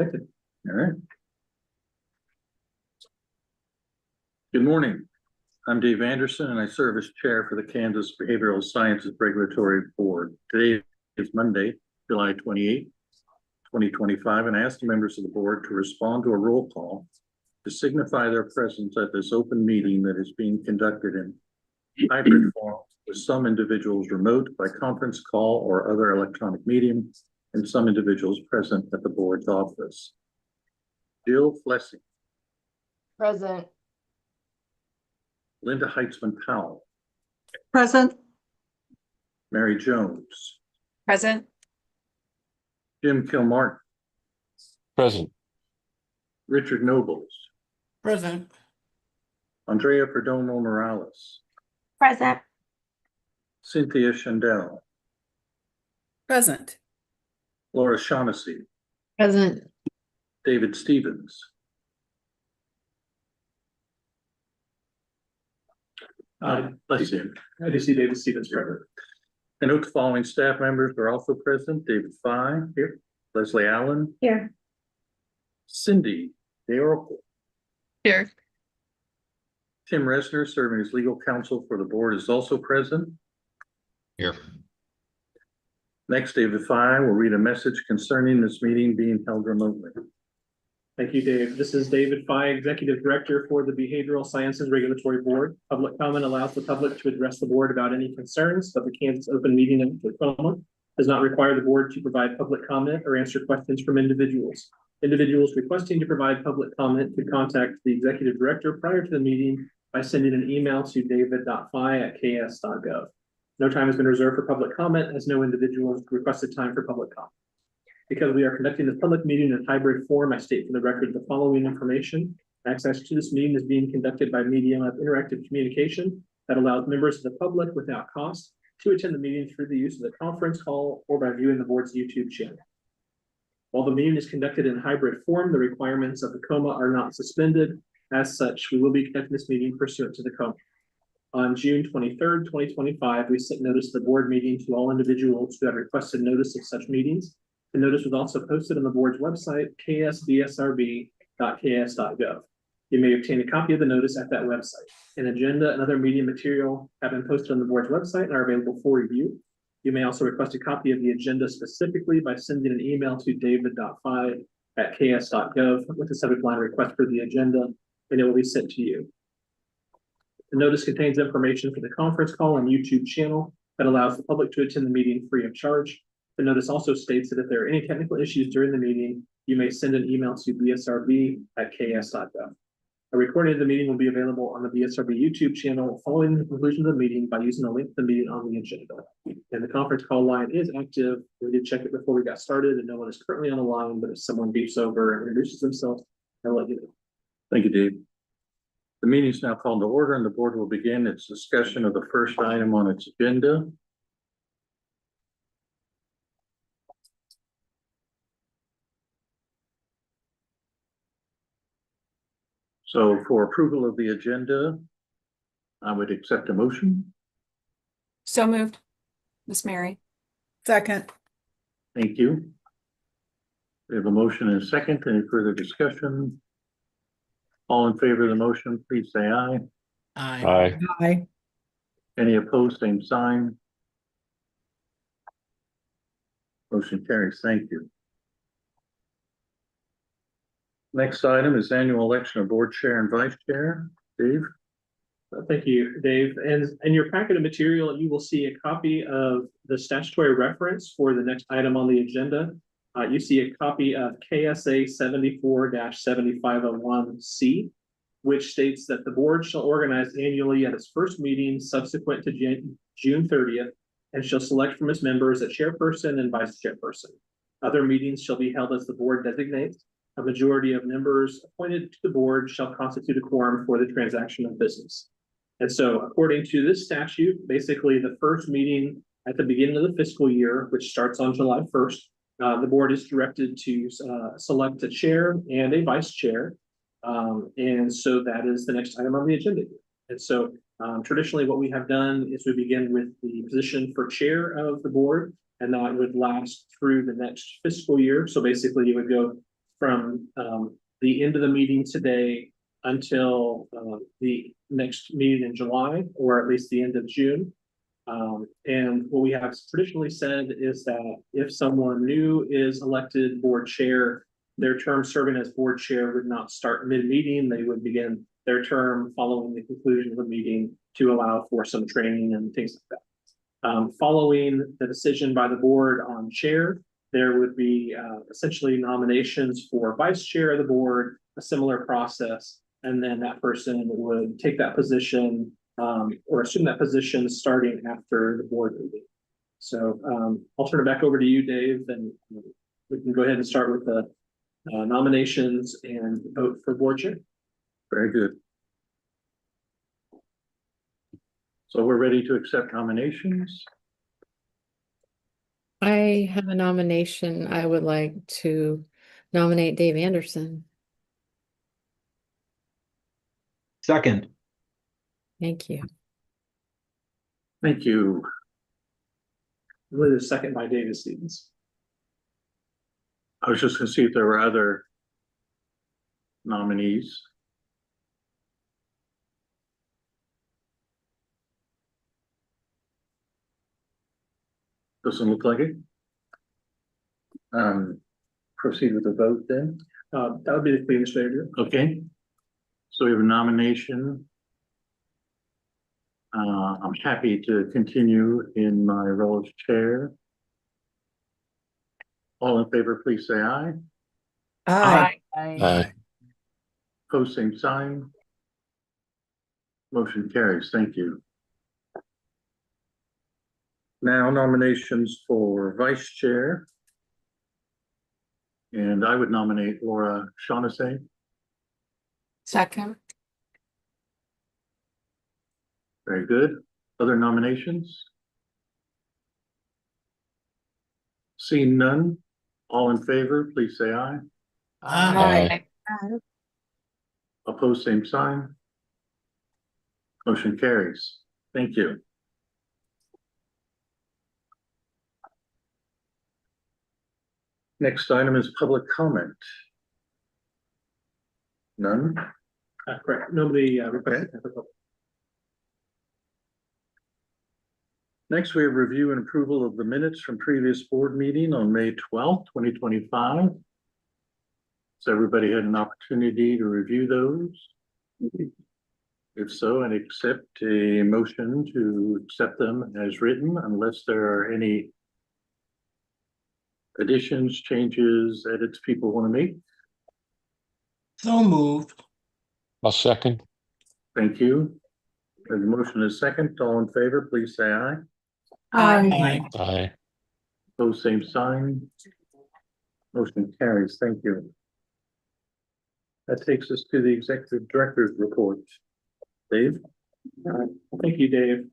All right. Good morning. I'm Dave Anderson, and I serve as chair for the Kansas Behavioral Sciences Regulatory Board. Today is Monday, July 28th, 2025, and I ask the members of the board to respond to a roll call to signify their presence at this open meeting that is being conducted in hybrid form with some individuals remote by conference call or other electronic medium, and some individuals present at the board's office. Jill Flessing. Present. Linda Heitzman Powell. Present. Mary Jones. Present. Jim Kilmartin. Present. Richard Nobles. Present. Andrea Perdomo Morales. Present. Cynthia Shandell. Present. Laura Shaughnessy. Present. David Stevens. Bless you. I do see David Stevens present. I note the following staff members are also present. David Fye here. Leslie Allen. Here. Cindy DeOracle. Here. Tim Resner, serving as legal counsel for the board, is also present. Here. Next, David Fye will read a message concerning this meeting being held remotely. Thank you, Dave. This is David Fye, Executive Director for the Behavioral Sciences Regulatory Board. Public comment allows the public to address the board about any concerns, but the Kansas Open Meeting Act does not require the board to provide public comment or answer questions from individuals. Individuals requesting to provide public comment could contact the Executive Director prior to the meeting by sending an email to david.fye@ks.gov. No time has been reserved for public comment, as no individual has requested time for public comment. Because we are conducting this public meeting in hybrid form, I state for the record the following information. Access to this meeting is being conducted by medium of interactive communication that allows members of the public without cost to attend the meeting through the use of the conference call or by viewing the board's YouTube channel. While the meeting is conducted in hybrid form, the requirements of the COMA are not suspended. As such, we will be conducting this meeting pursuant to the COMA. On June 23rd, 2025, we sent notice of the board meeting to all individuals who had requested notice of such meetings. The notice was also posted on the board's website, ksbsrb.ks.gov. You may obtain a copy of the notice at that website. An agenda and other media material have been posted on the board's website and are available for review. You may also request a copy of the agenda specifically by sending an email to david.fye@ks.gov with the subject line request for the agenda, and it will be sent to you. The notice contains information for the conference call and YouTube channel that allows the public to attend the meeting free of charge. The notice also states that if there are any technical issues during the meeting, you may send an email to bsrb@ks.gov. A recording of the meeting will be available on the BSRB YouTube channel following the conclusion of the meeting by using the link to the meeting on the agenda. And the conference call line is active. We did check it before we got started, and no one is currently on the line, but if someone beeps over and introduces themselves, I'll let you know. Thank you, Dave. The meeting is now called to order, and the board will begin its discussion of the first item on its agenda. So for approval of the agenda, I would accept a motion. So moved. Miss Mary. Second. Thank you. We have a motion and a second. Any further discussion? All in favor of the motion, please say aye. Aye. Aye. Any opposed, same sign. Motion carries. Thank you. Next item is annual election of board chair and vice chair. Dave? Thank you, Dave. And in your packet of material, you will see a copy of the statutory reference for the next item on the agenda. You see a copy of KSA 74-7501C, which states that the board shall organize annually at its first meeting subsequent to June 30th and shall select from its members a chairperson and vice chairperson. Other meetings shall be held as the board designates. A majority of members appointed to the board shall constitute a quorum for the transaction of business. And so according to this statute, basically the first meeting at the beginning of the fiscal year, which starts on July 1st, the board is directed to select a chair and a vice chair. And so that is the next item on the agenda. And so traditionally what we have done is we begin with the position for chair of the board, and that would last through the next fiscal year. So basically you would go from the end of the meeting today until the next meeting in July, or at least the end of June. And what we have traditionally said is that if someone new is elected board chair, their term serving as board chair would not start mid-meeting. They would begin their term following the conclusion of the meeting to allow for some training and things like that. Following the decision by the board on chair, there would be essentially nominations for vice chair of the board, a similar process, and then that person would take that position or assume that position starting after the board meeting. So I'll turn it back over to you, Dave, and we can go ahead and start with the nominations and vote for board chair. Very good. So we're ready to accept nominations. I have a nomination. I would like to nominate Dave Anderson. Second. Thank you. Thank you. Really, the second by David Stevens. I was just gonna see if there were other nominees. Doesn't look like it. Proceed with the vote then. That would be the cleanest way to do it. Okay. So we have a nomination. I'm happy to continue in my role as chair. All in favor, please say aye. Aye. Aye. Post same sign. Motion carries. Thank you. Now nominations for vice chair. And I would nominate Laura Shaughnessy. Second. Very good. Other nominations? Seeing none, all in favor, please say aye. Aye. Opposed, same sign. Motion carries. Thank you. Next item is public comment. None? Correct. Nobody requested. Next, we have review and approval of the minutes from previous board meeting on May 12th, 2025. So everybody had an opportunity to review those? If so, I'd accept a motion to accept them as written unless there are any additions, changes, edits people want to make. So moved. I'll second. Thank you. The motion is second. All in favor, please say aye. Aye. Aye. Opposed, same sign. Motion carries. Thank you. That takes us to the executive director's report. Dave? Thank you, Dave.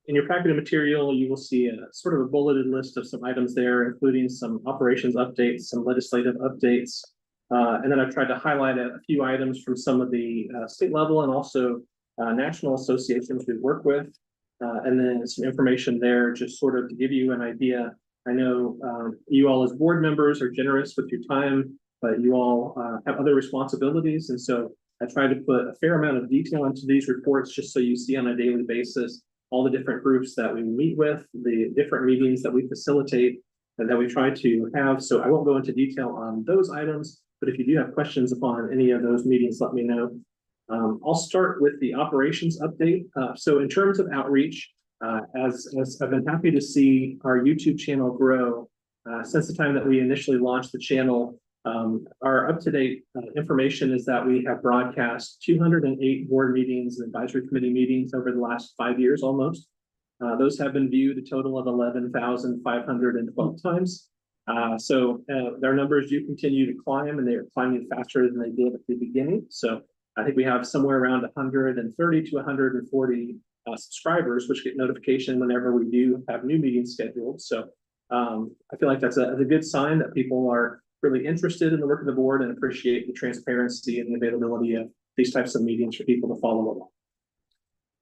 In your packet of material, you will see a sort of a bulleted list of some items there, including some operations updates, some legislative updates. And then I've tried to highlight a few items from some of the state level and also national associations we work with. And then some information there just sort of to give you an idea. I know you all as board members are generous with your time, but you all have other responsibilities. And so I try to put a fair amount of detail into these reports just so you see on a daily basis all the different groups that we meet with, the different meetings that we facilitate and that we try to have. So I won't go into detail on those items, but if you do have questions upon any of those meetings, let me know. I'll start with the operations update. So in terms of outreach, as I've been happy to see our YouTube channel grow since the time that we initially launched the channel. Our up-to-date information is that we have broadcast 208 board meetings and advisory committee meetings over the last 5 years almost. Those have been viewed a total of 11,512 times. So their numbers do continue to climb, and they are climbing faster than they did at the beginning. So I think we have somewhere around 130 to 140 subscribers, which get notification whenever we do have new meetings scheduled. So I feel like that's a good sign that people are really interested in the work of the board and appreciate the transparency and the availability of these types of meetings for people to follow along.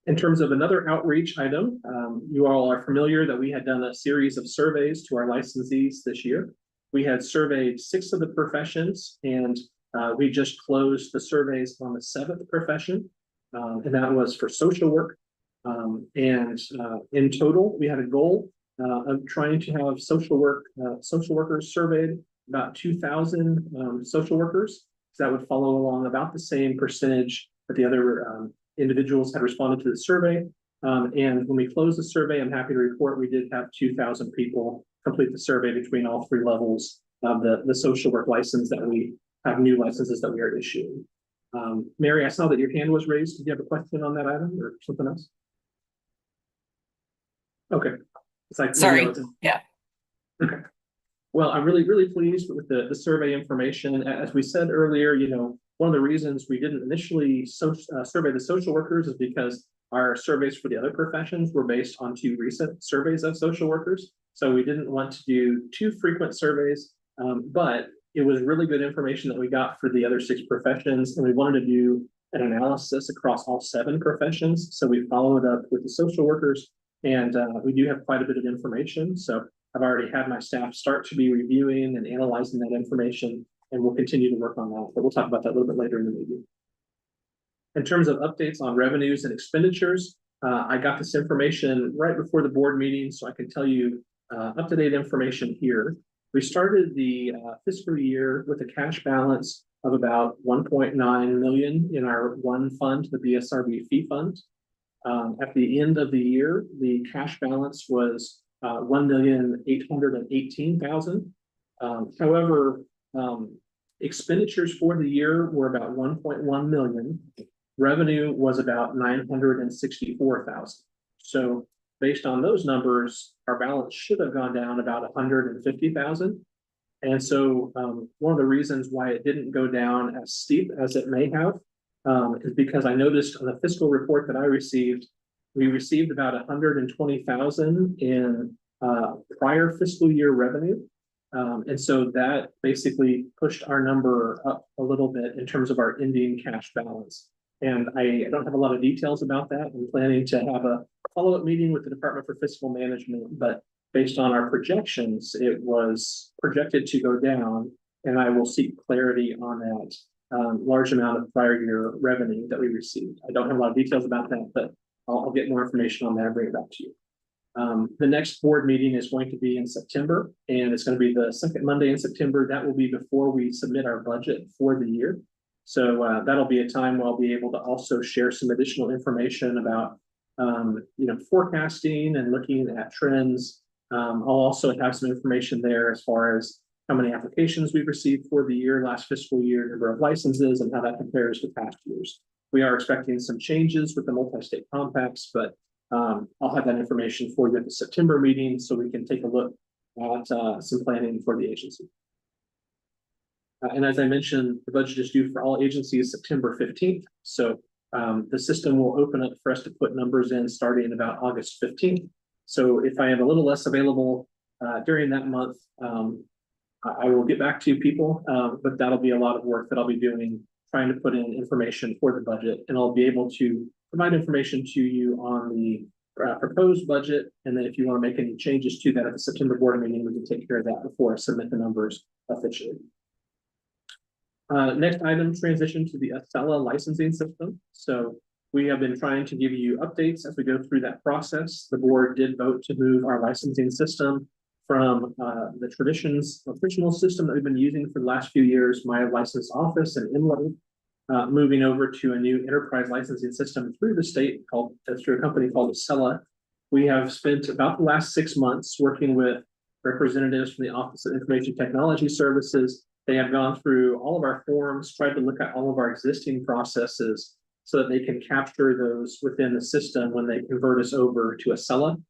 In terms of another outreach item, you all are familiar that we had done a series of surveys to our licensees this year. we had surveyed 6 of the professions, and we just closed the surveys on the 7th profession, and that was for social work. In total, we had a goal of trying to have social workers surveyed, about 2,000 social workers. So that would follow along about the same percentage that the other individuals had responded to the survey. And when we closed the survey, I'm happy to report we did have 2,000 people complete the survey between all 3 levels of the social work license that we have, new licenses that we are issuing. Mary, I saw that your hand was raised. Did you have a question on that item or something else? Okay. It's like, Sorry. yeah. Okay. Well, I'm really, really pleased with the survey information. As we said earlier, one of the reasons we didn't initially survey the social workers is because our surveys for the other professions were based on 2 recent surveys of social workers. So we didn't want to do 2 frequent surveys, but it was really good information that we got for the other 6 professions. And we wanted to do an analysis across all 7 professions. So we followed up with the social workers, and we do have quite a bit of information. So I've already had my staff start to be reviewing and analyzing that information, and we'll continue to work on that, but we'll talk about that a little bit later in the meeting. In terms of updates on revenues and expenditures, I got this information right before the board meeting, so I can tell you up-to-date information here. We started the fiscal year with a cash balance of about 1.9 million in our one fund, the BSRB fee fund. At the end of the year, the cash balance was 1,818,000. However, expenditures for the year were about 1.1 million. Revenue was about 964,000. So based on those numbers, our balance should have gone down about 150,000. And so one of the reasons why it didn't go down as steep as it may have is because I noticed on the fiscal report that I received, we received about 120,000 in prior fiscal year revenue. And so that basically pushed our number up a little bit in terms of our ending cash balance. And I don't have a lot of details about that. I'm planning to have a follow-up meeting with the Department for Fiscal Management, but based on our projections, it was projected to go down, and I will seek clarity on that large amount of prior year revenue that we received. I don't have a lot of details about that, but I'll get more information on that and bring it back to you. The next board meeting is going to be in September, and it's going to be the 2nd Monday in September. That will be before we submit our budget for the year. So that'll be a time where I'll be able to also share some additional information about forecasting and looking at trends. I'll also have some information there as far as how many applications we've received for the year, last fiscal year, number of licenses, and how that compares to past years. We are expecting some changes with the multi-state compacts, but I'll have that information for you at the September meeting so we can take a look at some planning for the agency. And as I mentioned, the budget is due for all agencies September 15th. So the system will open up for us to put numbers in starting about August 15th. So if I am a little less available during that month, I will get back to people, but that'll be a lot of work that I'll be doing, trying to put in information for the budget, and I'll be able to provide information to you on the proposed budget. And then if you want to make any changes to that at the September board meeting, we can take care of that before I submit the numbers officially. Next item, transition to the Acela licensing system. So we have been trying to give you updates as we go through that process. The board did vote to move our licensing system from the traditional system that we've been using for the last few years, My License Office and Inlay, moving over to a new enterprise licensing system through the state through a company called Acela. We have spent about the last 6 months working with representatives from the Office of Information Technology Services. They have gone through all of our forms, tried to look at all of our existing processes so that they can capture those within the system when they convert us over to Acela.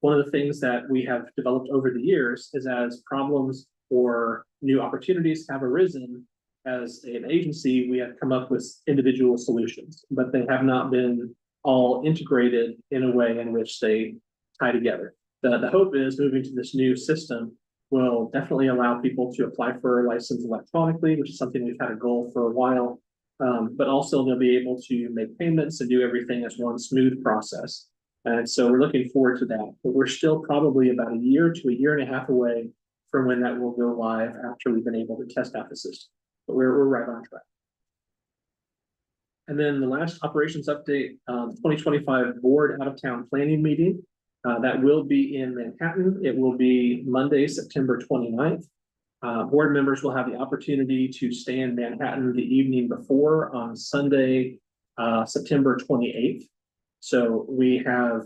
One of the things that we have developed over the years is as problems or new opportunities have arisen as an agency, we have come up with individual solutions, but they have not been all integrated in a way in which they tie together. The hope is moving to this new system will definitely allow people to apply for a license electronically, which is something we've had a goal for a while, but also they'll be able to make payments and do everything as one smooth process. And so we're looking forward to that, but we're still probably about a year to a year and a half away from when that will go live after we've been able to test out the system. But we're right on track. And then the last operations update, 2025 board out of town planning meeting. That will be in Manhattan. It will be Monday, September 29th. Board members will have the opportunity to stay in Manhattan the evening before on Sunday, September 28th. So we have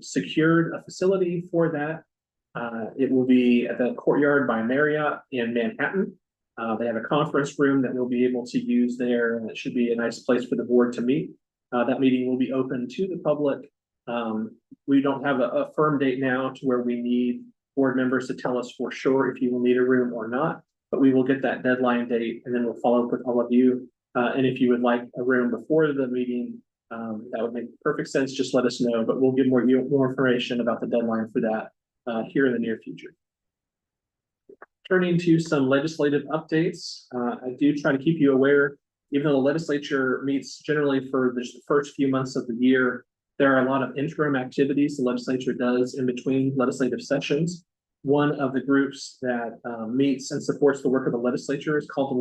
secured a facility for that. It will be at the Courtyard by Marriott in Manhattan. They have a conference room that we'll be able to use there, and it should be a nice place for the board to meet. That meeting will be open to the public. We don't have a firm date now to where we need board members to tell us for sure if you will need a room or not, but we will get that deadline date and then we'll follow up with all of you. And if you would like a room before the meeting, that would make perfect sense. Just let us know, but we'll give more information about the deadline for that here in the near future. Turning to some legislative updates, I do try to keep you aware, even though the legislature meets generally for the first few months of the year, there are a lot of interim activities the legislature does in between legislative sessions. One of the groups that meets and supports the work of the legislature is called the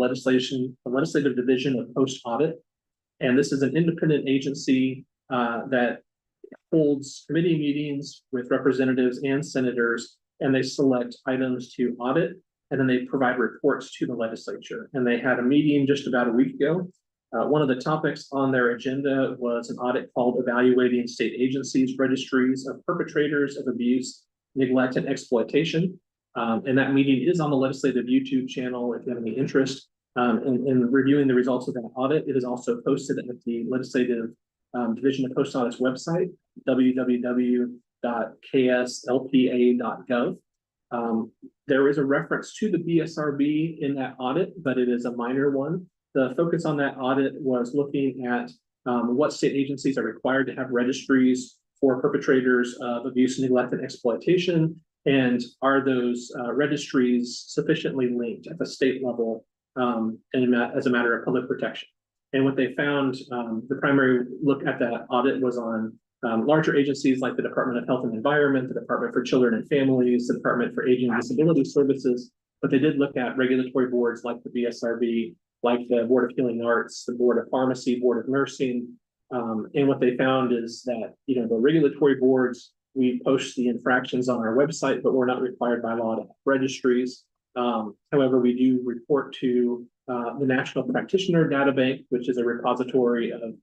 Legislative Division of Post Audit. And this is an independent agency that holds committee meetings with representatives and senators, and they select items to audit, and then they provide reports to the legislature. And they had a meeting just about a week ago. One of the topics on their agenda was an audit called Evaluating State Agencies' Registries of Perpetrators of Abuse, Neglect, and Exploitation. And that meeting is on the legislative YouTube channel if you have any interest in reviewing the results of that audit. It is also posted at the Legislative Division of Post Audit's website, www.kslpa.gov. There is a reference to the BSRB in that audit, but it is a minor one. The focus on that audit was looking at what state agencies are required to have registries for perpetrators of abuse, neglect, and exploitation, and are those registries sufficiently linked at the state level as a matter of public protection. And what they found, the primary look at that audit was on larger agencies like the Department of Health and Environment, the Department for Children and Families, the Department for Aging and Disability Services, but they did look at regulatory boards like the BSRB, like the Board of Healing Arts, the Board of Pharmacy, Board of Nursing. And what they found is that, the regulatory boards, we post the infractions on our website, but we're not required by law to have registries. However, we do report to the National Practitioner Data Bank, which is a repository of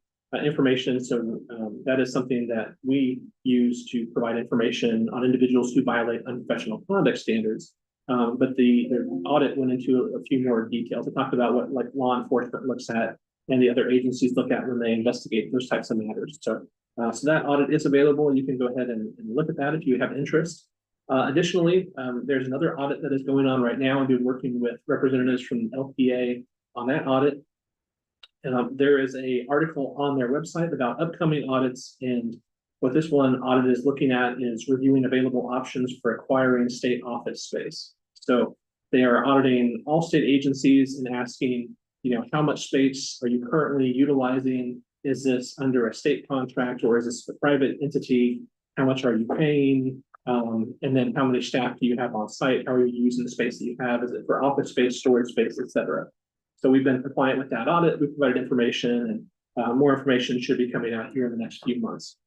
information. So that is something that we use to provide information on individuals who violate unprofessional conduct standards. But the audit went into a few more details. It talked about what law enforcement looks at and the other agencies look at when they investigate those types of matters. So that audit is available, and you can go ahead and look at that if you have interest. Additionally, there's another audit that is going on right now. I've been working with representatives from LPA on that audit. There is an article on their website about upcoming audits, and what this one audit is looking at is reviewing available options for acquiring state office space. So they are auditing all state agencies and asking, how much space are you currently utilizing? Is this under a state contract or is this a private entity? How much are you paying? And then how many staff do you have on site? How are you using the space that you have? Is it for office space, storage space, et cetera? So we've been compliant with that audit. We've provided information, and more information should be coming out here in the next few months.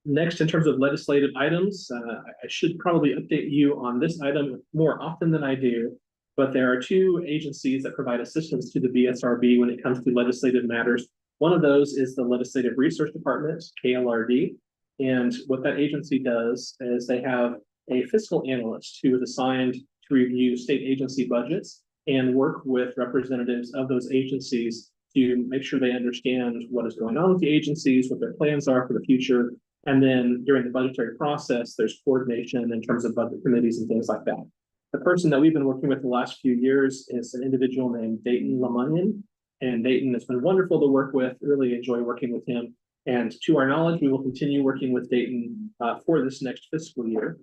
Next, in terms of legislative items, I should probably update you on this item more often than I do, but there are two agencies that provide assistance to the BSRB when it comes to legislative matters. One of those is the Legislative Research Department, KLRD, and what that agency does is they have a fiscal analyst who is assigned to review state agency budgets and work with representatives of those agencies to make sure they understand what is going on with the agencies, what their plans are for the future. And then during the budgetary process, there's coordination in terms of budget committees and things like that. The person that we've been working with the last few years is an individual named Dayton Lamunian. And Dayton has been wonderful to work with, really enjoy working with him. And to our knowledge, we will continue working with Dayton for this next fiscal year.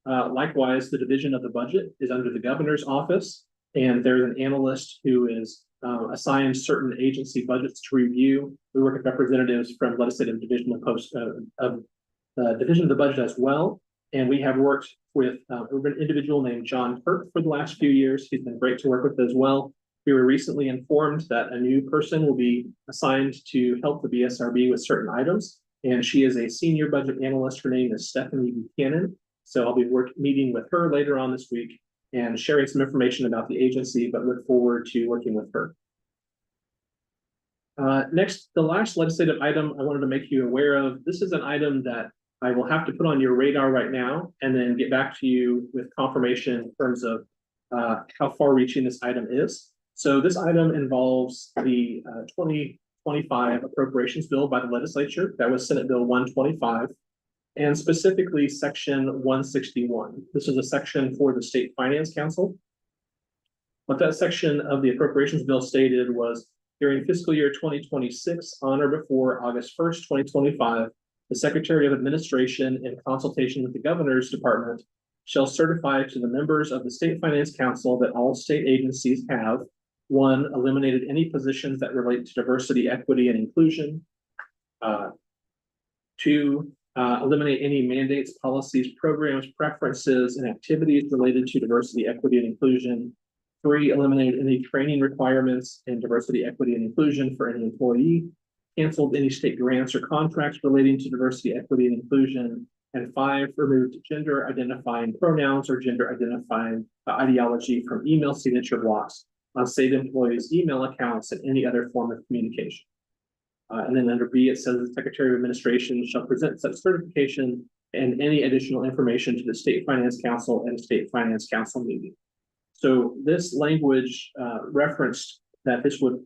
Likewise, the division of the budget is under the governor's office, and there's an analyst who is assigned certain agency budgets to review. We work with representatives from legislative division of Division of the Budget as well. And we have worked with an individual named John Kirk for the last few years. He's been great to work with as well. We were recently informed that a new person will be assigned to help the BSRB with certain items. And she is a senior budget analyst. Her name is Stephanie Buchanan. So I'll be meeting with her later on this week and sharing some information about the agency, but look forward to working with her. Next, the last legislative item I wanted to make you aware of. This is an item that I will have to put on your radar right now and then get back to you with confirmation in terms of how far-reaching this item is. So this item involves the 2025 appropriations bill by the legislature. That was Senate Bill 125, and specifically Section 161. This is a section for the State Finance Council. What that section of the appropriations bill stated was, during fiscal year 2026, on or before August 1st, 2025, the Secretary of Administration, in consultation with the Governor's Department, shall certify to the members of the State Finance Council that all state agencies have: 1, eliminated any positions that relate to diversity, equity, and inclusion. 2, eliminate any mandates, policies, programs, preferences, and activities related to diversity, equity, and inclusion. 3, eliminate any training requirements in diversity, equity, and inclusion for any employee. Canceled any state grants or contracts relating to diversity, equity, and inclusion. And 5, removed gender identifying pronouns or gender identifying ideology from email signature blocks on state employees' email accounts and any other form of communication. And then under B, it says the Secretary of Administration shall present such certification and any additional information to the State Finance Council and State Finance Council meeting. So this language referenced that this would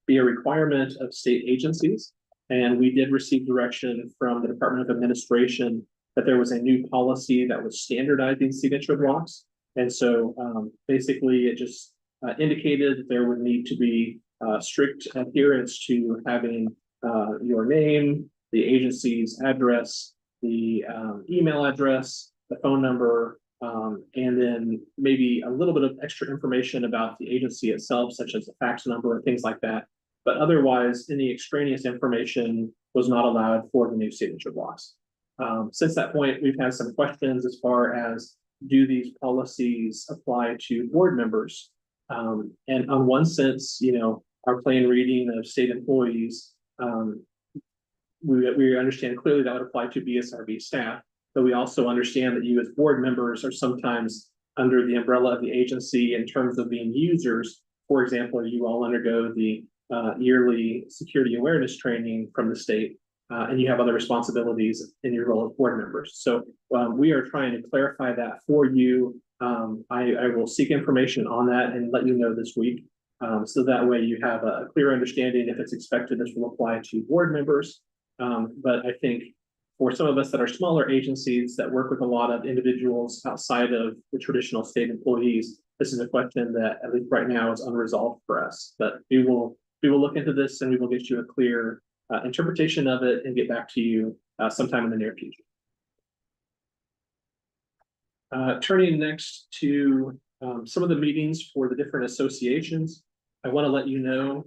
be a requirement of state agencies. And we did receive direction from the Department of Administration that there was a new policy that was standardizing signature blocks. And so basically it just indicated that there would need to be strict adherence to having your name, the agency's address, the email address, the phone number, and then maybe a little bit of extra information about the agency itself, such as a fax number and things like that. But otherwise, any extraneous information was not allowed for the new signature blocks. Since that point, we've had some questions as far as, do these policies apply to board members? And on one sense, you know, our plain reading of state employees, we understand clearly that would apply to BSRB staff, but we also understand that you as board members are sometimes under the umbrella of the agency in terms of being users. For example, you all undergo the yearly security awareness training from the state, and you have other responsibilities in your role as board members. So we are trying to clarify that for you. I will seek information on that and let you know this week. So that way you have a clear understanding if it's expected this will apply to board members. But I think for some of us that are smaller agencies that work with a lot of individuals outside of the traditional state employees, this is a question that at least right now is unresolved for us. But we will look into this and we will get you a clear interpretation of it and get back to you sometime in the near future. Turning next to some of the meetings for the different associations, I want to let you know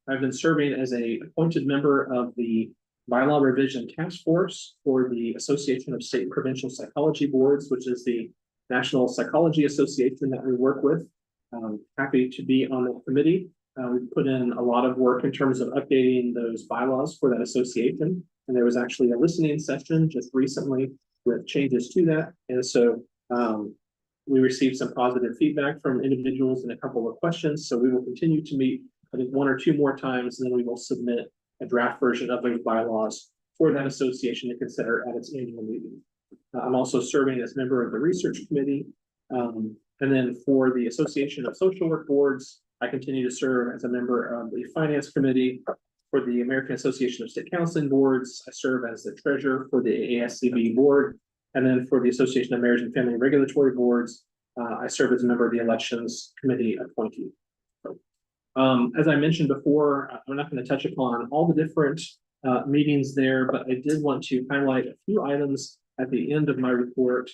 I've been serving as an appointed member of the Bylaw Revision Task Force for the Association of State and Provincial Psychology Boards, which is the National Psychology Association that we work with. Happy to be on the committee. We've put in a lot of work in terms of updating those bylaws for that association. And there was actually a listening session just recently with changes to that. And so we received some positive feedback from individuals and a couple of questions. So we will continue to meet, I think, 1 or 2 more times, and then we will submit a draft version of those bylaws for that association to consider at its annual meeting. I'm also serving as member of the research committee. And then for the Association of Social Work Boards, I continue to serve as a member of the Finance Committee. For the American Association of State Counseling Boards, I serve as the treasurer for the AASCB board. And then for the Association of Marriage and Family Regulatory Boards, I serve as a member of the Elections Committee appointee. As I mentioned before, I'm not going to touch upon all the different meetings there, but I did want to highlight a few items at the end of my report.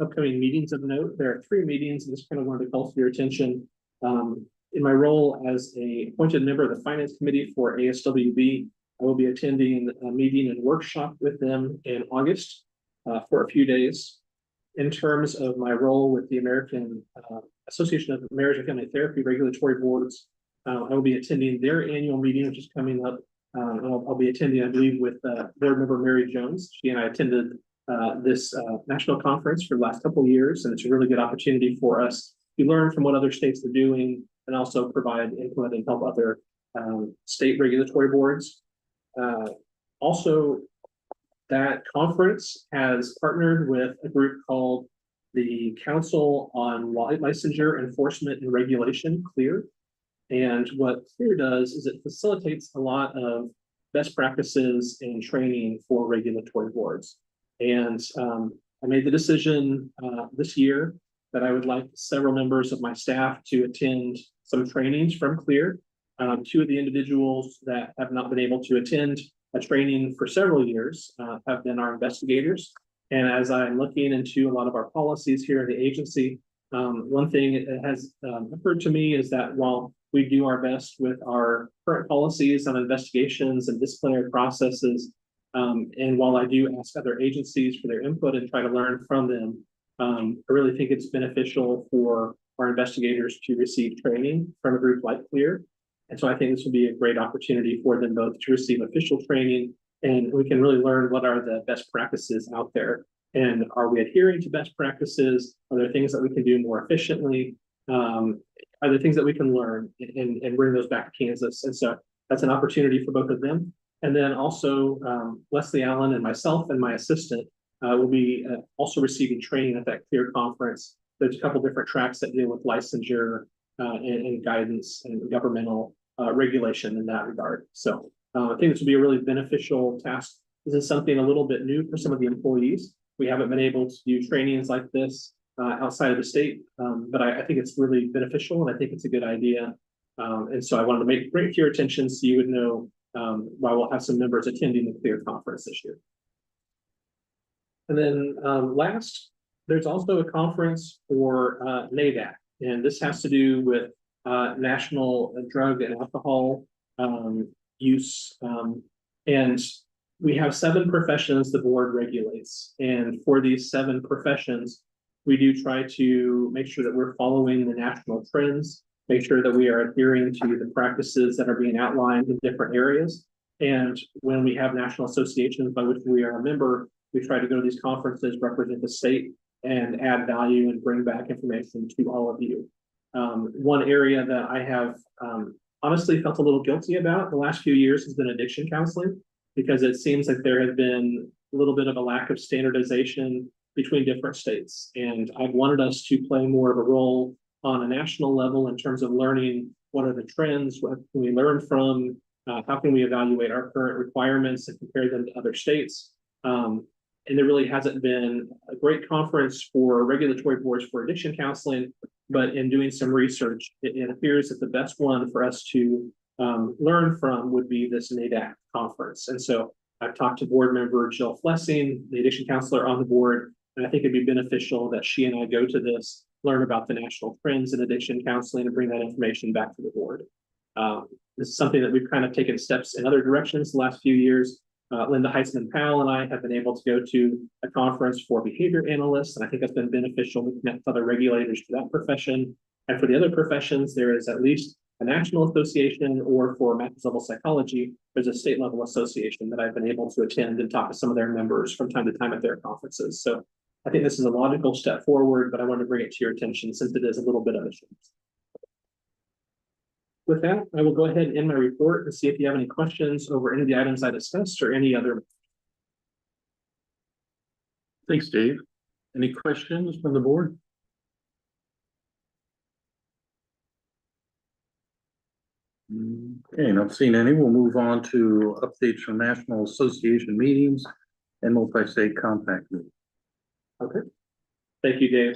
Upcoming meetings of note, there are 3 meetings, and just kind of wanted to call to your attention. In my role as a appointed member of the Finance Committee for ASWB, I will be attending a meeting and workshop with them in August. for a few days. In terms of my role with the American Association of Marriage and Family Therapy Regulatory Boards, I will be attending their annual meeting, which is coming up. I'll be attending, I believe, with board member Mary Jones. She and I attended this national conference for the last couple of years, and it's a really good opportunity for us to learn from what other states are doing and also provide input and help other state regulatory boards. Also, that conference has partnered with a group called the Council on Licensure Enforcement and Regulation, CLEAR. And what CLEAR does is it facilitates a lot of best practices and training for regulatory boards. And I made the decision this year that I would like several members of my staff to attend some trainings from CLEAR. Two of the individuals that have not been able to attend a training for several years have been our investigators. And as I'm looking into a lot of our policies here at the agency, one thing that has occurred to me is that while we do our best with our current policies on investigations and disciplinary processes, and while I do ask other agencies for their input and try to learn from them, I really think it's beneficial for our investigators to receive training from a group like CLEAR. And so I think this will be a great opportunity for them both to receive official training, and we can really learn what are the best practices out there. And are we adhering to best practices? Are there things that we can do more efficiently? Are there things that we can learn and bring those back to Kansas? And so that's an opportunity for both of them. And then also Leslie Allen and myself and my assistant will be also receiving training at that CLEAR conference. There's a couple different tracks that deal with licensure and guidance and governmental regulation in that regard. So I think this will be a really beneficial task. This is something a little bit new for some of the employees. We haven't been able to do trainings like this outside of the state, but I think it's really beneficial, and I think it's a good idea. And so I wanted to bring it to your attention so you would know why we'll have some members attending the CLEAR conference this year. And then last, there's also a conference for NADAC, and this has to do with national drug and alcohol use. And we have 7 professions the board regulates. And for these 7 professions, we do try to make sure that we're following the national trends, make sure that we are adhering to the practices that are being outlined in different areas. And when we have national associations by which we are a member, we try to go to these conferences, represent the state, and add value and bring back information to all of you. One area that I have honestly felt a little guilty about the last few years has been addiction counseling, because it seems like there has been a little bit of a lack of standardization between different states. And I've wanted us to play more of a role on a national level in terms of learning what are the trends, what can we learn from, how can we evaluate our current requirements and compare them to other states. And there really hasn't been a great conference for regulatory boards for addiction counseling, but in doing some research, it appears that the best one for us to learn from would be this NADAC conference. And so I've talked to board member Jill Flessing, the addiction counselor on the board, and I think it'd be beneficial that she and I go to this, learn about the national trends in addiction counseling, and bring that information back to the board. This is something that we've kind of taken steps in other directions the last few years. Linda Heitzman Powell and I have been able to go to a conference for behavior analysts, and I think that's been beneficial to connect other regulators to that profession. And for the other professions, there is at least a national association, or for master's level psychology, there's a state level association that I've been able to attend and talk to some of their members from time to time at their conferences. So I think this is a logical step forward, but I wanted to bring it to your attention since it is a little bit of a shift. With that, I will go ahead and end my report and see if you have any questions over any of the items I discussed or any other. Thanks, Dave. Any questions from the board? Okay, not seeing any. We'll move on to updates from National Association meetings and multi-state compact meetings. Okay. Thank you, Dave.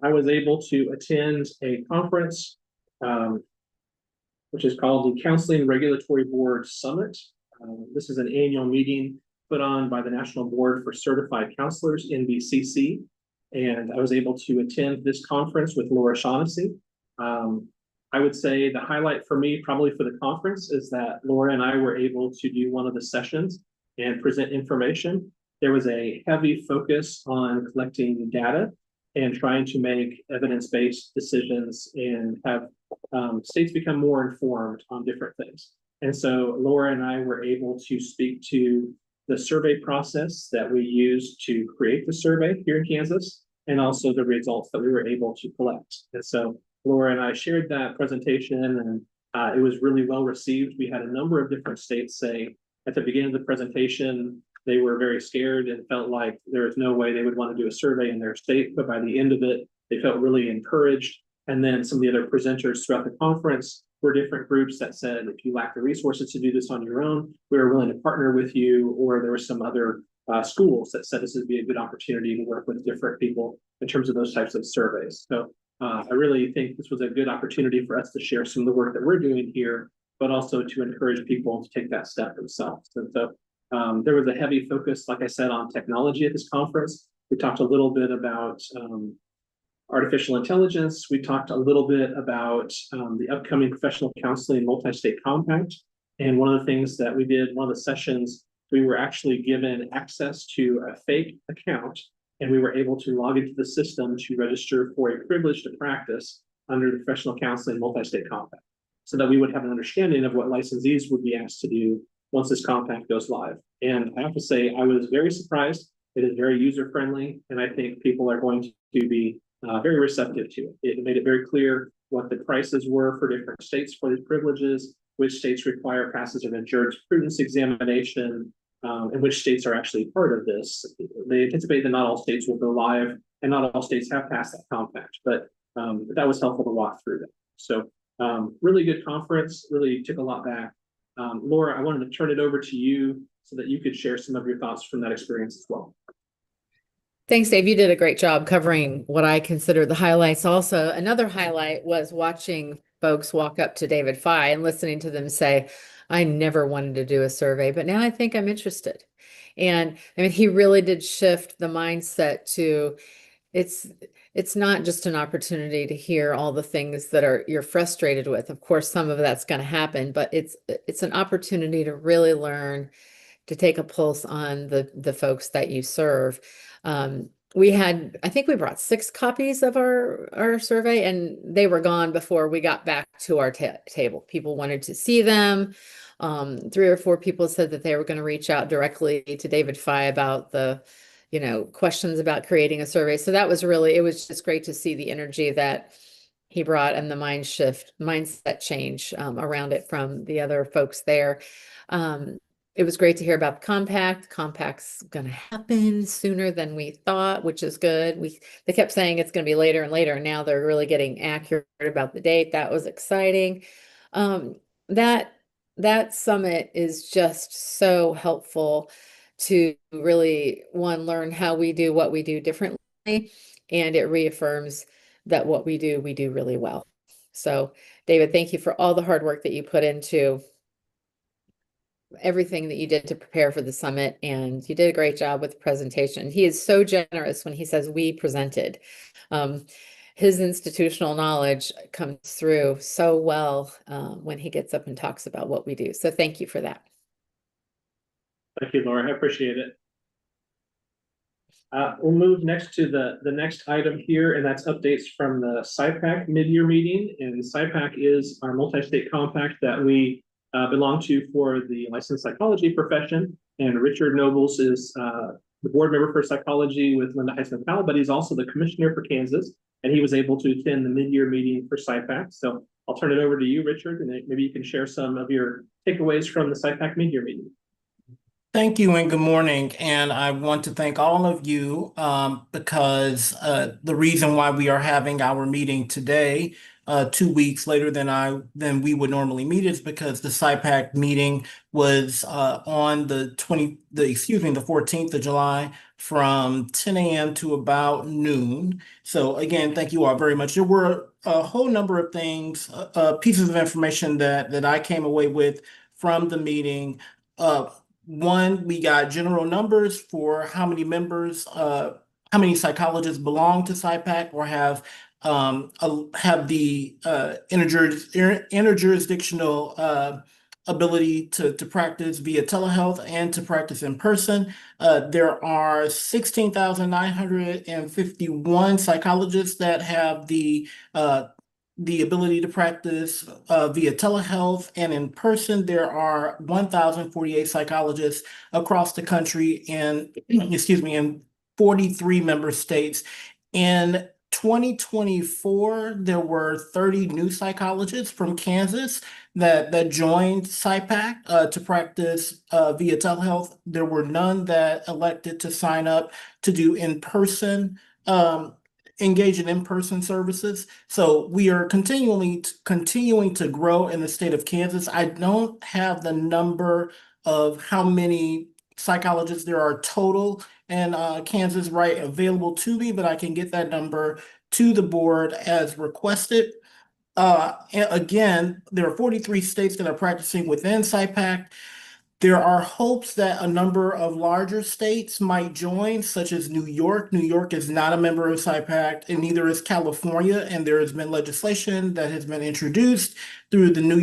I was able to attend a conference, which is called the Counseling Regulatory Board Summit. This is an annual meeting put on by the National Board for Certified Counselors, NBCC. And I was able to attend this conference with Laura Shaughnessy. I would say the highlight for me, probably for the conference, is that Laura and I were able to do one of the sessions and present information. there was a heavy focus on collecting data and trying to make evidence-based decisions and have states become more informed on different things. And so Laura and I were able to speak to the survey process that we used to create the survey here in Kansas, and also the results that we were able to collect. And so Laura and I shared that presentation, and it was really well received. We had a number of different states say at the beginning of the presentation, they were very scared and felt like there was no way they would want to do a survey in their state. But by the end of it, they felt really encouraged. And then some of the other presenters throughout the conference were different groups that said, if you lack the resources to do this on your own, we are willing to partner with you. Or there were some other schools that said this would be a good opportunity to work with different people in terms of those types of surveys. So I really think this was a good opportunity for us to share some of the work that we're doing here, but also to encourage people to take that step themselves. And so there was a heavy focus, like I said, on technology at this conference. We talked a little bit about artificial intelligence. We talked a little bit about the upcoming professional counseling multi-state compact. And one of the things that we did, one of the sessions, we were actually given access to a fake account, and we were able to log into the system to register for a privilege to practice under the professional counseling multi-state compact, so that we would have an understanding of what licensees would be asked to do once this compact goes live. And I have to say, I was very surprised. It is very user-friendly, and I think people are going to be very receptive to it. It made it very clear what the prices were for different states for these privileges, which states require passage of jurisprudence examination, and which states are actually part of this. They anticipate that not all states will go live, and not all states have passed that compact, but that was helpful to walk through that. So really good conference, really took a lot back. Laura, I wanted to turn it over to you so that you could share some of your thoughts from that experience as well. Thanks, Dave. You did a great job covering what I consider the highlights. Also, another highlight was watching folks walk up to David Fye and listening to them say, I never wanted to do a survey, but now I think I'm interested. And I mean, he really did shift the mindset to it's not just an opportunity to hear all the things that you're frustrated with. Of course, some of that's going to happen, but it's an opportunity to really learn, to take a pulse on the folks that you serve. I think we brought 6 copies of our survey, and they were gone before we got back to our table. People wanted to see them. 3 or 4 people said that they were going to reach out directly to David Fye about the, questions about creating a survey. So that was it was just great to see the energy that he brought and the mindset change around it from the other folks there. It was great to hear about the compact. Compact's going to happen sooner than we thought, which is good. They kept saying it's going to be later and later, and now they're really getting accurate about the date. That was exciting. That summit is just so helpful to really, one, learn how we do what we do differently, and it reaffirms that what we do really well. So, David, thank you for all the hard work that you put into everything that you did to prepare for the summit, and you did a great job with the presentation. He is so generous when he says we presented. His institutional knowledge comes through so well when he gets up and talks about what we do. So thank you for that. Thank you, Laura. I appreciate it. We'll move next to the next item here, and that's updates from the SIPAC mid-year meeting. And SIPAC is our multi-state compact that we belong to for the licensed psychology profession. And Richard Nobles is the board member for psychology with Linda Heisman-Powell, but he's also the commissioner for Kansas. And he was able to attend the mid-year meeting for SIPAC. So I'll turn it over to you, Richard, and maybe you can share some of your takeaways from the SIPAC mid-year meeting. Thank you and good morning. And I want to thank all of you because the reason why we are having our meeting today, 2 weeks later than we would normally meet, is because the SIPAC meeting was on the 14th of July from 10 a.m. to about noon. So again, thank you all very much. There were a whole number of things, pieces of information that I came away with from the meeting. One, we got general numbers for how many members, how many psychologists belong to SIPAC or have the interjurisdictional ability to practice via telehealth and to practice in person. There are 16,951 psychologists that have the ability to practice via telehealth and in person. There are 1,048 psychologists across the country in, excuse me, in 43 member states. In 2024, there were 30 new psychologists from Kansas that joined SIPAC to practice via telehealth. There were none that elected to sign up to do in-person, engage in in-person services. So we are continuing to grow in the state of Kansas. I don't have the number of how many psychologists there are total in Kansas right available to me, but I can get that number to the board as requested. Again, there are 43 states that are practicing within SIPAC. There are hopes that a number of larger states might join, such as New York. New York is not a member of SIPAC, and neither is California. And there has been legislation that has been introduced through the New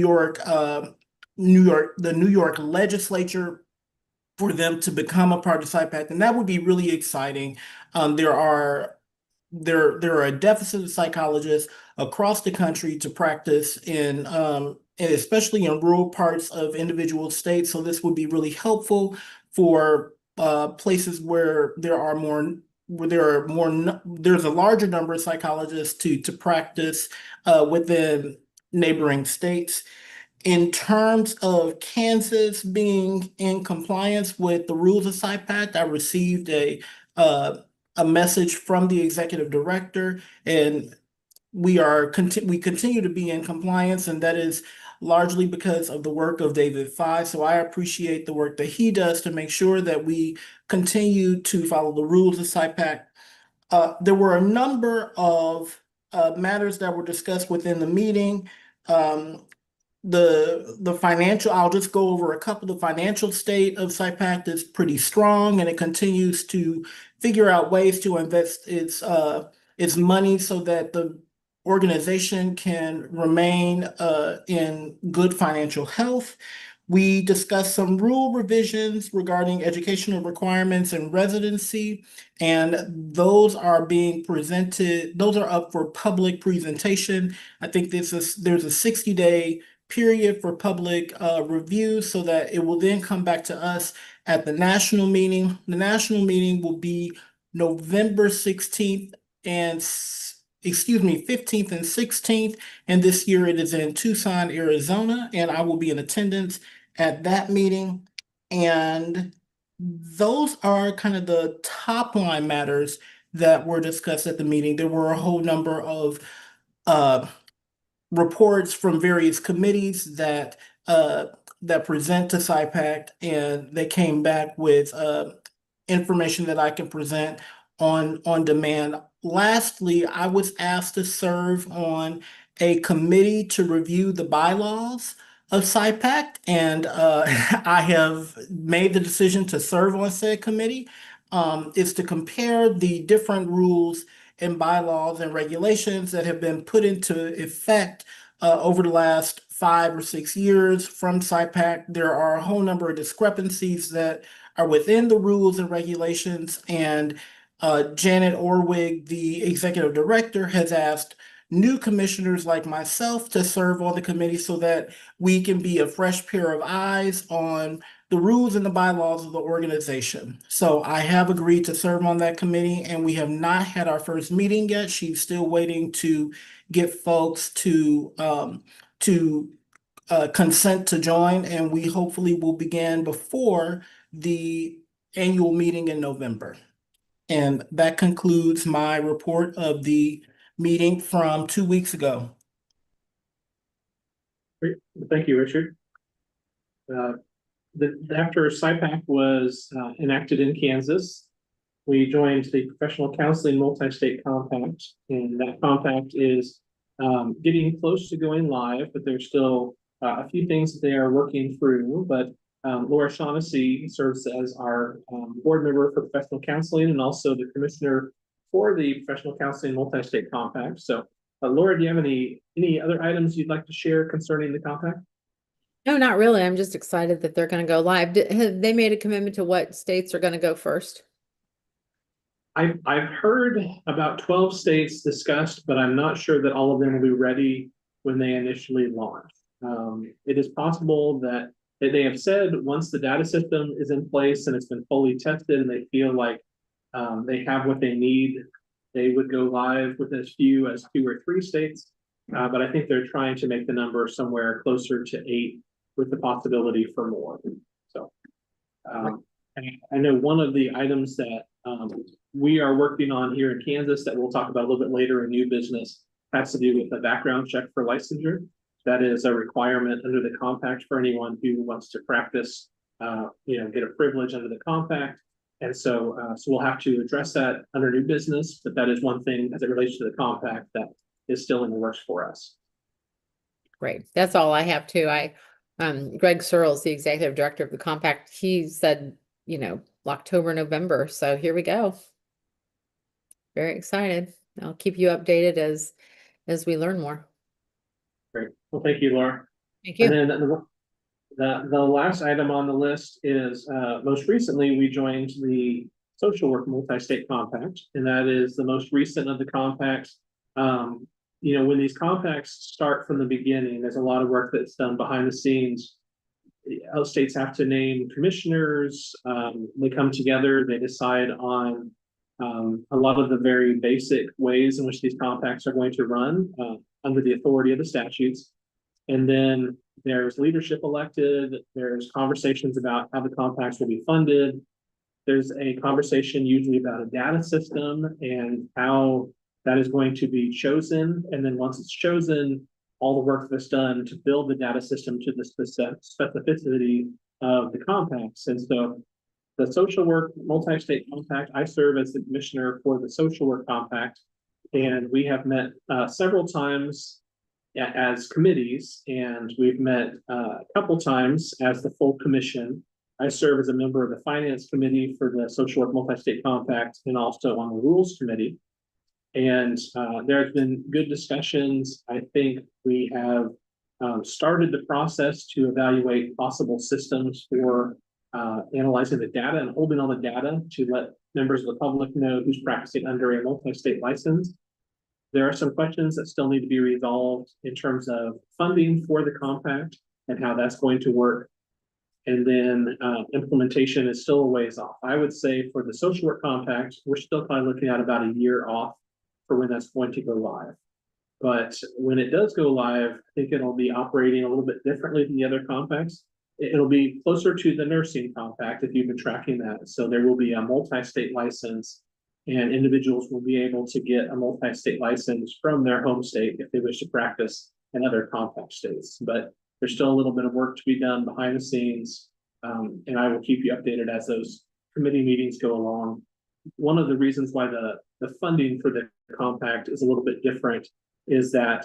York legislature for them to become a part of SIPAC, and that would be really exciting. There are a deficit of psychologists across the country to practice in and especially in rural parts of individual states. So this would be really helpful for places where there's a larger number of psychologists to practice within neighboring states. In terms of Kansas being in compliance with the rules of SIPAC, I received a message from the executive director, and we continue to be in compliance, and that is largely because of the work of David Fye. So I appreciate the work that he does to make sure that we continue to follow the rules of SIPAC. There were a number of matters that were discussed within the meeting. The financial, I'll just go over a couple. The financial state of SIPAC is pretty strong, and it continues to figure out ways to invest its money so that the organization can remain in good financial health. We discussed some rule revisions regarding educational requirements and residency, and those are being presented. Those are up for public presentation. I think there's a 60-day period for public review, so that it will then come back to us at the national meeting. The national meeting will be November 16th and 15th and 16th. And this year it is in Tucson, Arizona, and I will be in attendance at that meeting. And those are kind of the top line matters that were discussed at the meeting. There were a whole number of reports from various committees that present to SIPAC, and they came back with information that I can present on demand. Lastly, I was asked to serve on a committee to review the bylaws of SIPAC, and I have made the decision to serve on said committee. Is to compare the different rules and bylaws and regulations that have been put into effect over the last 5 or 6 years from SIPAC. There are a whole number of discrepancies that are within the rules and regulations, and Janet Orwig, the executive director, has asked new commissioners like myself to serve on the committee so that we can be a fresh pair of eyes on the rules and the bylaws of the organization. So I have agreed to serve on that committee, and we have not had our first meeting yet. She's still waiting to get folks to consent to join, and we hopefully will begin before the annual meeting in November. And that concludes my report of the meeting from 2 weeks ago. Great. Thank you, Richard. After SIPAC was enacted in Kansas, we joined the Professional Counseling Multi-State Compact, and that compact is getting close to going live, but there's still a few things that they are working through. But Laura Shaughnessy serves as our board member for professional counseling and also the commissioner for the Professional Counseling Multi-State Compact. So Laura, do you have any other items you'd like to share concerning the compact? No, not really. I'm just excited that they're going to go live. Have they made a commitment to what states are going to go first? I've heard about 12 states discussed, but I'm not sure that all of them will be ready when they initially launch. It is possible that they have said once the data system is in place and it's been fully tested and they feel like they have what they need, they would go live with as few as 2 or 3 states. But I think they're trying to make the number somewhere closer to 8 with the possibility for more. So I know one of the items that we are working on here in Kansas that we'll talk about a little bit later in new business has to do with the background check for licensure. That is a requirement under the compact for anyone who wants to practice, get a privilege under the compact. And so we'll have to address that under new business, but that is one thing as it relates to the compact that is still in the works for us. Great. That's all I have too. Greg Searles, the executive director of the compact, he said, October, November. So here we go. Very excited. I'll keep you updated as we learn more. Great. Well, thank you, Laura. Thank you. And then the last item on the list is most recently we joined the Social Work Multi-State Compact, and that is the most recent of the compacts. When these compacts start from the beginning, there's a lot of work that's done behind the scenes. States have to name commissioners. They come together, they decide on a lot of the very basic ways in which these compacts are going to run under the authority of the statutes. And then there's leadership elected, there's conversations about how the compacts will be funded. There's a conversation usually about a data system and how that is going to be chosen. And then once it's chosen, all the work that's done to build the data system to the specificity of the compacts. And so the Social Work Multi-State Compact, I serve as the commissioner for the Social Work Compact, and we have met several times as committees, and we've met a couple times as the full commission. I serve as a member of the Finance Committee for the Social Work Multi-State Compact and also on the Rules Committee. And there have been good discussions. I think we have started the process to evaluate possible systems for analyzing the data and holding all the data to let members of the public know who's practicing under a multi-state license. There are some questions that still need to be resolved in terms of funding for the compact and how that's going to work. And then implementation is still a ways off. I would say for the Social Work Compact, we're still probably looking at about a year off for when that's going to go live. But when it does go live, I think it'll be operating a little bit differently than the other compacts. It'll be closer to the nursing compact if you've been tracking that. So there will be a multi-state license, and individuals will be able to get a multi-state license from their home state if they wish to practice in other compact states. But there's still a little bit of work to be done behind the scenes, and I will keep you updated as those committee meetings go along. One of the reasons why the funding for the compact is a little bit different is that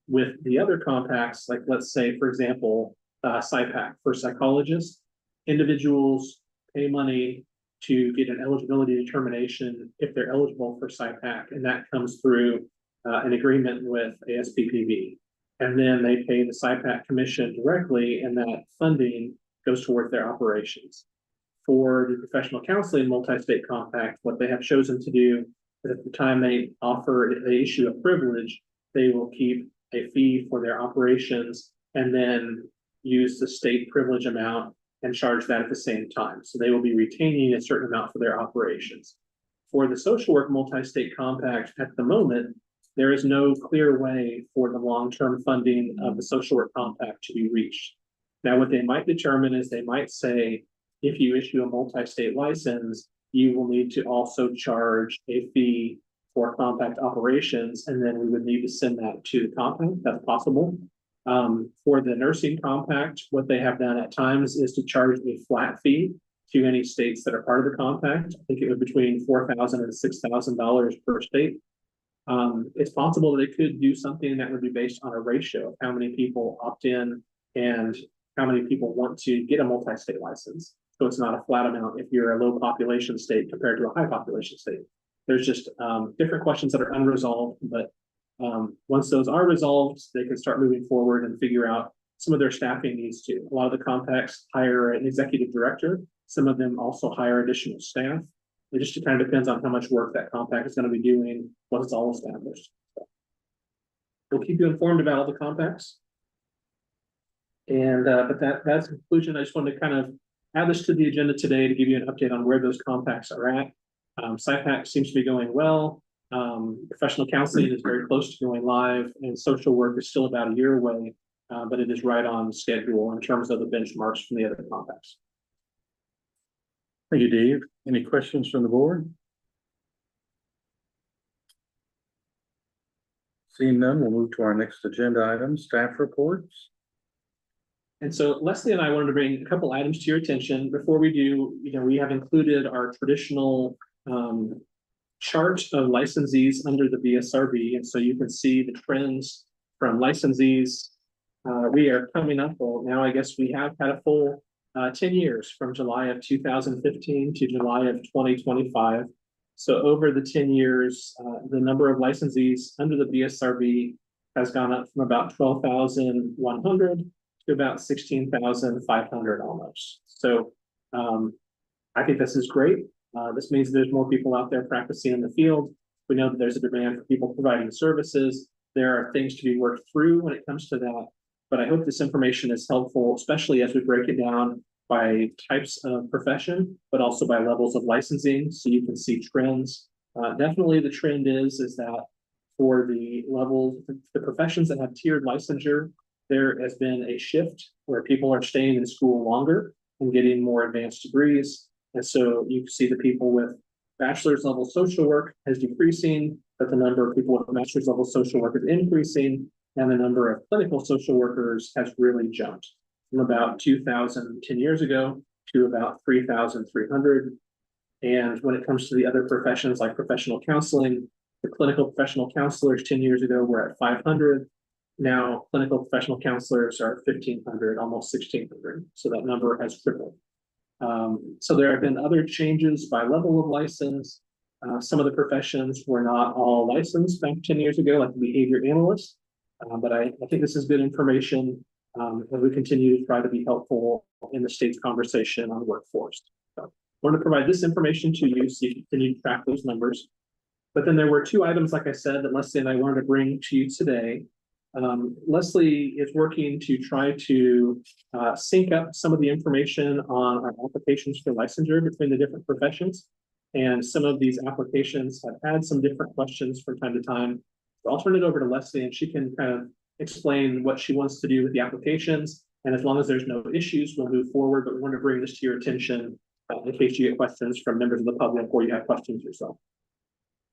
with the other compacts, like let's say, for example, SIPAC for psychologists, individuals pay money to get an eligibility determination if they're eligible for SIPAC, and that comes through an agreement with ASPPB. And then they pay the SIPAC commission directly, and that funding goes towards their operations. For the professional counseling multi-state compact, what they have chosen to do is at the time they issue a privilege, they will keep a fee for their operations and then use the state privilege amount and charge that at the same time. So they will be retaining a certain amount for their operations. For the Social Work Multi-State Compact, at the moment, there is no clear way for the long-term funding of the Social Work Compact to be reached. Now, what they might determine is they might say, if you issue a multi-state license, you will need to also charge a fee for compact operations, and then we would need to send that to the compact. That's possible. For the nursing compact, what they have done at times is to charge a flat fee to any states that are part of the compact. I think it was between $4,000 and $6,000 per state. It's possible that they could do something that would be based on a ratio of how many people opt in and how many people want to get a multi-state license. So it's not a flat amount if you're a low population state compared to a high population state. There's just different questions that are unresolved, but once those are resolved, they can start moving forward and figure out some of their staffing needs to. A lot of the compacts hire an executive director. Some of them also hire additional staff. It just kind of depends on how much work that compact is going to be doing once it's all established. So we'll keep you informed about all the compacts. And but that's the conclusion. I just wanted to kind of add this to the agenda today to give you an update on where those compacts are at. SIPAC seems to be going well. Professional counseling is very close to going live, and social work is still about a year away, but it is right on schedule in terms of the benchmarks from the other compacts. Thank you, Dave. Any questions from the board? Seeing none, we'll move to our next agenda item, staff reports. And so Leslie and I wanted to bring a couple items to your attention. Before we do, we have included our traditional chart of licensees under the BSRB. And so you can see the trends from licensees. We are coming up, well, now I guess we have had a full 10 years from July of 2015 to July of 2025. So over the 10 years, the number of licensees under the BSRB has gone up from about 12,100 to about 16,500 almost. So I think this is great. This means there's more people out there practicing in the field. We know that there's a demand for people providing services. There are things to be worked through when it comes to that. But I hope this information is helpful, especially as we break it down by types of profession, but also by levels of licensing, so you can see trends. Definitely the trend is that for the levels, the professions that have tiered licensure, there has been a shift where people are staying in school longer and getting more advanced degrees. And so you can see the people with bachelor's level social work is decreasing, but the number of people with master's level social work is increasing, and the number of clinical social workers has really jumped from about 2,000 10 years ago to about 3,300. And when it comes to the other professions like professional counseling, the clinical professional counselors 10 years ago were at 500. Now clinical professional counselors are 1,500, almost 1,600. So that number has tripled. So there have been other changes by level of license. Some of the professions were not all licensed back 10 years ago, like the behavior analyst. But I think this is good information as we continue to try to be helpful in the state's conversation on workforce. So I want to provide this information to you so you can continue to track those numbers. But then there were two items, like I said, that Leslie and I wanted to bring to you today. Leslie is working to try to sync up some of the information on our applications for licensure between the different professions. And some of these applications have had some different questions from time to time. So I'll turn it over to Leslie and she can kind of explain what she wants to do with the applications. And as long as there's no issues, we'll move forward. But we want to bring this to your attention in case you get questions from members of the public or you have questions yourself.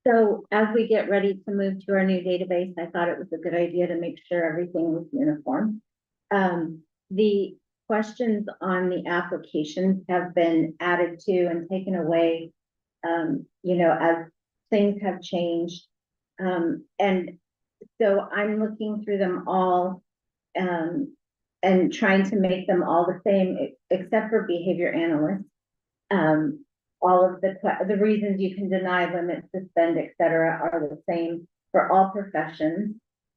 So as we get ready to move to our new database, I thought it was a good idea to make sure everything was uniform. The questions on the applications have been added to and taken away, as things have changed. And so I'm looking through them all and trying to make them all the same, except for behavior analysts. All of the reasons you can deny, limit, suspend, etc., are the same for all professions.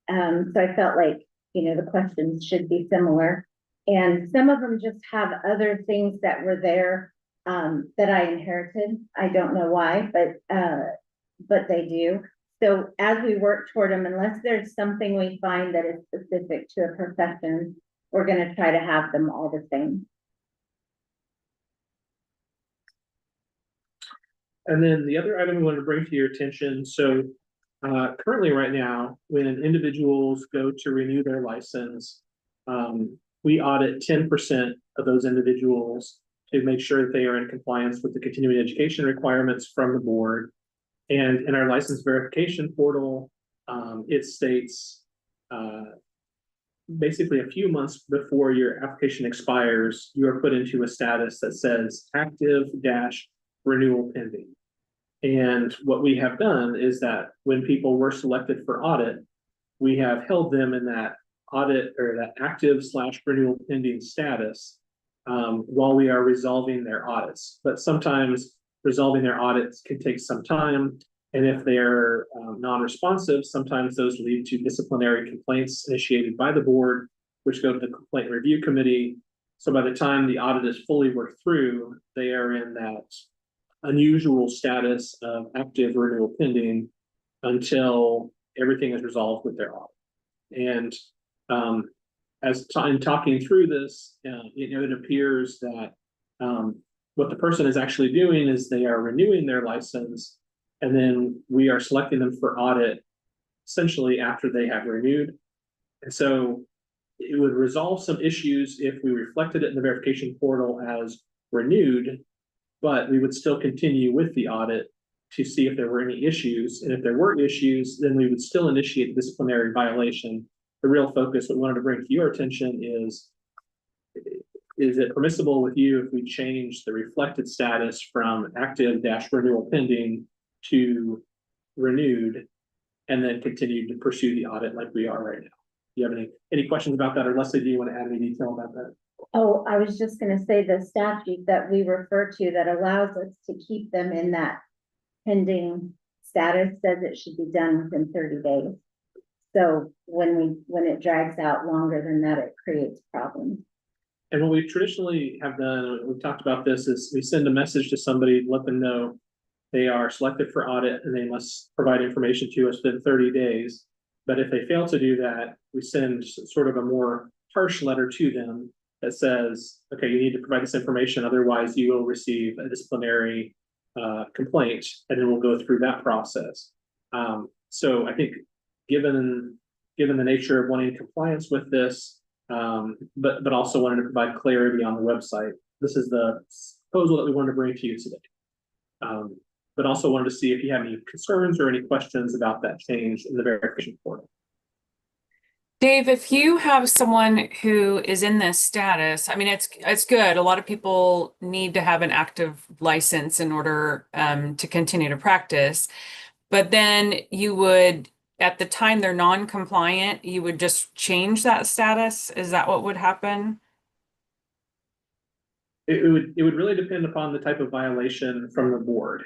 So I felt like, the questions should be similar. And some of them just have other things that were there that I inherited. I don't know why, but they do. So as we work toward them, unless there's something we find that is specific to a profession, we're going to try to have them all the same. And then the other item we wanted to bring to your attention. So currently right now, when individuals go to renew their license, we audit 10% of those individuals to make sure that they are in compliance with the continuing education requirements from the board. And in our license verification portal, it states basically a few months before your application expires, you are put into a status that says active-renewal pending. And what we have done is that when people were selected for audit, we have held them in that audit or that active/renewal pending status while we are resolving their audits. But sometimes resolving their audits can take some time. And if they're non-responsive, sometimes those lead to disciplinary complaints initiated by the board, which go to the complaint review committee. So by the time the audit is fully worked through, they are in that unusual status of active renewal pending until everything is resolved with their audit. And in talking through this, it appears that what the person is actually doing is they are renewing their license, and then we are selecting them for audit essentially after they have renewed. And so it would resolve some issues if we reflected it in the verification portal as renewed, but we would still continue with the audit to see if there were any issues. And if there were issues, then we would still initiate the disciplinary violation. The real focus we wanted to bring to your attention is it permissible with you if we change the reflected status from active renewal pending to renewed, and then continue to pursue the audit like we are right now? Do you have any questions about that? Or Leslie, do you want to add any detail about that? Oh, I was just gonna say the statute that we refer to that allows us to keep them in that pending status says it should be done within 30 days. So when it drags out longer than that, it creates problems. And what we traditionally have done, we've talked about this, is we send a message to somebody, let them know they are selected for audit and they must provide information to us within 30 days. But if they fail to do that, we send sort of a more harsh letter to them that says, okay, you need to provide this information, otherwise you will receive a disciplinary complaint, and then we'll go through that process. So I think given the nature of wanting compliance with this, but also wanting to provide clarity on the website, this is the proposal that we wanted to bring to you today. But also wanted to see if you have any concerns or any questions about that change in the verification portal. Dave, if you have someone who is in this status, I mean, it's good. A lot of people need to have an active license in order to continue to practice. But then you would, at the time they're non-compliant, you would just change that status? Is that what would happen? It would really depend upon the type of violation from the board.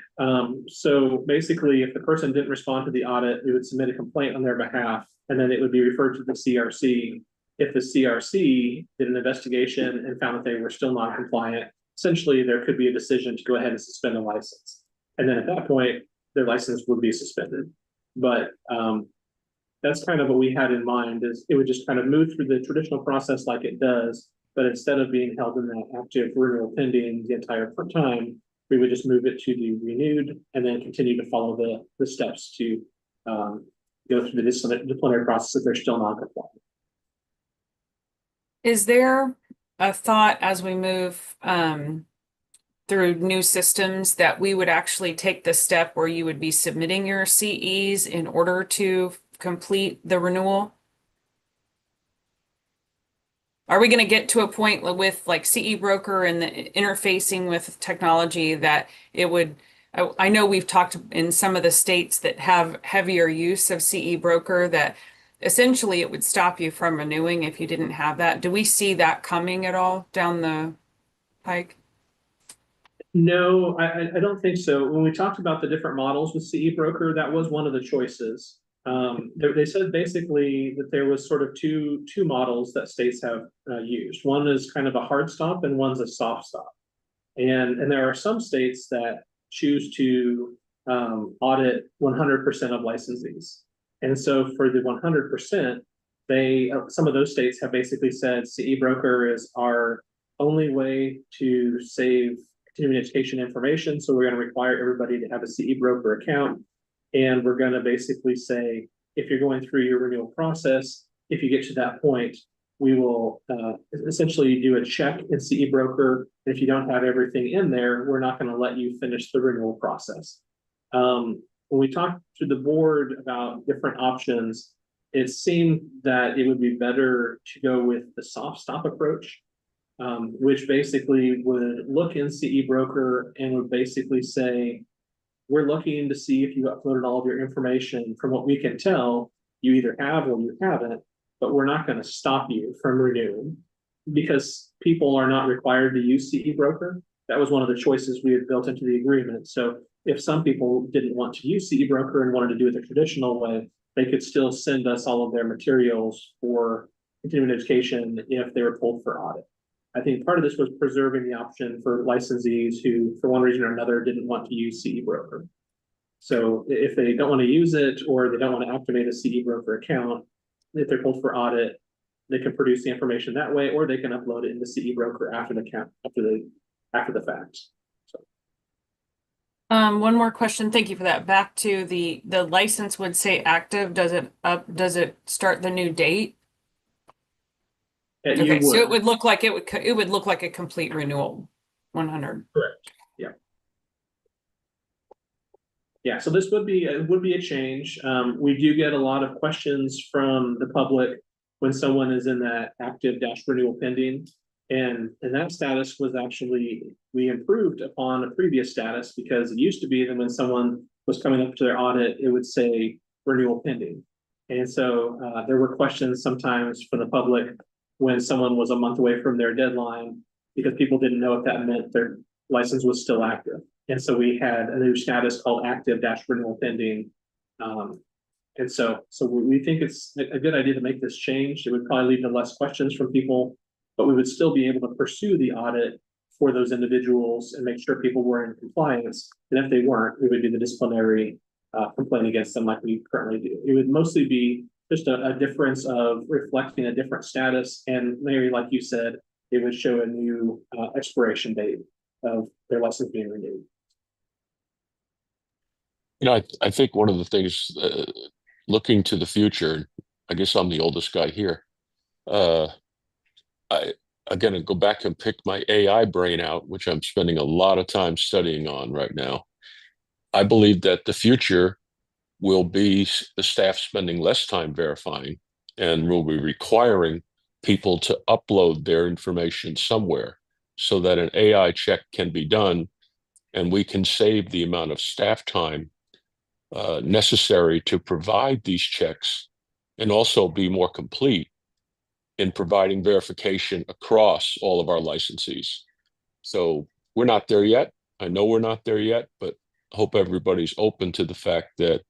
So basically, if the person didn't respond to the audit, we would submit a complaint on their behalf, and then it would be referred to the CRC. If the CRC did an investigation and found that they were still non-compliant, essentially there could be a decision to go ahead and suspend the license. And then at that point, their license would be suspended. But that's kind of what we had in mind, is it would just kind of move through the traditional process like it does. But instead of being held in that active renewal pending the entire time, we would just move it to the renewed and then continue to follow the steps to go through the disciplinary process if they're still non-compliant. Is there a thought as we move through new systems that we would actually take the step where you would be submitting your CEs in order to complete the renewal? Are we going to get to a point with like CE broker and the interfacing with technology that it would, I know we've talked in some of the states that have heavier use of CE broker that essentially it would stop you from renewing if you didn't have that. Do we see that coming at all down the pike? No, I don't think so. When we talked about the different models with CE broker, that was one of the choices. They said basically that there was sort of two models that states have used. One is kind of a hard stop and one's a soft stop. And there are some states that choose to audit 100% of licensees. And so for the 100%, some of those states have basically said CE broker is our only way to save continuing education information. So we're going to require everybody to have a CE broker account. And we're going to basically say, if you're going through your renewal process, if you get to that point, we will essentially do a check in CE broker. If you don't have everything in there, we're not going to let you finish the renewal process. When we talked to the board about different options, it seemed that it would be better to go with the soft stop approach, which basically would look in CE broker and would basically say, we're looking to see if you uploaded all of your information. From what we can tell, you either have or you haven't, but we're not going to stop you from renewing because people are not required to use CE broker. That was one of the choices we had built into the agreement. So if some people didn't want to use CE broker and wanted to do it the traditional way, they could still send us all of their materials for continuing education if they were pulled for audit. I think part of this was preserving the option for licensees who, for one reason or another, didn't want to use CE Broker. So if they don't want to use it, or they don't want to activate a CE Broker account, if they're pulled for audit, they can produce the information that way, or they can upload it into CE Broker after the fact. One more question. Thank you for that. Back to the license would say active. Does it start the new date? You Okay, so it would. would look like it would look like a complete renewal. 100. Correct. Yeah. Yeah, so this would be a change. We do get a lot of questions from the public when someone is in that active renewal pending. And that status was actually, we improved upon a previous status, because it used to be that when someone was coming up to their audit, it would say renewal pending. And so there were questions sometimes from the public when someone was a month away from their deadline, because people didn't know if that meant their license was still active. And so we had a new status called active renewal pending. And so we think it's a good idea to make this change. It would probably lead to less questions from people, but we would still be able to pursue the audit for those individuals and make sure people were in compliance. And if they weren't, we would do the disciplinary complaint against them like we currently do. It would mostly be just a difference of reflecting a different status. And Mary, like you said, it would show a new expiration date of their license being renewed. You know, I think one of the things, looking to the future, I guess I'm the oldest guy here. I'm going to go back and pick my AI brain out, which I'm spending a lot of time studying on right now. I believe that the future will be the staff spending less time verifying, and will be requiring people to upload their information somewhere so that an AI check can be done, and we can save the amount of staff time necessary to provide these checks, and also be more complete in providing verification across all of our licensees. So we're not there yet. I know we're not there yet, but I hope everybody's open to the fact that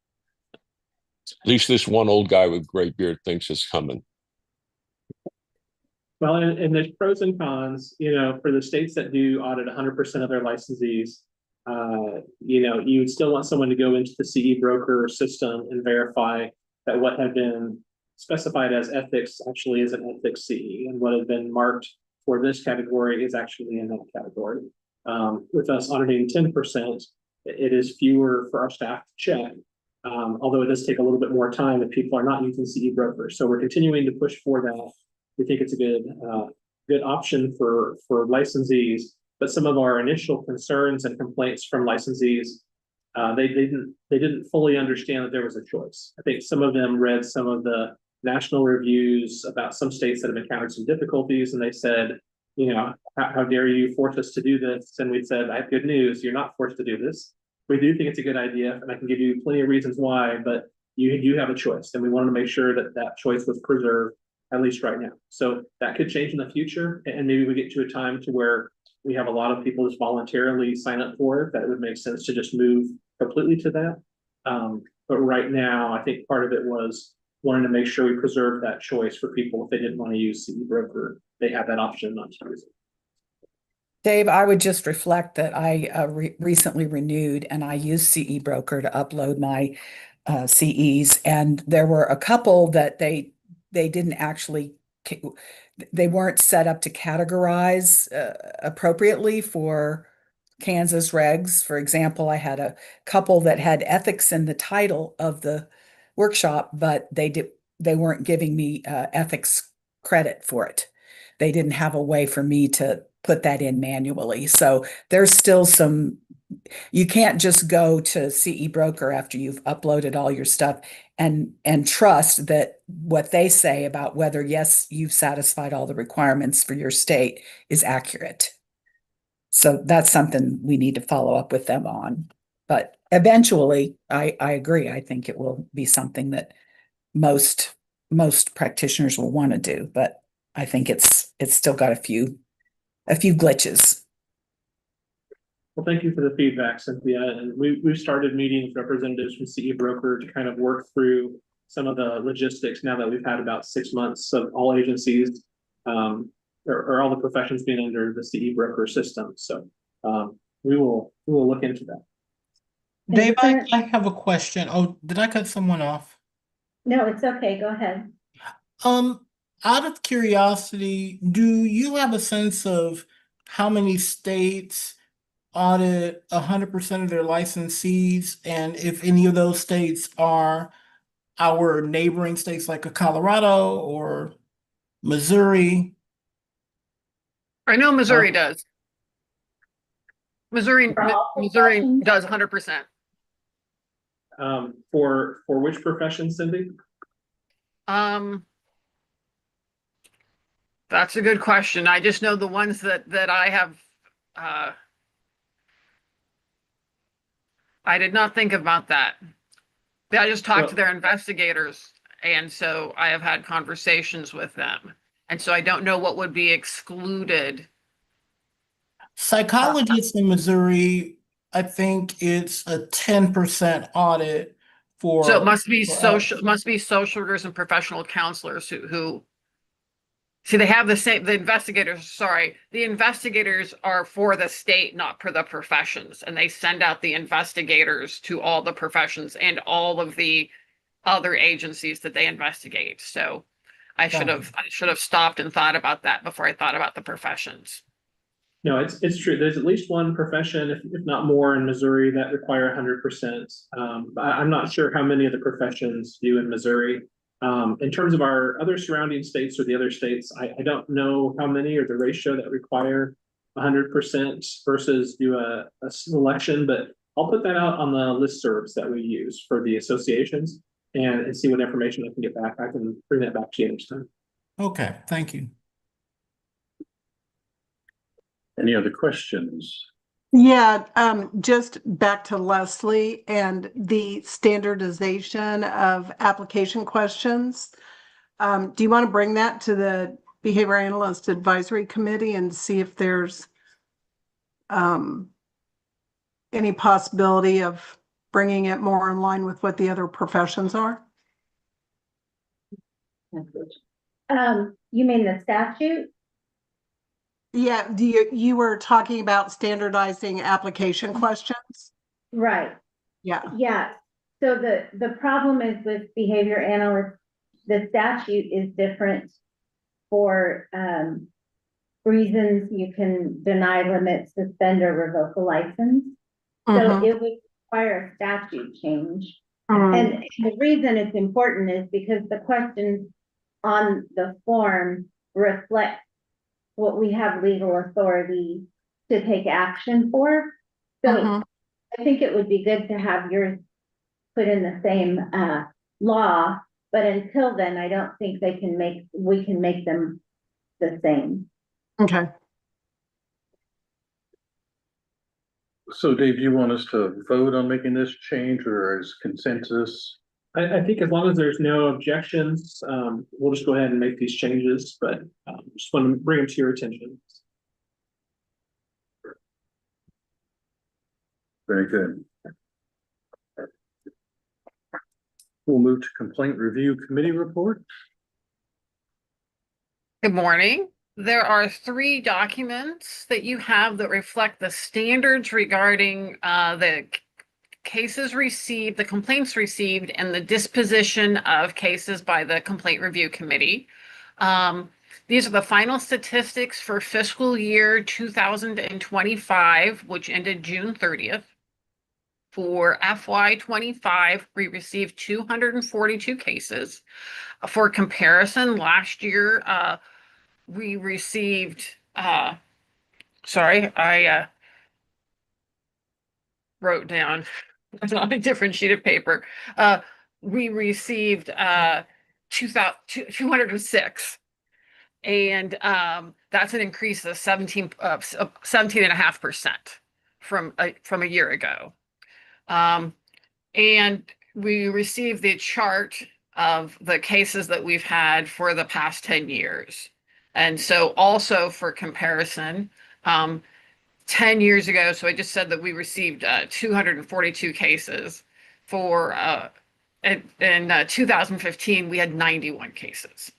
at least this one old guy with gray beard thinks it's coming. Well, and there's pros and cons, for the states that do audit 100% of their licensees. You would still want someone to go into the CE Broker system and verify that what had been specified as ethics actually is an ethics CE, and what had been marked for this category is actually in that category. With us auditing 10%, it is fewer for our staff to check, although it does take a little bit more time if people are not using CE Broker. So we're continuing to push for that. We think it's a good option for licensees. But some of our initial concerns and complaints from licensees, they didn't fully understand that there was a choice. I think some of them read some of the national reviews about some states that have encountered some difficulties, and they said, how dare you force us to do this? And we said, I have good news. You're not forced to do this. We do think it's a good idea, and I can give you plenty of reasons why, but you have a choice, and we wanted to make sure that that choice was preserved, at least right now. So that could change in the future, and maybe we get to a time to where we have a lot of people just voluntarily sign up for it, that it would make sense to just move completely to that. But right now, I think part of it was wanting to make sure we preserve that choice for people. If they didn't want to use CE Broker, they have that option not to use it. Dave, I would just reflect that I recently renewed, and I used CE Broker to upload my CEs, and there were a couple that they didn't actually, they weren't set up to categorize appropriately for Kansas regs. For example, I had a couple that had ethics in the title of the workshop, but they weren't giving me ethics credit for it. They didn't have a way for me to put that in manually. So there's still you can't just go to CE Broker after you've uploaded all your stuff and trust that what they say about whether, yes, you've satisfied all the requirements for your state is accurate. So that's something we need to follow up with them on. But eventually, I agree. I think it will be something that most practitioners will want to do, but I think it's still got a few glitches. Well, thank you for the feedback, Cynthia. And we've started meeting with representatives from CE Broker to kind of work through some of the logistics now that we've had about 6 months of all agencies, or all the professions being under the CE broker system. So, we will look into that. Dave, I have a question. Oh, did I cut someone off? No, it's okay. Go ahead. Out of curiosity, do you have a sense of how many states audit 100% of their licensees, and if any of those states are our neighboring states like a Colorado or Missouri? I know Missouri does. Missouri For all Missouri professions? does 100%. For which profession, Cindy? That's a good question. I just know the ones that I have, I did not think about that. I just talked to their investigators, and so I have had conversations with them. And so I don't know what would be excluded. Psychologists in Missouri, I think it's a 10% audit for. So it must be for social, us. must be social workers and professional counselors who see, they have the same, the investigators are for the state, not for the professions. And they send out the investigators to all the professions and all of the other agencies that they investigate. So I should have stopped and thought about that before I thought about the professions. No, it's true. There's at least one profession, if not more, in Missouri that require 100%. I'm not sure how many of the professions do in Missouri. In terms of our other surrounding states or the other states, I don't know how many or the ratio that require 100% versus do a selection, but I'll put that out on the listservs that we use for the associations and see what information I can get back. I can bring that back to you next time. Okay, thank you. Any other questions? Yeah, just back to Leslie and the standardization of application questions. Do you want to bring that to the Behavior Analyst Advisory Committee and see if there's any possibility of bringing it more in line with what the other professions are? You mean the statute? Yeah, you were talking about standardizing application questions? Right. Yeah. Yeah. So the problem is with behavior analysts, the statute is different for reasons you can deny, limit, suspend, or revoke a license. So it would require a statute change. And the reason it's important is because the questions on the form reflect what we have legal authority to take action for. So I think it would be good to have yours put in the same law, but until then, I don't think we can make them the same. Okay. So Dave, do you want us to vote on making this change or is consensus? I think as long as there's no objections, we'll just go ahead and make these changes, but just want to bring them to your attention. Very good. We'll move to Complaint Review Committee report. Good morning. There are 3 documents that you have that reflect the standards regarding the cases received, the complaints received, and the disposition of cases by the Complaint Review Committee. These are the final statistics for fiscal year 2025, which ended June 30th. For FY25, we received 242 cases. For comparison, last year, we received, sorry, I wrote down on a different sheet of paper. We received 206. And that's an increase of 17.5% from a year ago. And we received the chart of the cases that we've had for the past 10 years. And so also for comparison, 10 years ago, so I just said that we received 242 cases. For in 2015, we had 91 cases.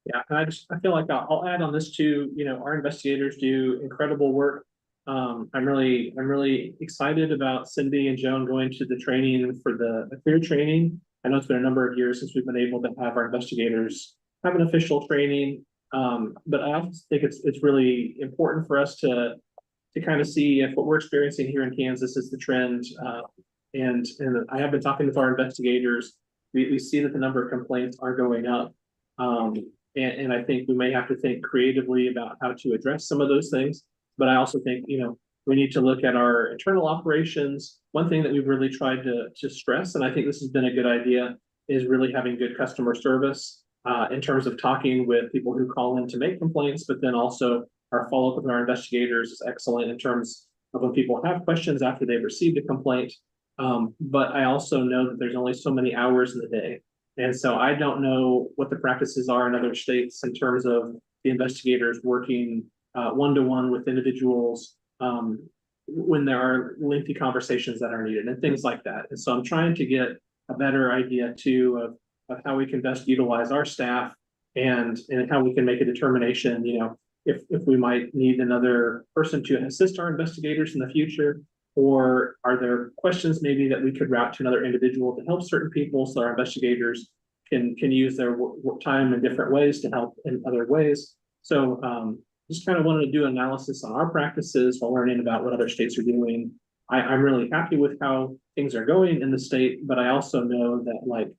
Yeah, and I feel like I'll add on this too, our investigators do incredible work. I'm really excited about Cindy and Joan going to the training for the clear training. I know it's been a number of years since we've been able to have our investigators have an official training. But I also think it's really important for us to kind of see if what we're experiencing here in Kansas is the trend. And I have been talking with our investigators. We see that the number of complaints are going up. And I think we may have to think creatively about how to address some of those things. But I also think, we need to look at our internal operations. One thing that we've really tried to stress, and I think this has been a good idea, is really having good customer service in terms of talking with people who call in to make complaints, but then also our follow-up with our investigators is excellent in terms of when people have questions after they've received a complaint. But I also know that there's only so many hours in the day. And so I don't know what the practices are in other states in terms of the investigators working one-to-one with individuals when there are lengthy conversations that are needed and things like that. And so I'm trying to get a better idea too of how we can best utilize our staff and how we can make a determination, if we might need another person to assist our investigators in the future, or are there questions maybe that we could route to another individual to help certain people so our investigators can use their time in different ways to help in other ways. So just kind of wanted to do analysis on our practices while learning about what other states are doing. I'm really happy with how things are going in the state, but I also know that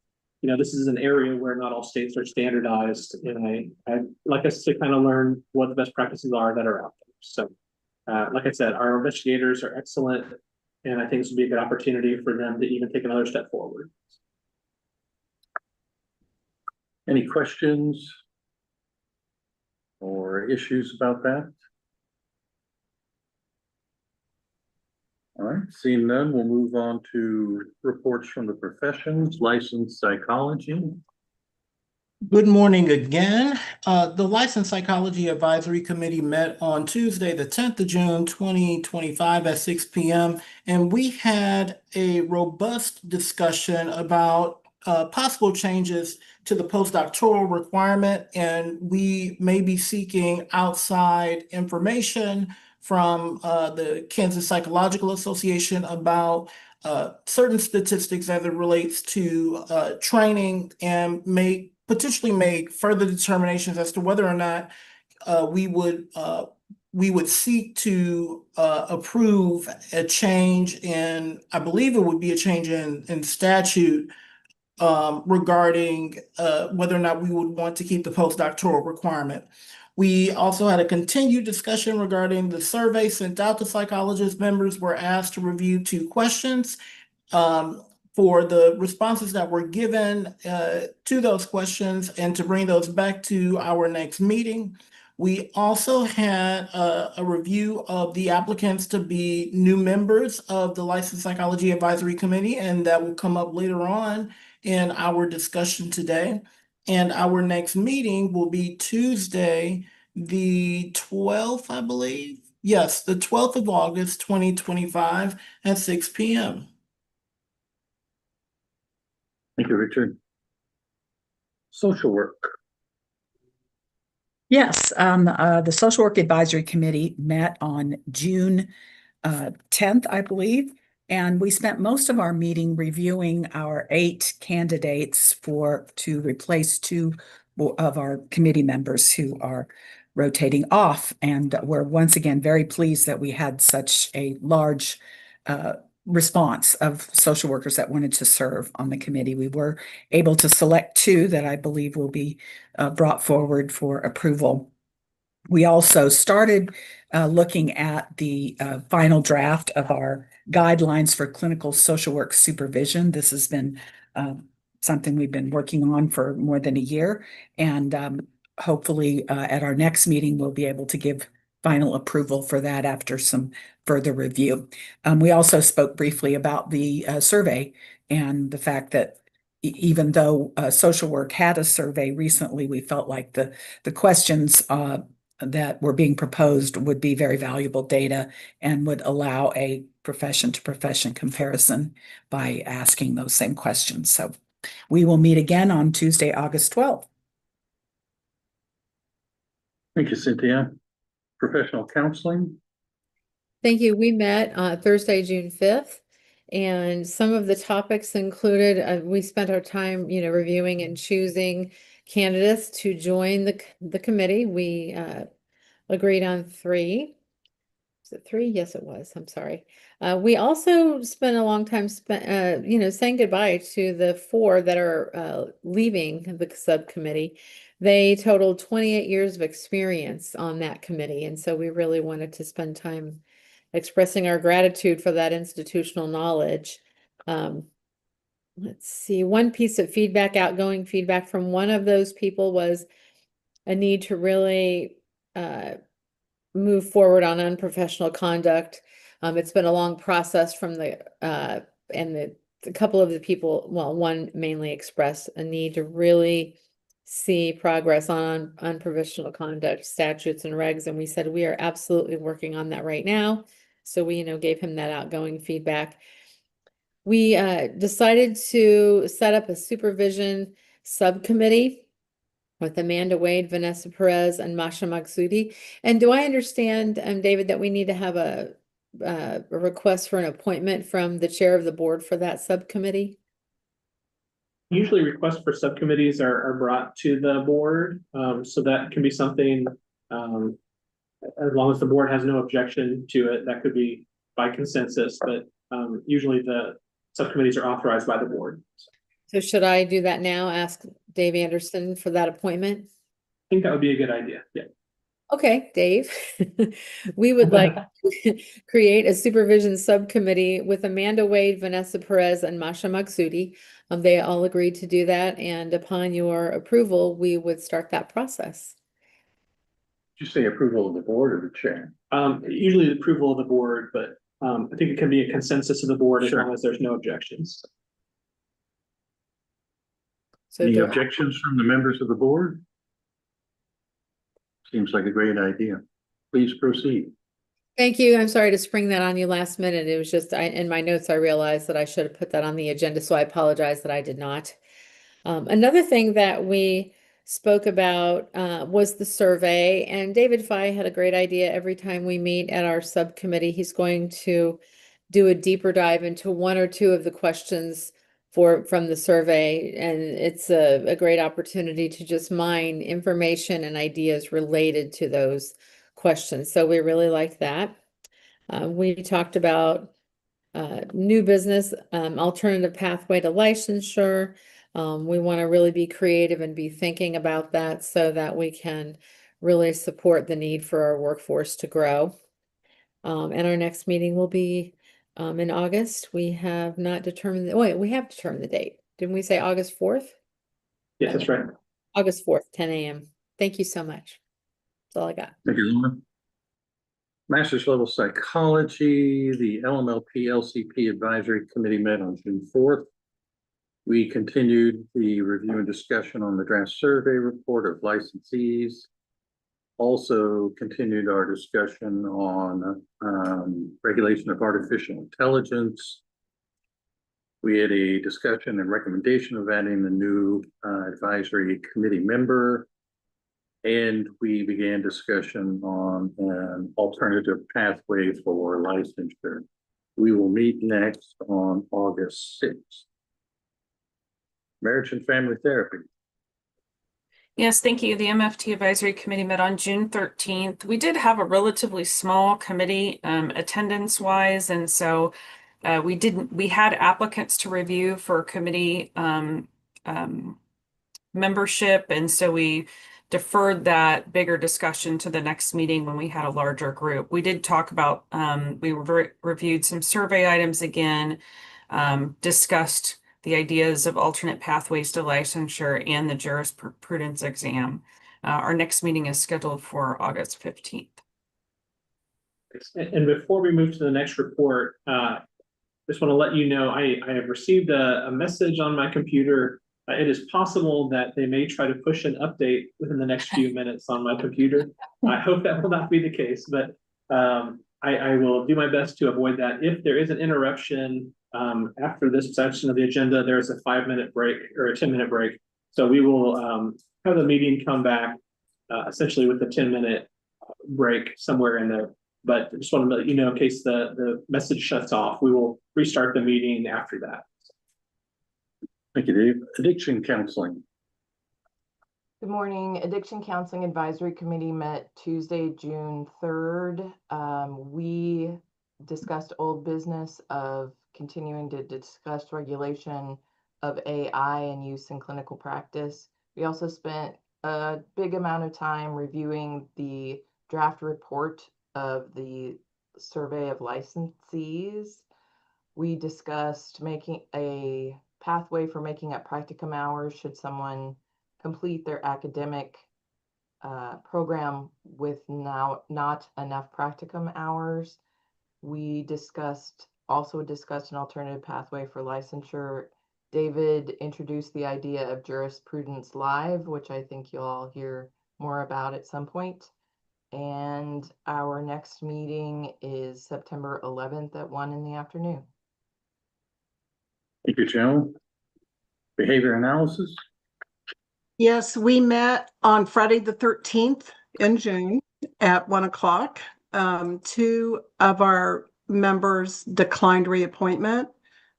this is an area where not all states are standardized, and I like us to kind of learn what the best practices are that are out there. So like I said, our investigators are excellent, and I think this would be a good opportunity for them to even take another step forward. Any questions or issues about that? All right, seeing none, we'll move on to reports from the professions. Licensed psychology. Good morning again. The Licensed Psychology Advisory Committee met on Tuesday, the 10th of June, 2025 at 6 p.m. And we had a robust discussion about possible changes to the postdoctoral requirement. And we may be seeking outside information from the Kansas Psychological Association about certain statistics as it relates to training, and potentially make further determinations as to whether or not we would seek to approve a change in, I believe it would be a change in statute regarding whether or not we would want to keep the postdoctoral requirement. We also had a continued discussion regarding the survey sent out to psychologists. Members were asked to review 2 questions. For the responses that were given to those questions and to bring those back to our next meeting. We also had a review of the applicants to be new members of the Licensed Psychology Advisory Committee, and that will come up later on in our discussion today. And our next meeting will be Tuesday, the 12th, I believe. Yes, the 12th of August, 2025 at 6 p.m. Thank you, Richard. Social work. Yes, the Social Work Advisory Committee met on June 10th, I believe, and we spent most of our meeting reviewing our 8 candidates to replace 2 of our committee members who are rotating off. And we're once again very pleased that we had such a large response of social workers that wanted to serve on the committee. We were able to select 2 that I believe will be brought forward for approval. We also started looking at the final draft of our guidelines for clinical social work supervision. This has been something we've been working on for more than a year, and hopefully at our next meeting, we'll be able to give final approval for that after some further review. We also spoke briefly about the survey and the fact that even though social work had a survey recently, we felt like the questions that were being proposed would be very valuable data and would allow a profession to profession comparison by asking those same questions. So we will meet again on Tuesday, August 12th. Thank you, Cynthia. Professional counseling. Thank you. We met Thursday, June 5th, and some of the topics included, we spent our time, reviewing and choosing candidates to join the committee. We agreed on 3. Was it 3? Yes, it was. I'm sorry. We also spent a long time saying goodbye to the 4 that are leaving the subcommittee. They totaled 28 years of experience on that committee, and so we really wanted to spend time expressing our gratitude for that institutional knowledge. Let's see, one piece of feedback, outgoing feedback from one of those people was a need to really move forward on unprofessional conduct. It's been a long process from a couple of the people, well, one mainly expressed a need to really see progress on unprofessional conduct statutes and regs. And we said, we are absolutely working on that right now. So we, gave him that outgoing feedback. We decided to set up a supervision subcommittee with Amanda Wade, Vanessa Perez, and Masha Magsudi. And do I understand, David, that we need to have a request for an appointment from the chair of the board for that subcommittee? Usually requests for subcommittees are brought to the board, so that can be something, as long as the board has no objection to it, that could be by consensus, but usually the subcommittees are authorized by the board. So should I do that now? Ask Dave Anderson for that appointment? I think that would be a good idea. Yeah. Okay, Dave. We would like to create a supervision subcommittee with Amanda Wade, Vanessa Perez, and Masha Magsudi. They all agreed to do that, and upon your approval, we would start that process. Did you say approval of the board or the chair? Usually the approval of the board, but I think it can be a consensus of the board as long as there's no objections. So Any do- objections from the members of the board? Seems like a great idea. Please proceed. Thank you. I'm sorry to spring that on you last minute. It was just, in my notes, I realized that I should have put that on the agenda, so I apologize that I did not. Another thing that we spoke about was the survey, and David Fye had a great idea. Every time we meet at our subcommittee, he's going to do a deeper dive into 1 or 2 of the questions from the survey, and it's a great opportunity to just mine information and ideas related to those questions. So we really like that. We talked about new business, alternative pathway to licensure. We want to really be creative and be thinking about that so that we can really support the need for our workforce to grow. And our next meeting will be in August. We have not determined, we have determined the date. Didn't we say August 4th? Yes, that's right. August 4th, 10 a.m. Thank you so much. That's all I got. Thank you, Lauren. Master's level psychology, the LMLP LCP advisory committee met on June 4th. We continued the review and discussion on the draft survey report of licensees. Also continued our discussion on regulation of artificial intelligence. We had a discussion and recommendation of adding the new advisory committee member. And we began discussion on an alternative pathway for licensure. We will meet next on August 6th. Marriage and family therapy. Yes, thank you. The MFT Advisory Committee met on June 13th. We did have a relatively small committee attendance wise, and so we had applicants to review for committee membership, and so we deferred that bigger discussion to the next meeting when we had a larger group. We did talk about, we reviewed some survey items again, discussed the ideas of alternate pathways to licensure and the jurisprudence exam. Our next meeting is scheduled for August 15th. And before we move to the next report, just want to let you know, I have received a message on my computer It is possible that they may try to push an update within the next few minutes on my computer. I hope that will not be the case, but I will do my best to avoid that. If there is an interruption after this section of the agenda, there is a 5-minute break or a 10-minute break. So we will have the meeting come back essentially with a 10-minute break somewhere in there. But I just want to let you know in case the message shuts off, we will restart the meeting after that. Thank you, Dave. Addiction counseling. Good morning. Addiction Counseling Advisory Committee met Tuesday, June 3rd. We discussed old business of continuing to discuss regulation of AI and use in clinical practice. We also spent a big amount of time reviewing the draft report of the survey of licensees. We discussed making a pathway for making up practicum hours should someone complete their academic program with now not enough practicum hours. We also discussed an alternative pathway for licensure. David introduced the idea of Jurisprudence Live, which I think you'll all hear more about at some point. And our next meeting is September 11th at 1 in the afternoon. Thank you, Joe. Behavior analysis. Yes, we met on Friday, the 13th in June at 1 o'clock. Two of our members declined reappointment.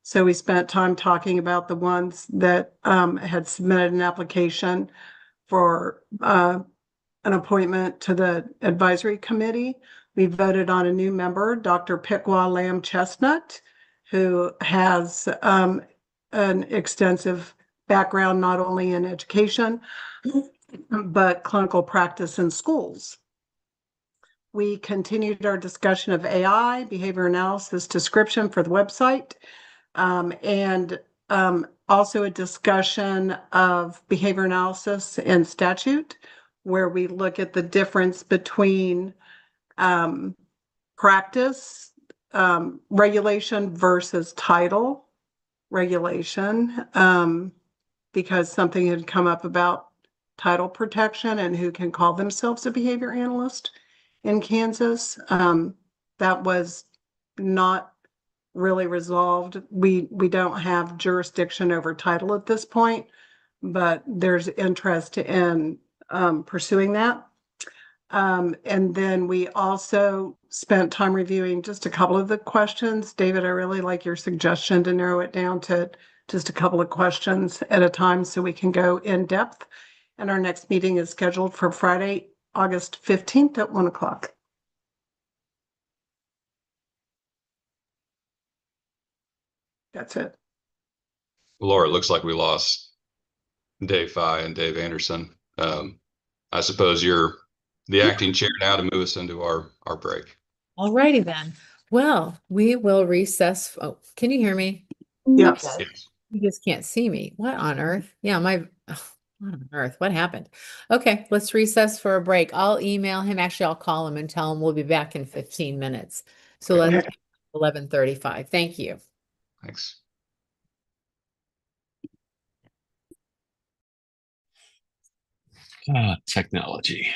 So we spent time talking about the ones that had submitted an application for an appointment to the advisory committee. We voted on a new member, Dr. Pickwa Lamb Chestnut, who has an extensive background not only in education, but clinical practice in schools. We continued our discussion of AI, behavior analysis description for the website, and also a discussion of behavior analysis and statute, where we look at the difference between practice regulation versus title regulation, because something had come up about title protection and who can call themselves a behavior analyst in Kansas. That was not really resolved. We don't have jurisdiction over title at this point, but there's interest in pursuing that. And then we also spent time reviewing just a couple of the questions. David, I really like your suggestion to narrow it down to just a couple of questions at a time so we can go in depth. And our next meeting is scheduled for Friday, August 15th at 1 o'clock. That's it. Laura, it looks like we lost Dave Fye and Dave Anderson. I suppose you're the acting chair now to move us into our break. All righty then. Well, we will recess. Oh, can you hear me? Yes. Yes. You just can't see me. What on earth? Yeah, what on earth? What happened? Okay, let's recess for a break. I'll email him. Actually, I'll call him and tell him we'll be back in 15 minutes. So Okay. let's 11:35. Thank you. Thanks. Technology.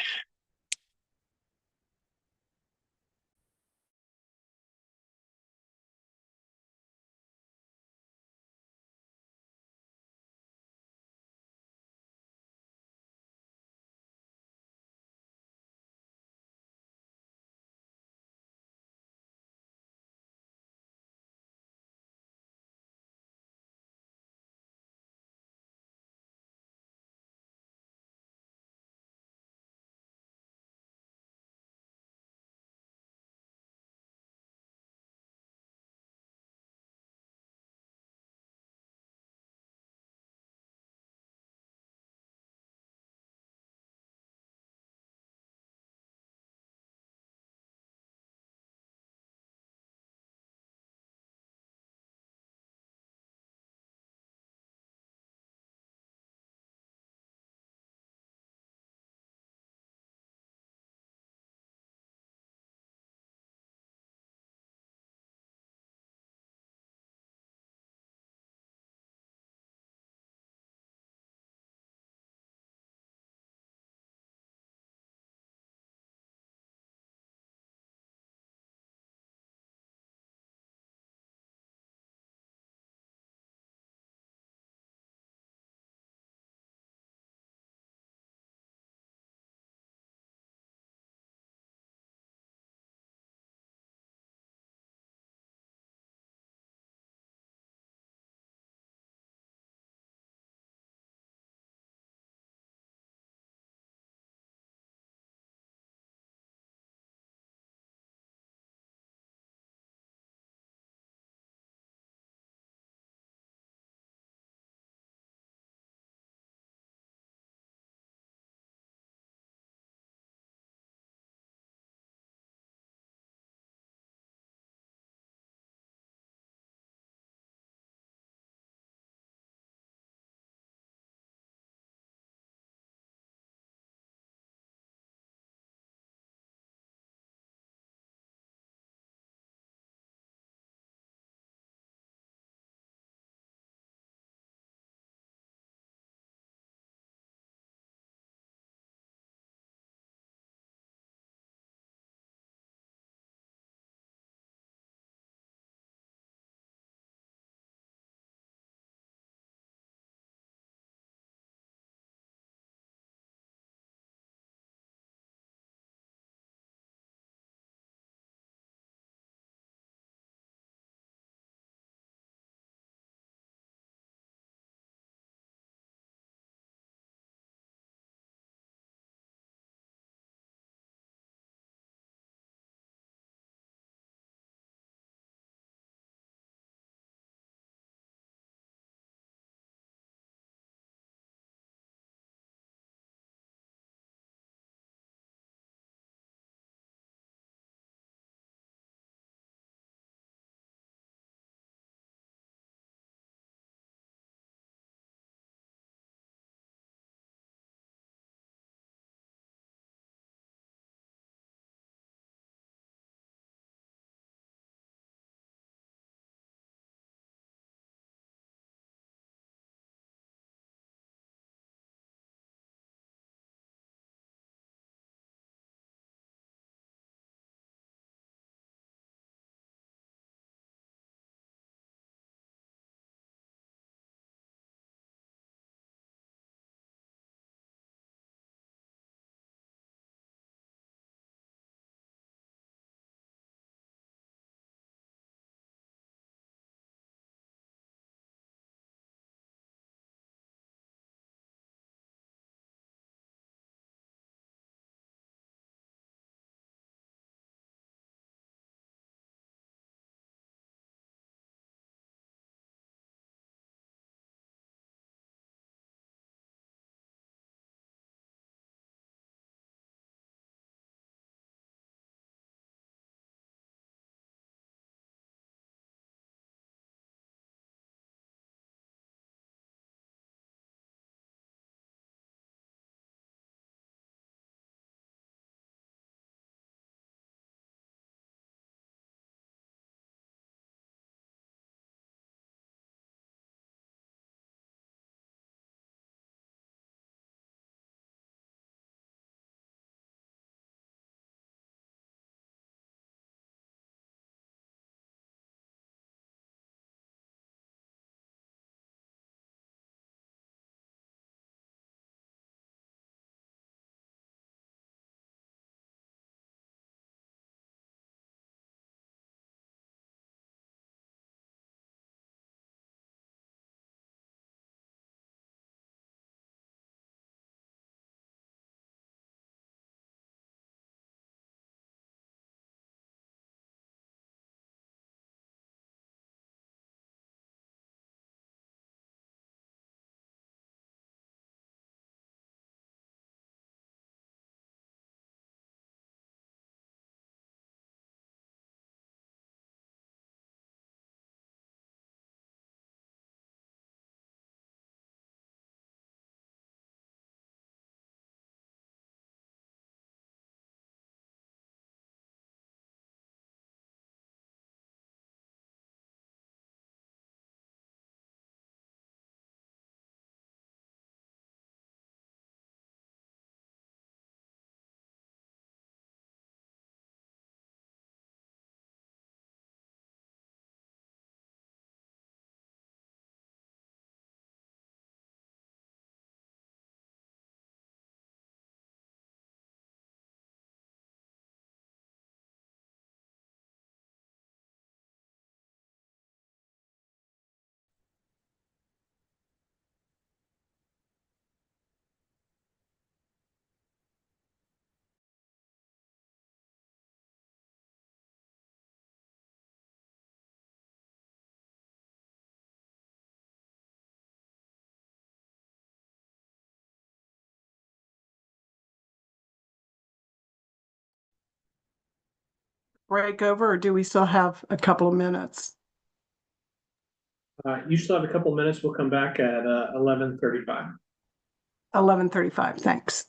break over, or do we still have a couple of minutes? You still have a couple minutes. We'll come back at 11:35. 11:35, thanks.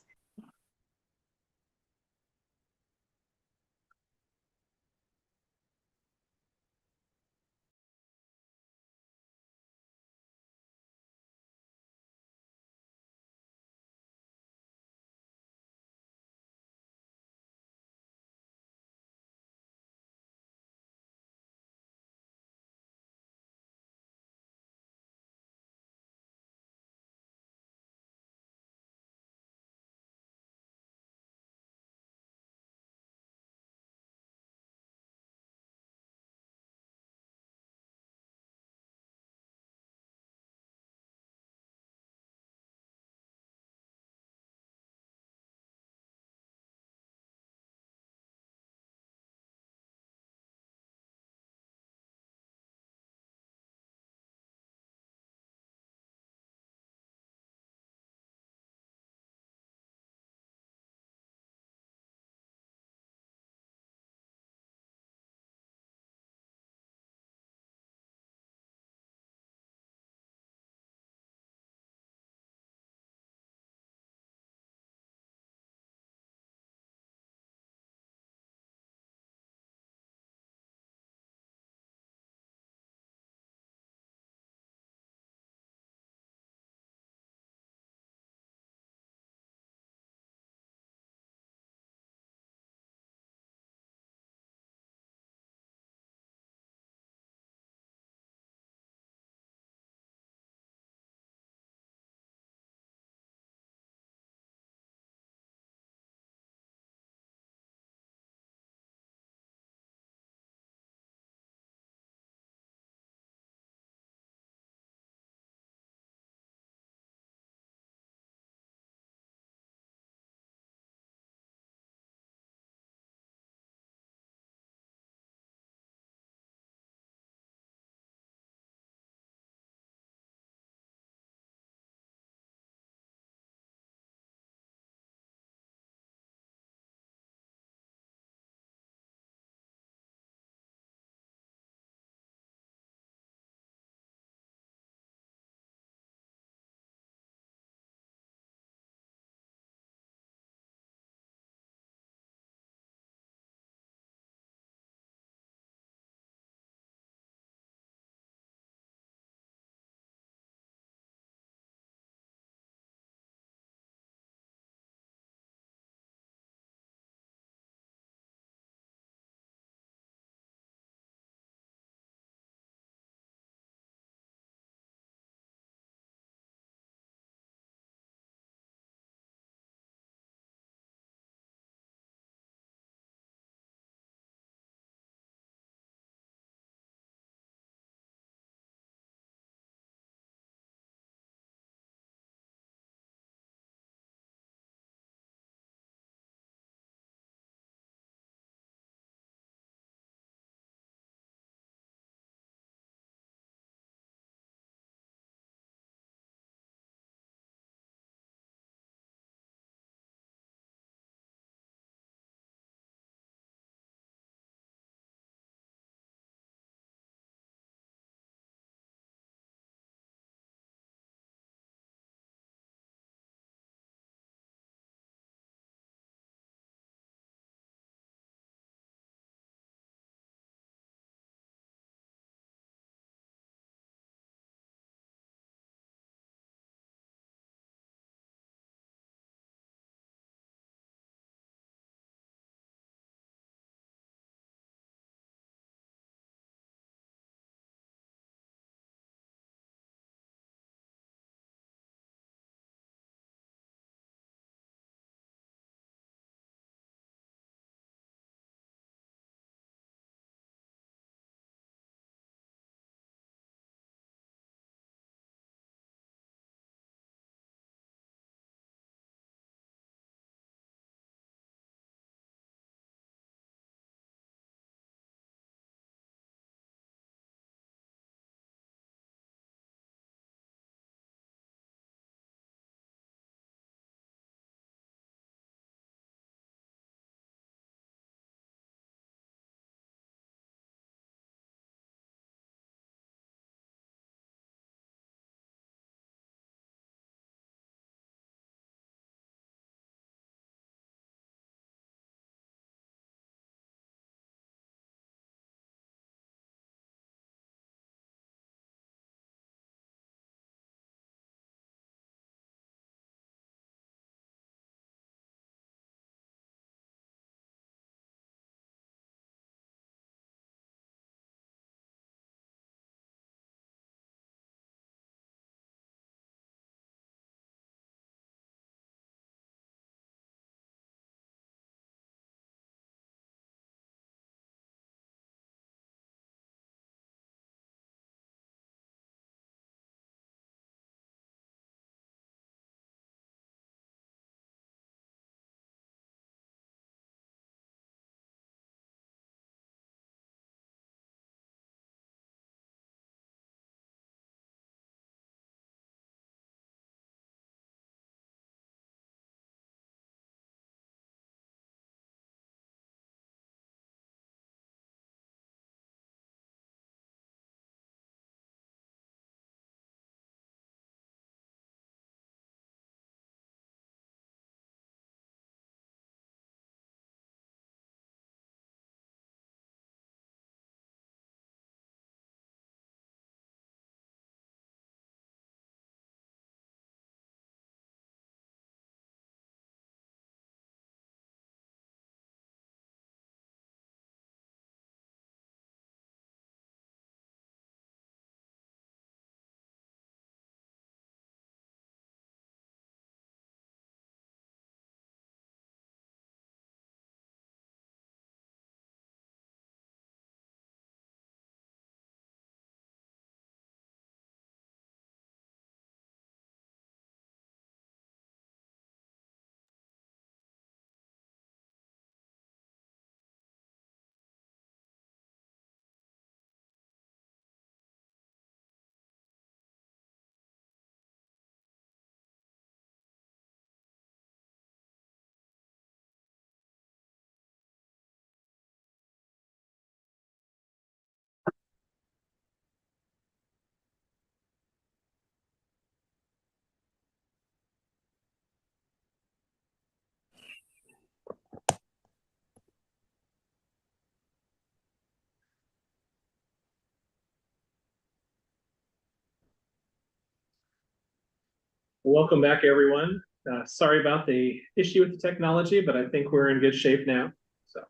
Welcome back, everyone. Sorry about the issue with the technology, but I think we're in good shape now. So,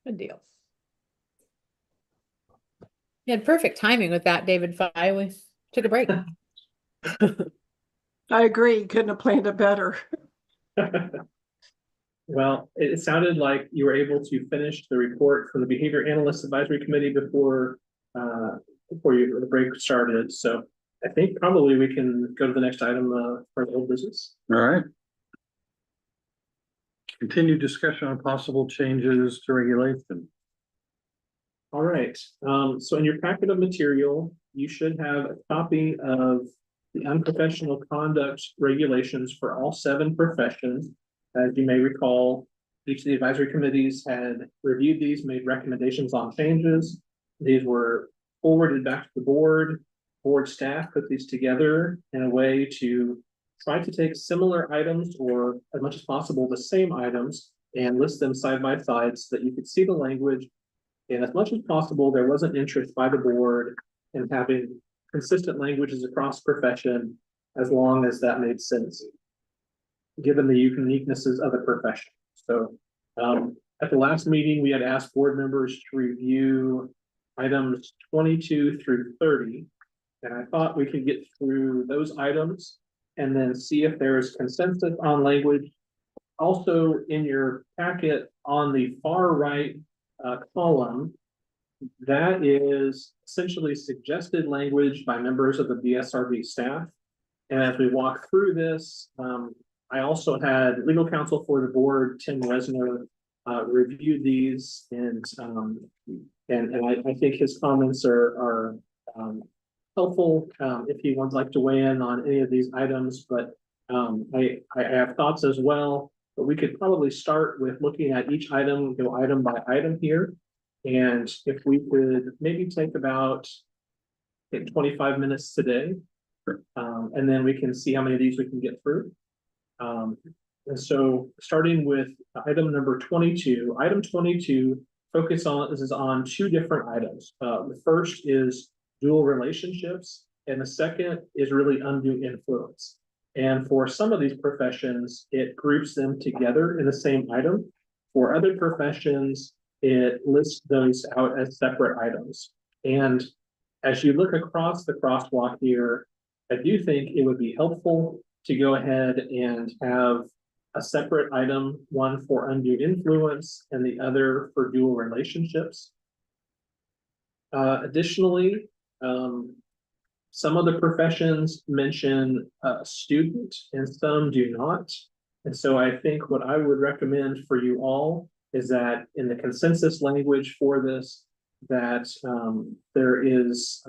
Good deal. You had perfect timing with that, David Fye. We took a break. I agree. Couldn't have planned it better. well, it sounded like you were able to finish the report from the Behavior Analyst Advisory Committee before the break started. So I think probably we can go to the next item for the old business. All right. Continued discussion on possible changes to regulation. All right. So in your packet of material, you should have a copy of the unprofessional conduct regulations for all 7 professions. As you may recall, each of the advisory committees had reviewed these, made recommendations on changes. These were forwarded back to the board. Board staff put these together in a way to try to take similar items, or as much as possible the same items, and list them side by side so that you could see the language. And as much as possible, there was an interest by the board in having consistent languages across profession, as long as that made sense, given the uniquenesses of the profession. So at the last meeting, we had asked board members to review items 22 through 30. And I thought we could get through those items and then see if there's consensus on language. Also in your packet on the far right column, that is essentially suggested language by members of the BSRB staff. And as we walk through this, I also had legal counsel for the board, Tim Resner, reviewed these, and I think his comments are helpful if he would like to weigh in on any of these items. But I have thoughts as well. But we could probably start with looking at each item, go item by item here. And if we could maybe take about 25 minutes today, and then we can see how many of these we can get through. And so starting with item number 22, item 22 is on 2 different items. The first is dual relationships, and the second is really undue influence. And for some of these professions, it groups them together in the same item. For other professions, it lists those out as separate items. And as you look across the crosswalk here, I do think it would be helpful to go ahead and have a separate item, one for undue influence and the other for dual relationships. Additionally, some of the professions mention student and some do not. And so I think what I would recommend for you all is that in the consensus language for this, that there is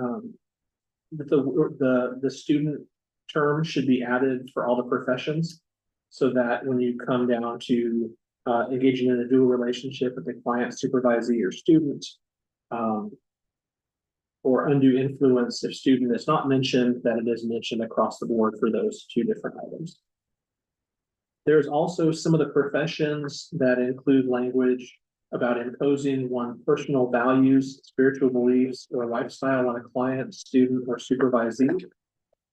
the student term should be added for all the professions, so that when you come down to engaging in a dual relationship with the client, supervisee, or student, or undue influence, if student is not mentioned, that it is mentioned across the board for those 2 different items. There's also some of the professions that include language about imposing one's personal values, spiritual beliefs, or lifestyle on a client, student, or supervisee.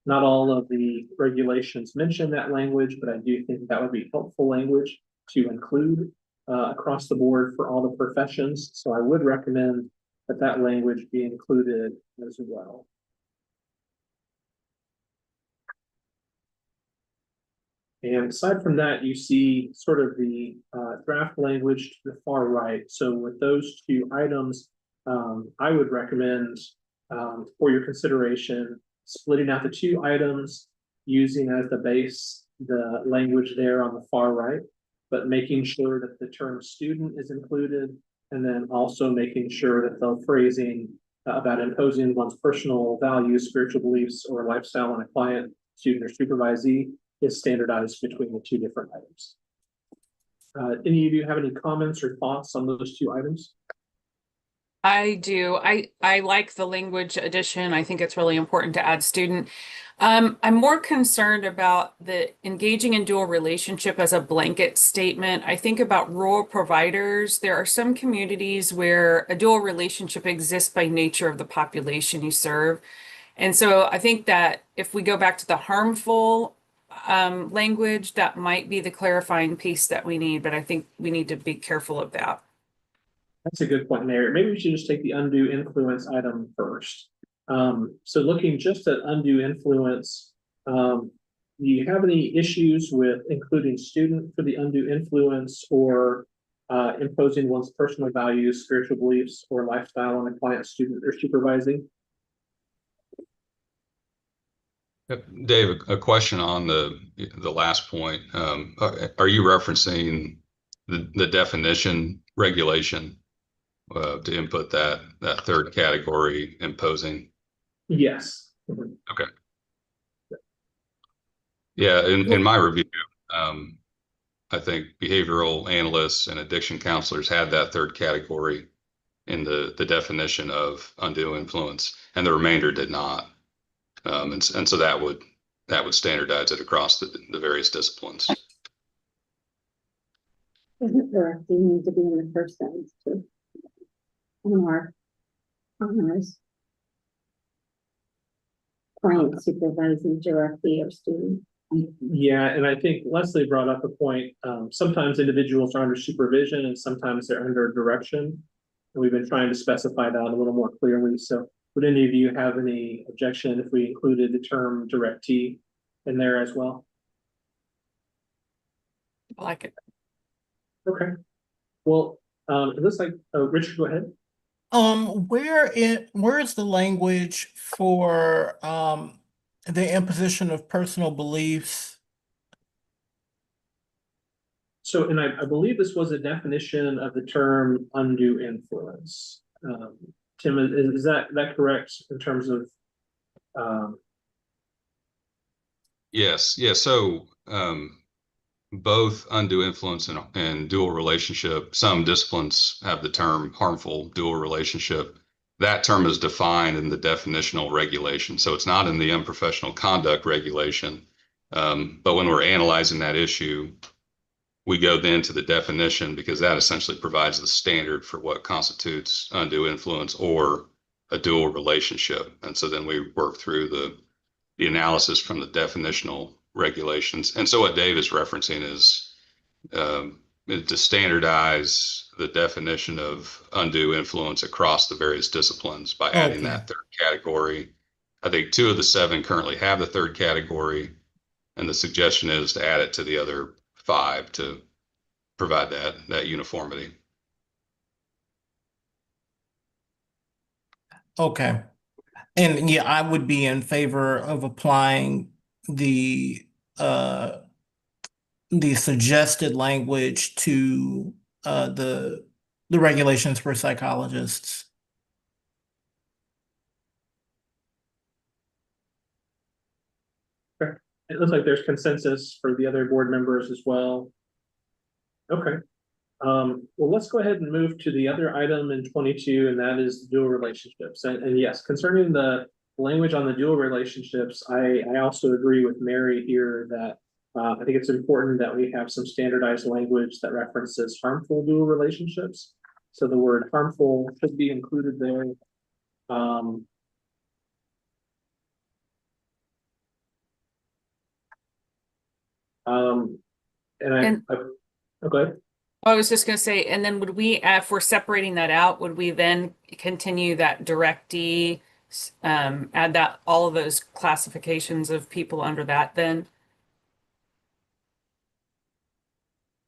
Not all of the regulations mention that language, but I do think that would be helpful language to include across the board for all the professions. So I would recommend that language be included as well. And aside from that, you see sort of the draft language to the far right. So with those 2 items, I would recommend for your consideration, splitting out the 2 items, using as the base the language there on the far right, but making sure that the term student is included, and then also making sure that the phrasing about imposing one's personal values, spiritual beliefs, or lifestyle on a client, student, or supervisee is standardized between the 2 different items. Any of you have any comments or thoughts on those 2 items? I do. I like the language addition. I think it's really important to add student. I'm more concerned about the engaging in dual relationship as a blanket statement. I think about rural providers. There are some communities where a dual relationship exists by nature of the population you serve. And so I think that if we go back to the harmful language, that might be the clarifying piece that we need, but I think we need to be careful of that. That's a good point, Mayor. Maybe we should just take the undue influence item first. So looking just at undue influence, do you have any issues with including student for the undue influence or imposing one's personal values, spiritual beliefs, or lifestyle on a client, student, or supervising? Dave, a question on the last point. Are you referencing the definition regulation to input that third category imposing? Yes. Mhm. Okay. Yeah, in my review, I think behavioral analysts and addiction counselors had that third category in the definition of undue influence, and the remainder did not. And so that would standardize it across the various disciplines. Isn't there, you need to be in the first sentence too? Or honors. Client supervising directly or student. Yeah, and I think Leslie brought up a point. Sometimes individuals are under supervision and sometimes they're under direction. And we've been trying to specify that a little more clearly. So would any of you have any objection if we included the term directee in there as well? I like it. Okay. Well, it looks like, Richard, go ahead. Where is the language for the imposition of personal beliefs? So, and I believe this was a definition of the term undue influence. Tim, is that correct in terms of? Yes. Yeah. So both undue influence and dual relationship, some disciplines have the term harmful dual relationship. That term is defined in the definitional regulation. So it's not in the unprofessional conduct regulation. But when we're analyzing that issue, we go then to the definition because that essentially provides the standard for what constitutes undue influence or a dual relationship. And so then we work through the analysis from the definitional regulations. And so what Dave is referencing is to standardize the definition of undue influence across the various disciplines by adding that third category. I think 2 of the 7 currently have the third category, and the suggestion is to add it to the other 5 to provide that uniformity. Okay. And yeah, I would be in favor of applying the suggested language to the regulations for psychologists. Okay. It looks like there's consensus for the other board members as well. Okay. Well, let's go ahead and move to the other item in 22, and that is dual relationships. And yes, concerning the language on the dual relationships, I also agree with Mary here that I think it's important that we have some standardized language that references harmful dual relationships. So the word harmful should be included there. Okay. I was just going to say, and then would we, if we're separating that out, would we then continue that directee, add that all of those classifications of people under that then?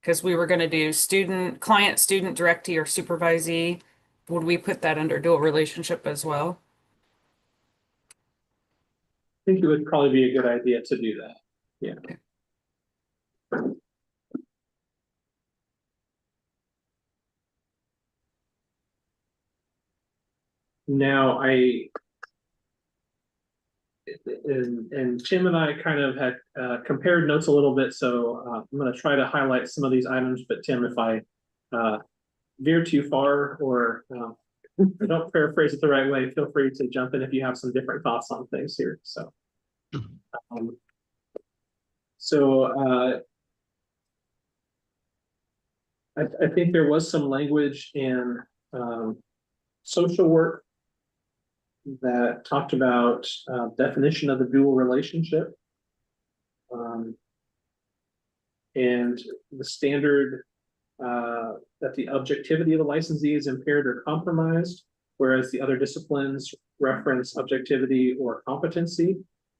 Because we were going to do student, client, student, directee, or supervisee. Would we put that under dual relationship as well? I think it would probably be a good idea to do that. Yeah. Okay. Now and Tim and I kind of had compared notes a little bit, so I'm going to try to highlight some of these items. But Tim, if I veer too far or I don't paraphrase it the right way, feel free to jump in if you have some different thoughts on things here. So, I think there was some language in social work that talked about definition of the dual relationship. And the standard that the objectivity of the licensee is impaired or compromised, whereas the other disciplines reference objectivity or competency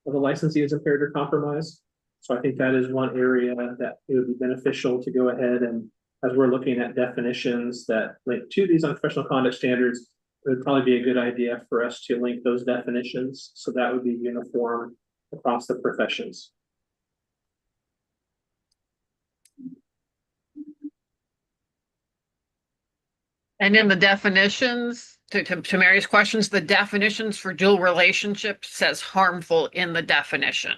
of the licensee is impaired or compromised. So I think that is one area that it would be beneficial to go ahead and, as we're looking at definitions that link to these unprofessional conduct standards, it would probably be a good idea for us to link those definitions. So that would be uniform across the professions. And in the definitions, to Mary's questions, the definitions for dual relationship says harmful in the definition.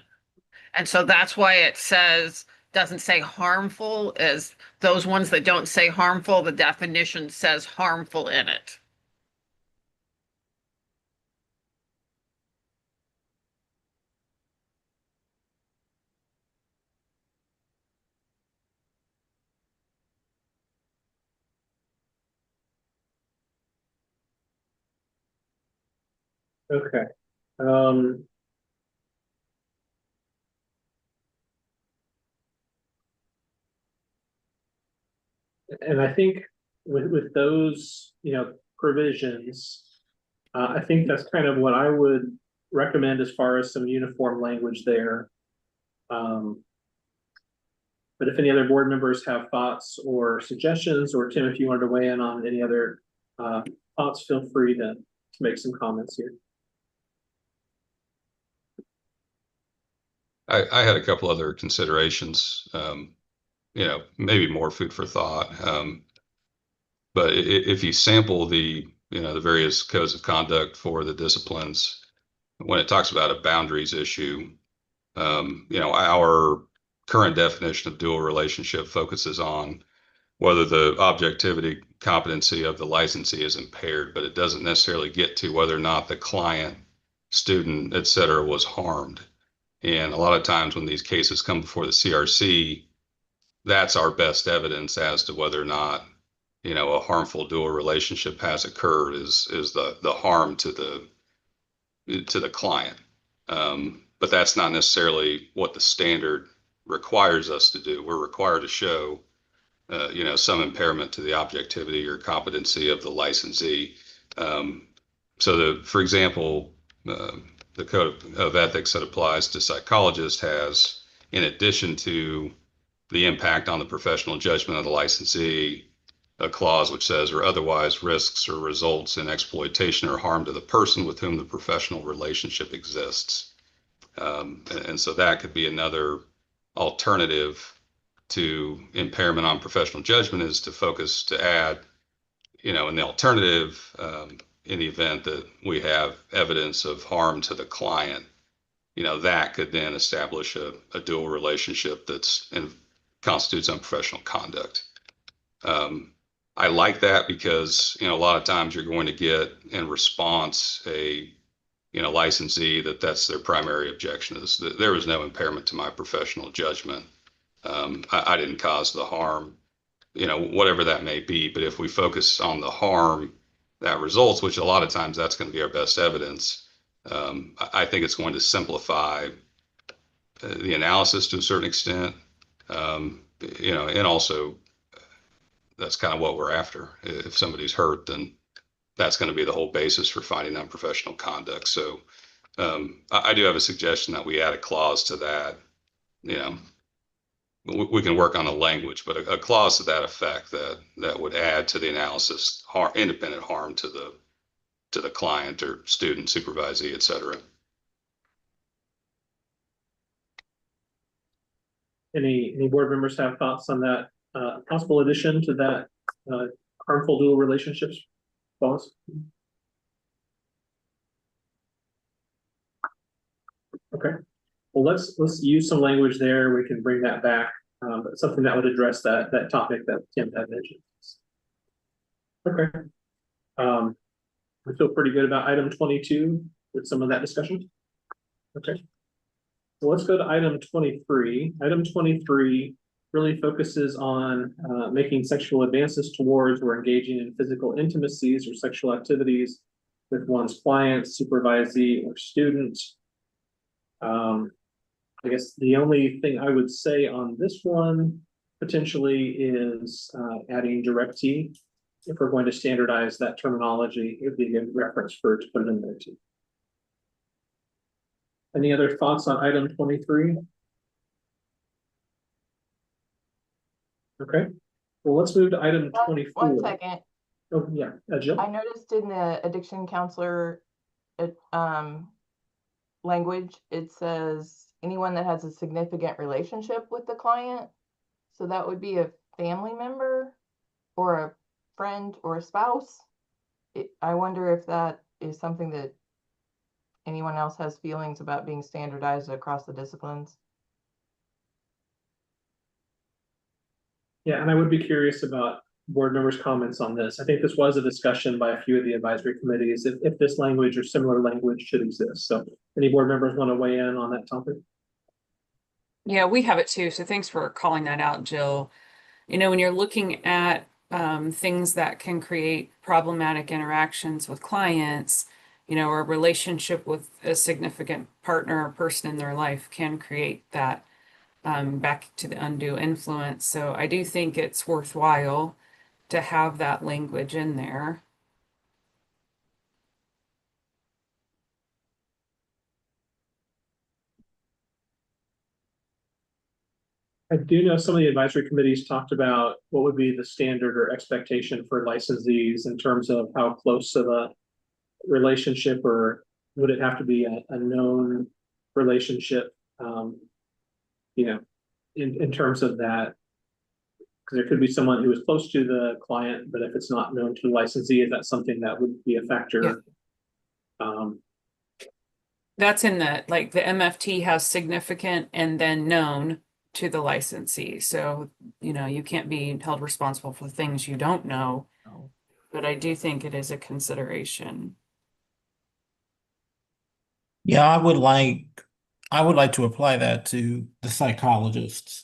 And so that's why it says, doesn't say harmful, as those ones that don't say harmful, the definition says harmful in it. Okay. And I think with those, provisions, I think that's kind of what I would recommend as far as some uniform language there. But if any other board members have thoughts or suggestions, or Tim, if you wanted to weigh in on any other thoughts, feel free to make some comments here. I had a couple other considerations, maybe more food for thought. But if you sample the various codes of conduct for the disciplines, when it talks about a boundaries issue, our current definition of dual relationship focuses on whether the objectivity competency of the licensee is impaired, but it doesn't necessarily get to whether or not the client, student, et cetera, was harmed. And a lot of times when these cases come before the CRC, that's our best evidence as to whether or not, a harmful dual relationship has occurred is the harm to the client. But that's not necessarily what the standard requires us to do. We're required to show, some impairment to the objectivity or competency of the licensee. For example, the code of ethics that applies to psychologists has, in addition to the impact on the professional judgment of the licensee, a clause which says, or otherwise risks or results in exploitation or harm to the person with whom the professional relationship exists. And so that could be another alternative to impairment on professional judgment, is to add, in the alternative, in the event that we have evidence of harm to the client, that could then establish a dual relationship constitutes unprofessional conduct. I like that because, a lot of times you're going to get in response a licensee that's their primary objection is that there was no impairment to my professional judgment. I didn't cause the harm, whatever that may be. But if we focus on the harm that results, which a lot of times that's going to be our best evidence, I think it's going to simplify the analysis to a certain extent, and also that's kind of what we're after. If somebody's hurt, then that's going to be the whole basis for finding unprofessional conduct. So I do have a suggestion that we add a clause to that. We can work on the language, but a clause to that effect that would add to the analysis independent harm to the client or student, supervisee, et cetera. Any board members have thoughts on that possible addition to that harmful dual relationships clause? Okay, well, let's use some language there. We can bring that back, but something that would address that topic that Tim had mentioned. Okay, I feel pretty good about item 22 with some of that discussion. Okay, so let's go to item 23. Item 23 really focuses on making sexual advances towards or engaging in physical intimacies or sexual activities with one's client, supervisee, or student. I guess the only thing I would say on this one potentially is adding directee. If we're going to standardize that terminology, it would be a good reference for to put it in there too. Any other thoughts on item 23? Okay, well, let's move to item 24. 1 second. Oh, yeah, Jill? I noticed in the addiction counselor language, it says anyone that has a significant relationship with the client. So that would be a family member or a friend or a spouse. I wonder if that is something that anyone else has feelings about being standardized across the disciplines. Yeah, and I would be curious about board members' comments on this. I think this was a discussion by a few of the advisory committees, if this language or similar language should exist. So any board members want to weigh in on that topic? Yeah, we have it too. So thanks for calling that out, Jill. You know, when you're looking at things that can create problematic interactions with clients, you know, or a relationship with a significant partner or person in their life can create that back to the undue influence. So I do think it's worthwhile to have that language in there. I do know some of the advisory committees talked about what would be the standard or expectation for licensees in terms of how close of a relationship, or would it have to be a known relationship, you know, in terms of that, because there could be someone who is close to the client, but if it's not known to the licensee, is that something that would be a factor? Yeah. That's in the, like, the MFT has significant and then known to the licensee. So, you know, you can't be held responsible for things you don't know, but I do think it is a consideration. Yeah, I would like to apply that to the psychologists.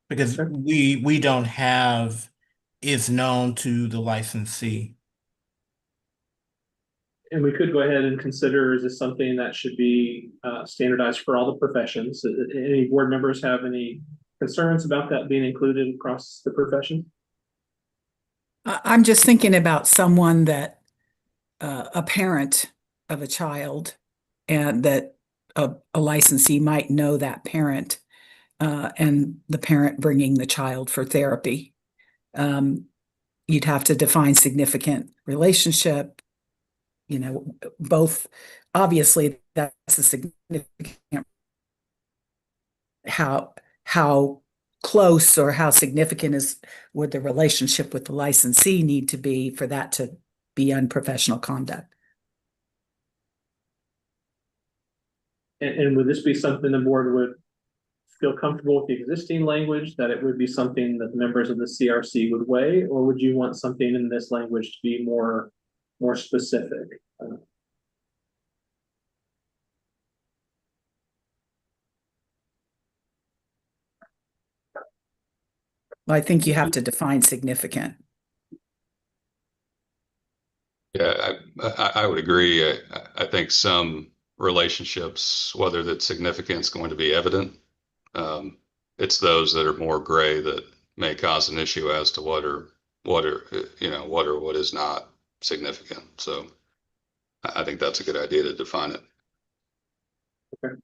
Because we don't have is known to the licensee. And we could go ahead and consider, is this something that should be standardized for all the professions? Any board members have any concerns about that being included across the profession? I'm just thinking about someone that a parent of a child, and that a licensee might know that parent, and the parent bringing the child for therapy. You'd have to define significant relationship, you know, both, obviously that's a significant, how close or how significant would the relationship with the licensee need to be for that to be unprofessional conduct? And would this be something the board would feel comfortable with the existing language, that it would be something that members of the CRC would weigh, or would you want something in this language to be more specific? I think you have to define significant. Yeah, I would agree. I think some relationships, whether that significance is going to be evident, it's those that are more gray that may cause an issue as to what is not significant. So I think that's a good idea to define it. Okay.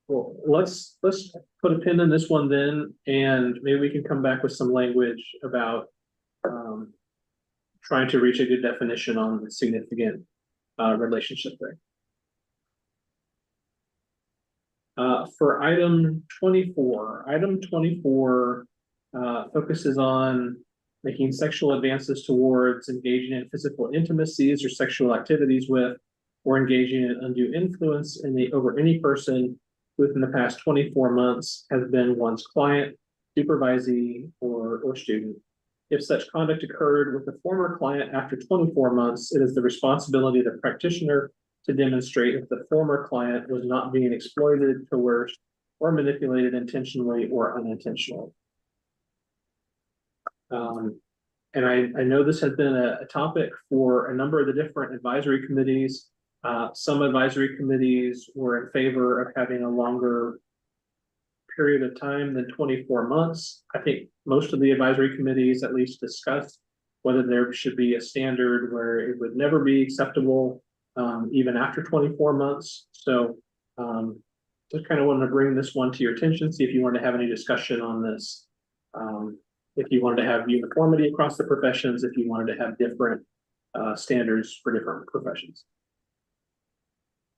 Well, let's put a pin in this one then, and maybe we can come back with some language about trying to reach a good definition on the significant relationship there. For item 24, focuses on making sexual advances towards, engaging in physical intimacies or sexual activities with, or engaging in undue influence over any person within the past 24 months has been one's client, supervisee, or student. If such conduct occurred with a former client after 24 months, it is the responsibility of the practitioner to demonstrate if the former client was not being exploited, coerced, or manipulated intentionally or unintentionally. And I know this has been a topic for a number of the different advisory committees. Some advisory committees were in favor of having a longer period of time than 24 months. I think most of the advisory committees at least discussed whether there should be a standard where it would never be acceptable, even after 24 months. So just kind of wanted to bring this one to your attention, see if you wanted to have any discussion on this. If you wanted to have uniformity across the professions, if you wanted to have different standards for different professions.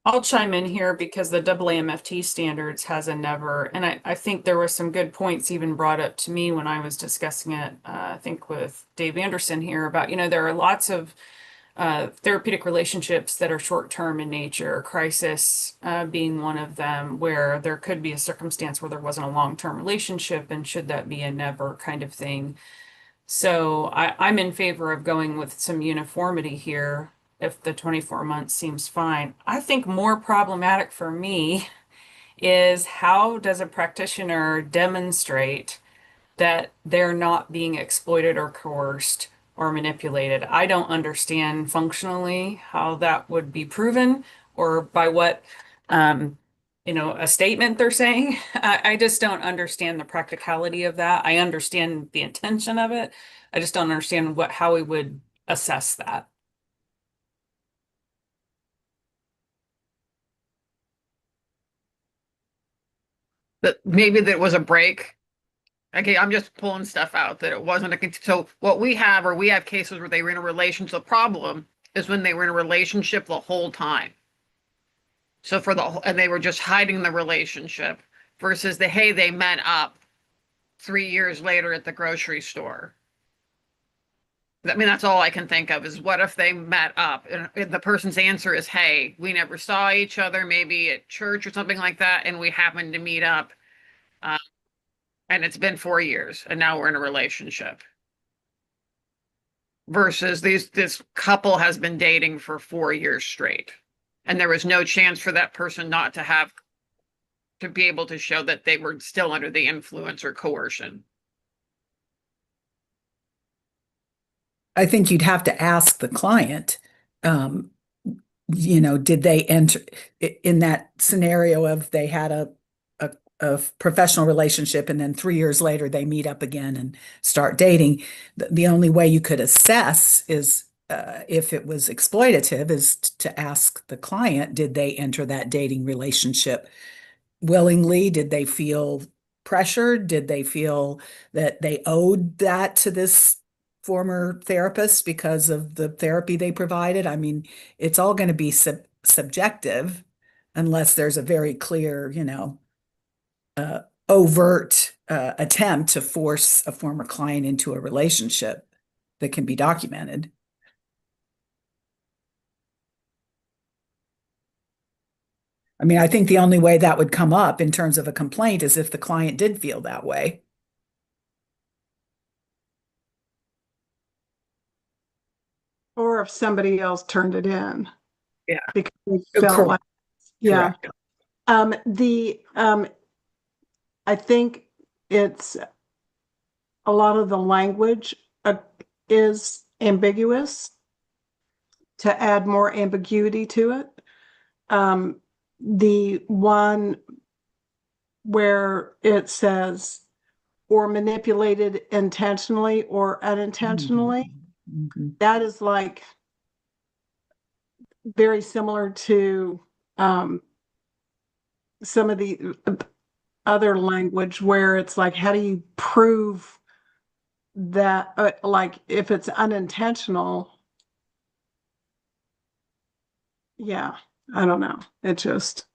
I'll chime in here because the AAMFT standards has a never, and I think there were some good points even brought up to me when I was discussing it, I think with Dave Anderson here about, there are lots of therapeutic relationships that are short-term in nature, crisis being one of them, where there could be a circumstance where there wasn't a long-term relationship, and should that be a never kind of thing. So I'm in favor of going with some uniformity here if the 24 months seems fine. I think more problematic for me is how does a practitioner demonstrate that they're not being exploited or coerced or manipulated? I don't understand functionally how that would be proven or by what a statement they're saying. I just don't understand the practicality of that. I understand the intention of it. I just don't understand how we would assess that. That maybe there was a break. Okay, I'm just pulling stuff out that it wasn't so what we have cases where they were in a relationship. The problem is when they were in a relationship the whole time. So and they were just hiding the relationship versus they met up 3 years later at the grocery store. I mean, that's all I can think of is what if they met up and the person's answer is, hey, we never saw each other, maybe at church or something like that, and we happened to meet up. And it's been 4 years and now we're in a relationship. Versus this couple has been dating for 4 years straight. And there was no chance for that person not to be able to show that they were still under the influence or coercion. I think you'd have to ask the client, did they enter in that scenario of they had a professional relationship and then 3 years later they meet up again and start dating. The only way you could assess is if it was exploitative is to ask the client, did they enter that dating relationship willingly? Did they feel pressured? Did they feel that they owed that to this former therapist because of the therapy they provided? I mean, it's all going to be subjective unless there's a very clear, overt attempt to force a former client into a relationship that can be documented. I mean, I think the only way that would come up in terms of a complaint is if the client did feel that way. Or if somebody else turned it in. Yeah. Because they felt Correct. like, yeah. Correct. I think it's a lot of the language is ambiguous to add more ambiguity to it. The one where it says or manipulated intentionally or unintentionally, that is like very similar to some of the other language where it's like, how do you prove that, like if it's unintentional? Yeah, I don't know. It just.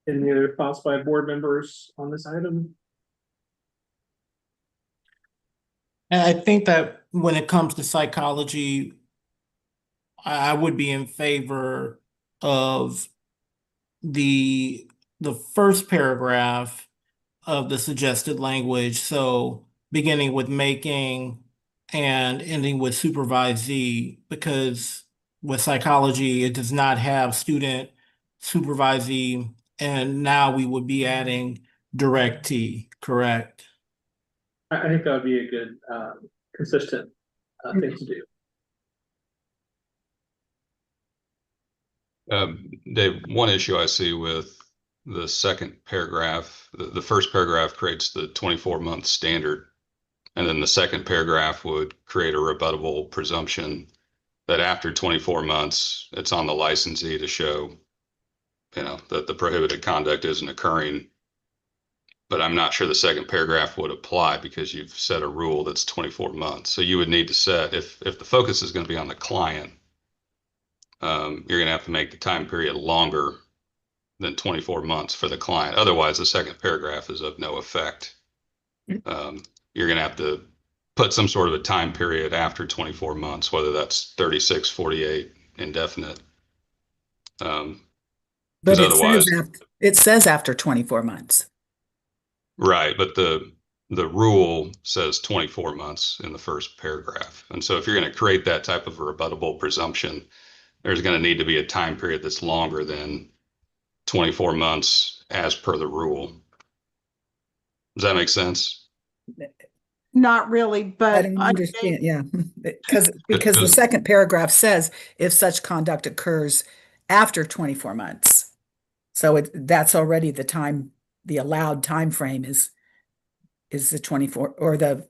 Any other thoughts by board members on this item? And I think that when it comes to psychology, I would be in favor of the first paragraph of the suggested language. So beginning with making and ending with supervisee, because with psychology, it does not have student, supervisee, and now we would be adding directee, correct? I think that would be a good, consistent, thing to do. Dave, one issue I see with the second paragraph, the first paragraph creates the 24-month standard. And then the second paragraph would create a rebuttable presumption that after 24 months, it's on the licensee to show, that the prohibited conduct isn't occurring. But I'm not sure the second paragraph would apply because you've set a rule that's 24 months. So you would need to set, if the focus is going to be on the client, you're going to have to make the time period longer than 24 months for the client. Otherwise, the second paragraph is of no effect. You're going to have to put some sort of a time period after 24 months, whether that's 36, 48, indefinite. But Because otherwise, it says after 24 months. right. But the rule says 24 months in the first paragraph. And so if you're going to create that type of rebuttable presumption, there's going to need to be a time period that's longer than 24 months as per the rule. Does that make sense? Not really, I but don't understand, yeah, because the second paragraph says if such conduct occurs after 24 months. So that's already the allowed time frame is the 24, or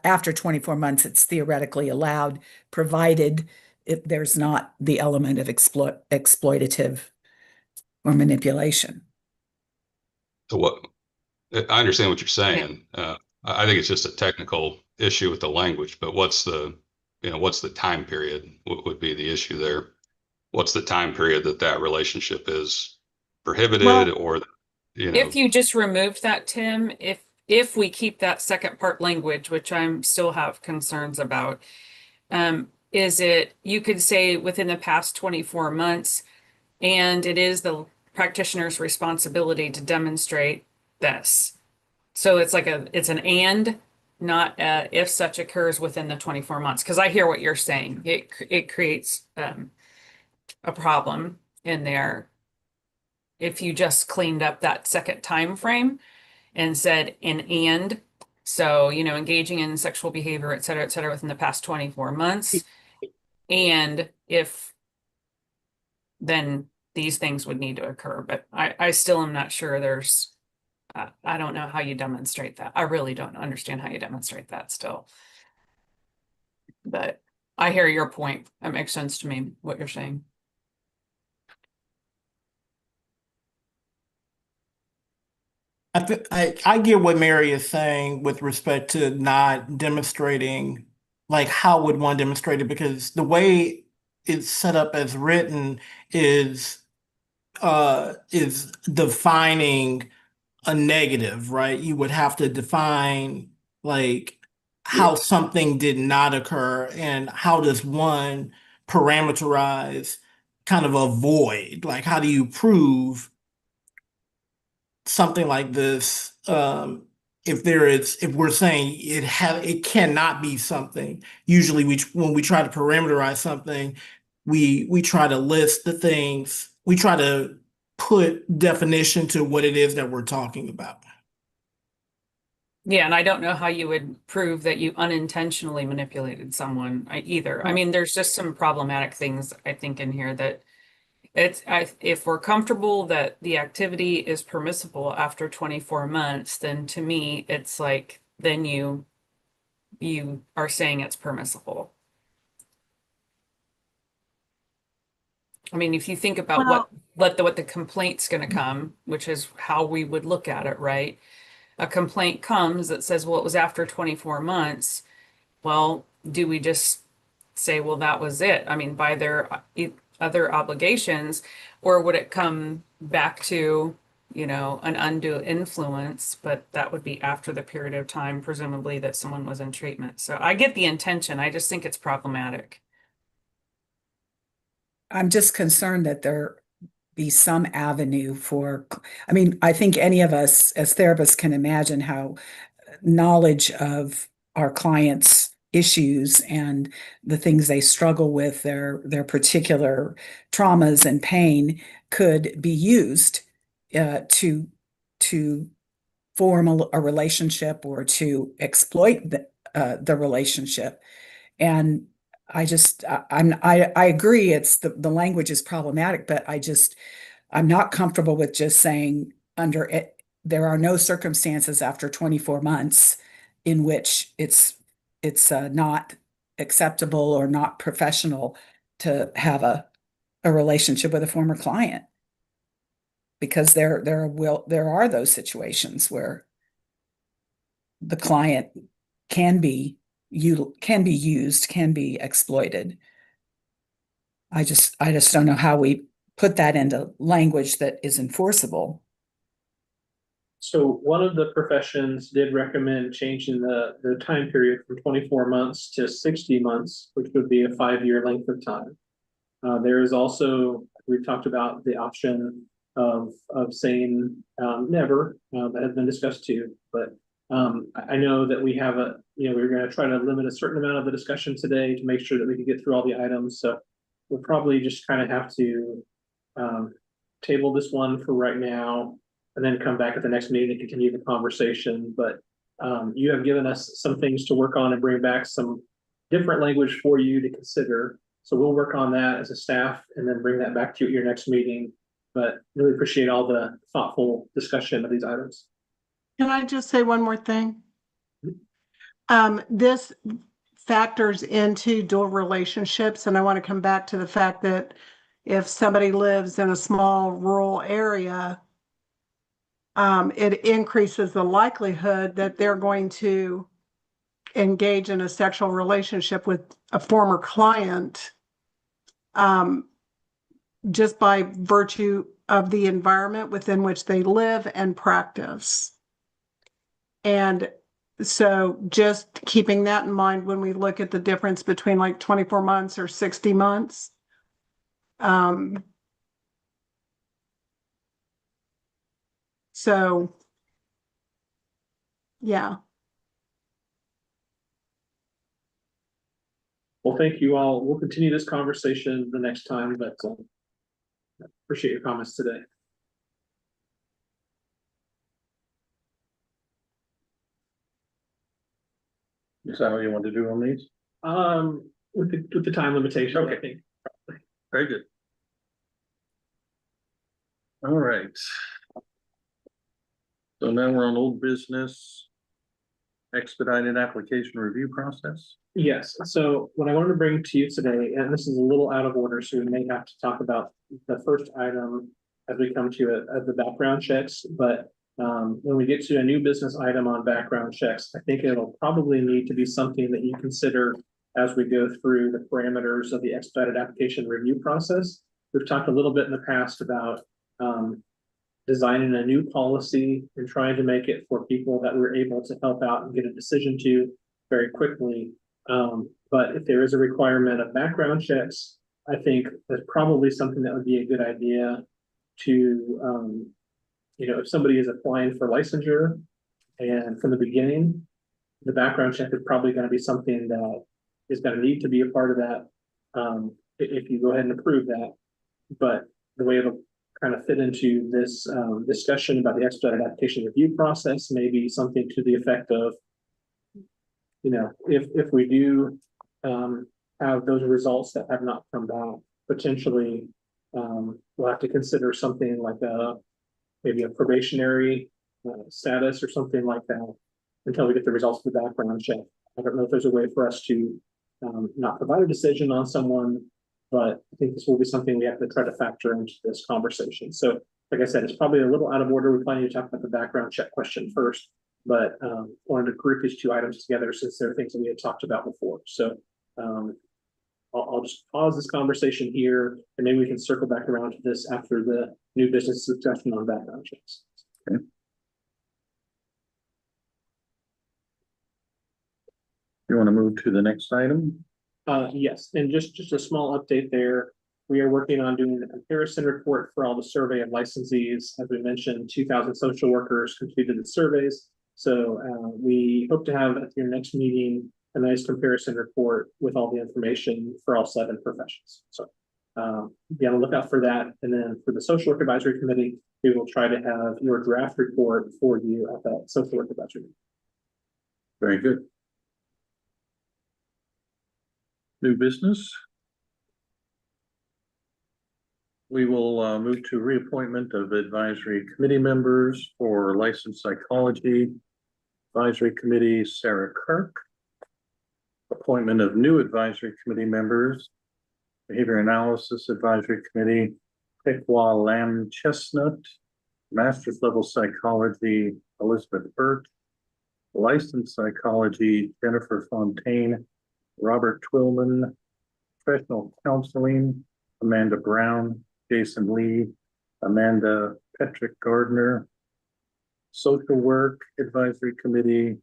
after 24 months, it's theoretically allowed, provided if there's not the element of exploitative or manipulation. So I understand what you're saying. I think it's just a technical issue with the language, but what's the time period would be the issue there. What's the time period that relationship is prohibited, or, If you just removed that, Tim, if we keep that second part language, which I'm still have concerns about, you could say within the past 24 months, and it is the practitioner's responsibility to demonstrate this. So it's it's an and, not if such occurs within the 24 months. Because I hear what you're saying. It creates a problem in there. If you just cleaned up that second time frame and said and, so, engaging in sexual behavior, et cetera, within the past 24 months. And if then these things would need to occur, but I still am not sure I don't know how you demonstrate that. I really don't understand how you demonstrate that still. But I hear your point. That makes sense to me, what you're saying. I get what Mary is saying with respect to not demonstrating, like how would one demonstrate it? Because the way it's set up as written is defining a negative, right? You would have to define like how something did not occur, and how does one parameterize kind of a void? Like how do you prove something like this? If we're saying it cannot be something, usually when we try to parameterize something, we try to list the things, we try to put definition to what it is that we're talking about. Yeah, and I don't know how you would prove that you unintentionally manipulated someone either. I mean, there's just some problematic things I think in here that if we're comfortable that the activity is permissible after 24 months, then to me, it's like, then you are saying it's permissible. I mean, if you think about what the complaint's going to come, which is how we would look at it, right? A complaint comes that says, well, it was after 24 months. Well, do we just say, well, that was it? I mean, by their other obligations, or would it come back to, an undue influence, but that would be after the period of time, presumably, that someone was in treatment. So I get the intention. I just think it's problematic. I'm just concerned that there be some avenue I think any of us as therapists can imagine how knowledge of our clients' issues and the things they struggle with, their particular traumas and pain could be used to form a relationship or to exploit the relationship. And I agree it's the language is problematic, but I'm not comfortable with just saying under it, there are no circumstances after 24 months in which it's not acceptable or not professional to have a relationship with a former client. Because there are those situations where the client can be used, can be exploited. I just don't know how we put that into language that is enforceable. So one of the professions did recommend changing the time period from 24 months to 60 months, which would be a 5-year length of time. There is also, we've talked about the option of saying never, that has been discussed too. But I know that we have we're going to try to limit a certain amount of the discussion today to make sure that we can get through all the items. So we'll probably just kind of have to table this one for right now, and then come back at the next meeting and continue the conversation. But you have given us some things to work on and bring back some different language for you to consider. So we'll work on that as a staff and then bring that back to you at your next meeting. But really appreciate all the thoughtful discussion of these items. Can I just say one more thing? This factors into dual relationships, and I want to come back to the fact that if somebody lives in a small rural area, it increases the likelihood that they're going to engage in a sexual relationship with a former client, just by virtue of the environment within which they live and practice. And so just keeping that in mind when we look at the difference between like 24 months or 60 months. So, yeah. Well, thank you all. We'll continue this conversation the next time, but appreciate your comments today. Is that what you want to do on these? With the time limitation, okay. I think. Very good. All right. So now we're on old business. Expedited application review process. Yes, so what I wanted to bring to you today, and this is a little out of order, so we may have to talk about the first item as we come to it, the background checks, but when we get to a new business item on background checks, I think it'll probably need to be something that you consider as we go through the parameters of the expedited application review process. We've talked a little bit in the past about designing a new policy and trying to make it for people that we're able to help out and get a decision to very quickly. But if there is a requirement of background checks, I think that's probably something that would be a good idea to, if somebody is applying for licensure and from the beginning, the background check is probably going to be something that is going to need to be a part of that. If you go ahead and approve that, but the way it'll kind of fit into this discussion about the expedited application review process, maybe something to the effect of, if we do have those results that have not come back, potentially we'll have to consider something like maybe a probationary status or something like that until we get the results of the background check. I don't know if there's a way for us to not provide a decision on someone, but I think this will be something we have to try to factor into this conversation. So, like I said, it's probably a little out of order. We planning to talk about the background check question first, but wanted to group these two items together since they're things that we had talked about before. So I'll just pause this conversation here, and maybe we can circle back around to this after the new business discussion on background checks. Okay. You want to move to the next item? Yes, and just a small update there. We are working on doing a comparison report for all the survey of licensees. As we mentioned, 2,000 social workers completed the surveys. So we hope to have at your next meeting a nice comparison report with all the information for all 7 professions. So be on the lookout for that. And then for the Social Work Advisory Committee, we will try to have your draft report for you at that Social Work Advisory Committee. Very good. New business. We will move to reappointment of advisory committee members for licensed psychology advisory committee, Sarah Kirk. Appointment of new advisory committee members, behavior analysis advisory committee, Pickwa Lamb Chestnut, master's level psychology, Elizabeth Burt, licensed psychology, Jennifer Fontaine, Robert Twillman, professional counseling, Amanda Brown, Jason Lee, Amanda Petrick Gardner, social work advisory committee,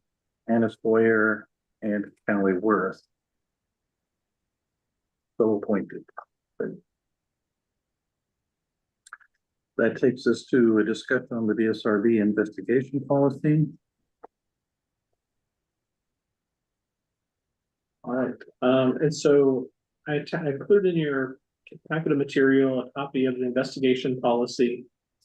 Annis Boyer, and Callie Worth. So appointed. That takes us to a discussion on the BSRB investigation policy. All right, and so I included in your packet of material a copy of the investigation policy.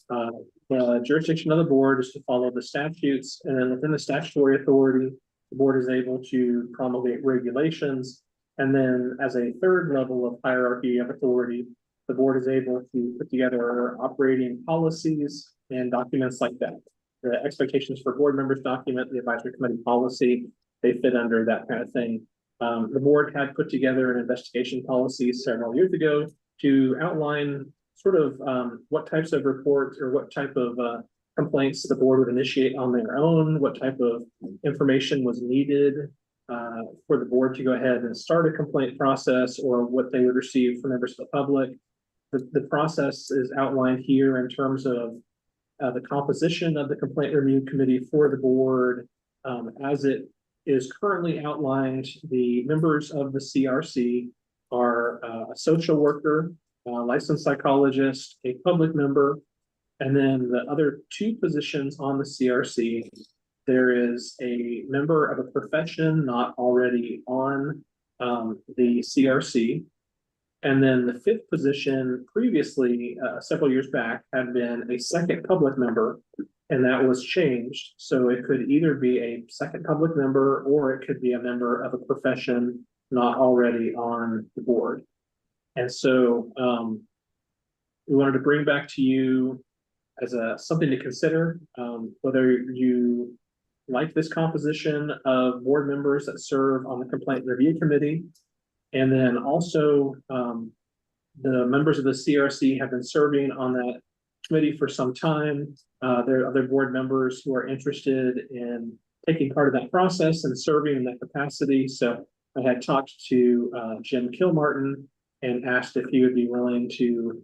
The jurisdiction of the board is to follow the statutes, and then within the statutory authority, the board is able to promulgate regulations. And then as a third level of hierarchy of authority, the board is able to put together operating policies and documents like that. The expectations for board members document, the advisory committee policy, they fit under that kind of thing. The board had put together an investigation policy several years ago to outline sort of what types of reports or what type of complaints the board would initiate on their own, what type of information was needed for the board to go ahead and start a complaint process, or what they would receive from members of the public. The process is outlined here in terms of the composition of the complaint review committee for the board. As it is currently outlined, the members of the CRC are a social worker, a licensed psychologist, a public member, and then the other 2 positions on the CRC. There is a member of a profession not already on the CRC. And then the 5th position previously, several years back, had been a second public member, and that was changed. So it could either be a second public member, or it could be a member of a profession not already on the board. And so we wanted to bring back to you as something to consider, whether you like this composition of board members that serve on the complaint review committee. And then also the members of the CRC have been serving on that committee for some time. There are other board members who are interested in taking part of that process and serving in that capacity. So I had talked to Jim Kilmartin and asked if he would be willing to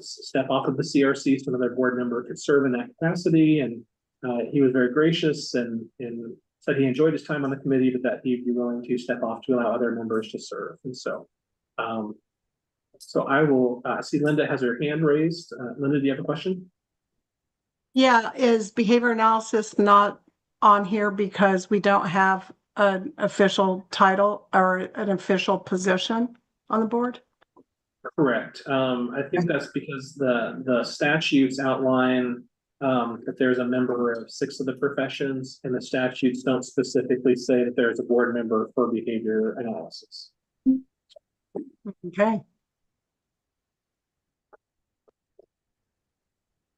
step off of the CRC so another board member could serve in that capacity. And he was very gracious and said he enjoyed his time on the committee, but that he'd be willing to step off to allow other members to serve. And so, I will see Linda has her hand raised. Linda, do you have a question? Yeah, is behavior analysis not on here because we don't have an official title or an official position on the board? Correct. I think that's because the statutes outline that there's a member of 6 of the professions, and the statutes don't specifically say that there's a board member for behavior analysis. Okay.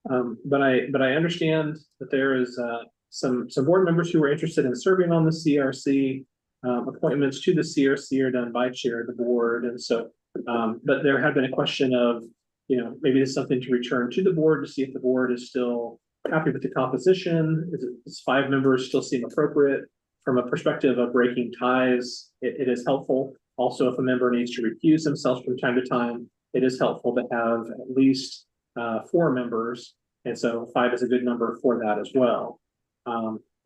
But I understand that there is some board members who are interested in serving on the CRC. Appointments to the CRC are done by chair of the board, and so but there had been a question of, maybe it's something to return to the board to see if the board is still happy with the composition. Does 5 members still seem appropriate? From a perspective of breaking ties, it is helpful. Also, if a member needs to recuse themselves from time to time, it is helpful to have at least 4 members. And so 5 is a good number for that as well.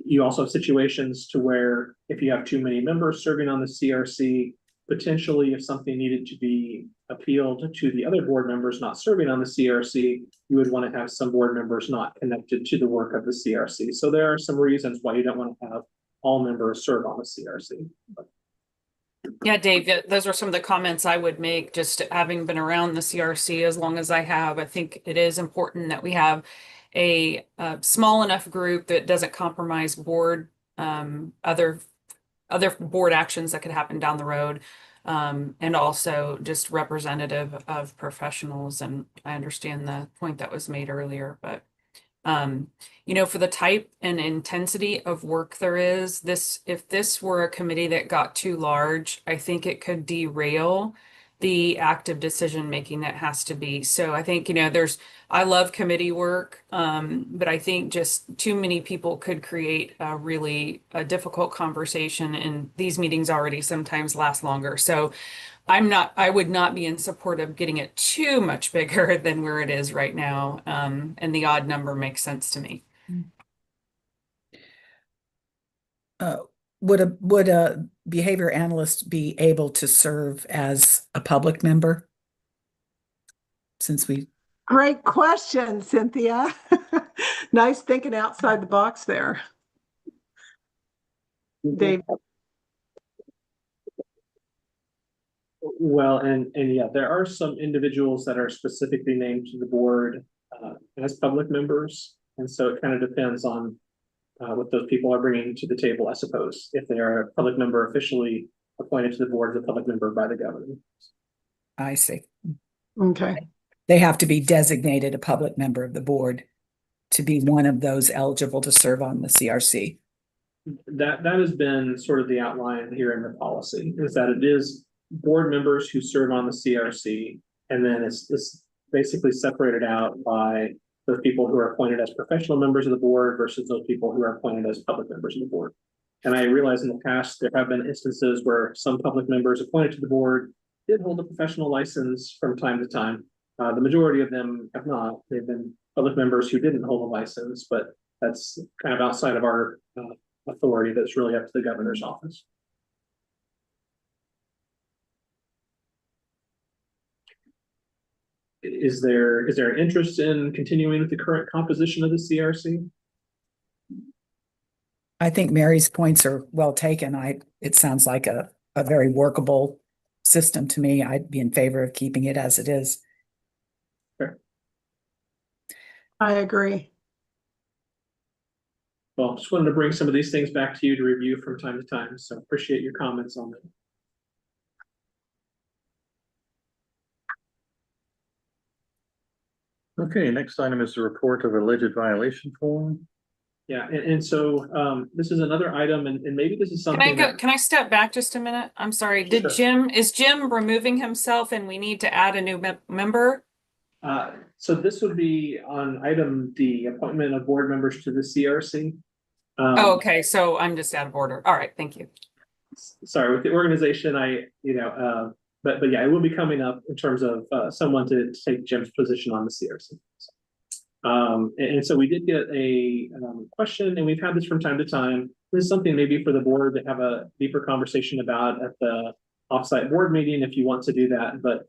You also have situations to where if you have too many members serving on the CRC, potentially if something needed to be appealed to the other board members not serving on the CRC, you would want to have some board members not connected to the work of the CRC. So there are some reasons why you don't want to have all members serve on the CRC. Yeah, Dave, those are some of the comments I would make, just having been around the CRC as long as I have. I think it is important that we have a small enough group that doesn't compromise board, other board actions that could happen down the road. And also just representative of professionals. And I understand the point that was made earlier, but you know, for the type and intensity of work there is, if this were a committee that got too large, I think it could derail the active decision making that has to be. So I think, you know, I love committee work, but I think just too many people could create a difficult conversation, and these meetings already sometimes last longer. So I would not be in support of getting it too much bigger than where it is right now. And the odd number makes sense to me. Would a behavior analyst be able to serve as a public member? Since we Great question, Cynthia. Nice thinking outside the box there. Dave. Well, and yeah, there are some individuals that are specifically named to the board as public members. And so it kind of depends on what those people are bringing to the table, I suppose, if they are a public member officially appointed to the board as a public member by the governor. I see. Okay. They have to be designated a public member of the board to be one of those eligible to serve on the CRC. That has been sort of the outline here in the policy, is that it is board members who serve on the CRC, and then it's basically separated out by those people who are appointed as professional members of the board versus those people who are appointed as public members of the board. And I realize in the past there have been instances where some public members appointed to the board did hold a professional license from time to time. The majority of them have not. They've been public members who didn't hold a license, but that's kind of outside of our authority. That's really up to the governor's office. Is there an interest in continuing with the current composition of the CRC? I think Mary's points are well taken. It sounds like a very workable system to me. I'd be in favor of keeping it as it is. Sure. I agree. Well, just wanted to bring some of these things back to you to review from time to time. So appreciate your comments on that. Okay, next item is the report of alleged violation form. Yeah, and so this is another item, and maybe this is something. Can I step back just a minute? I'm sorry. Is Jim removing himself and we need to add a new member? So this would be on item D, appointment of board members to the CRC. Oh, okay. So I'm just out of order. All right. Thank you. Sorry, with the organization, but yeah, it will be coming up in terms of someone to take Jim's position on the CRC. And so we did get a question, and we've had this from time to time. This is something maybe for the board to have a deeper conversation about at the offsite board meeting if you want to do that. But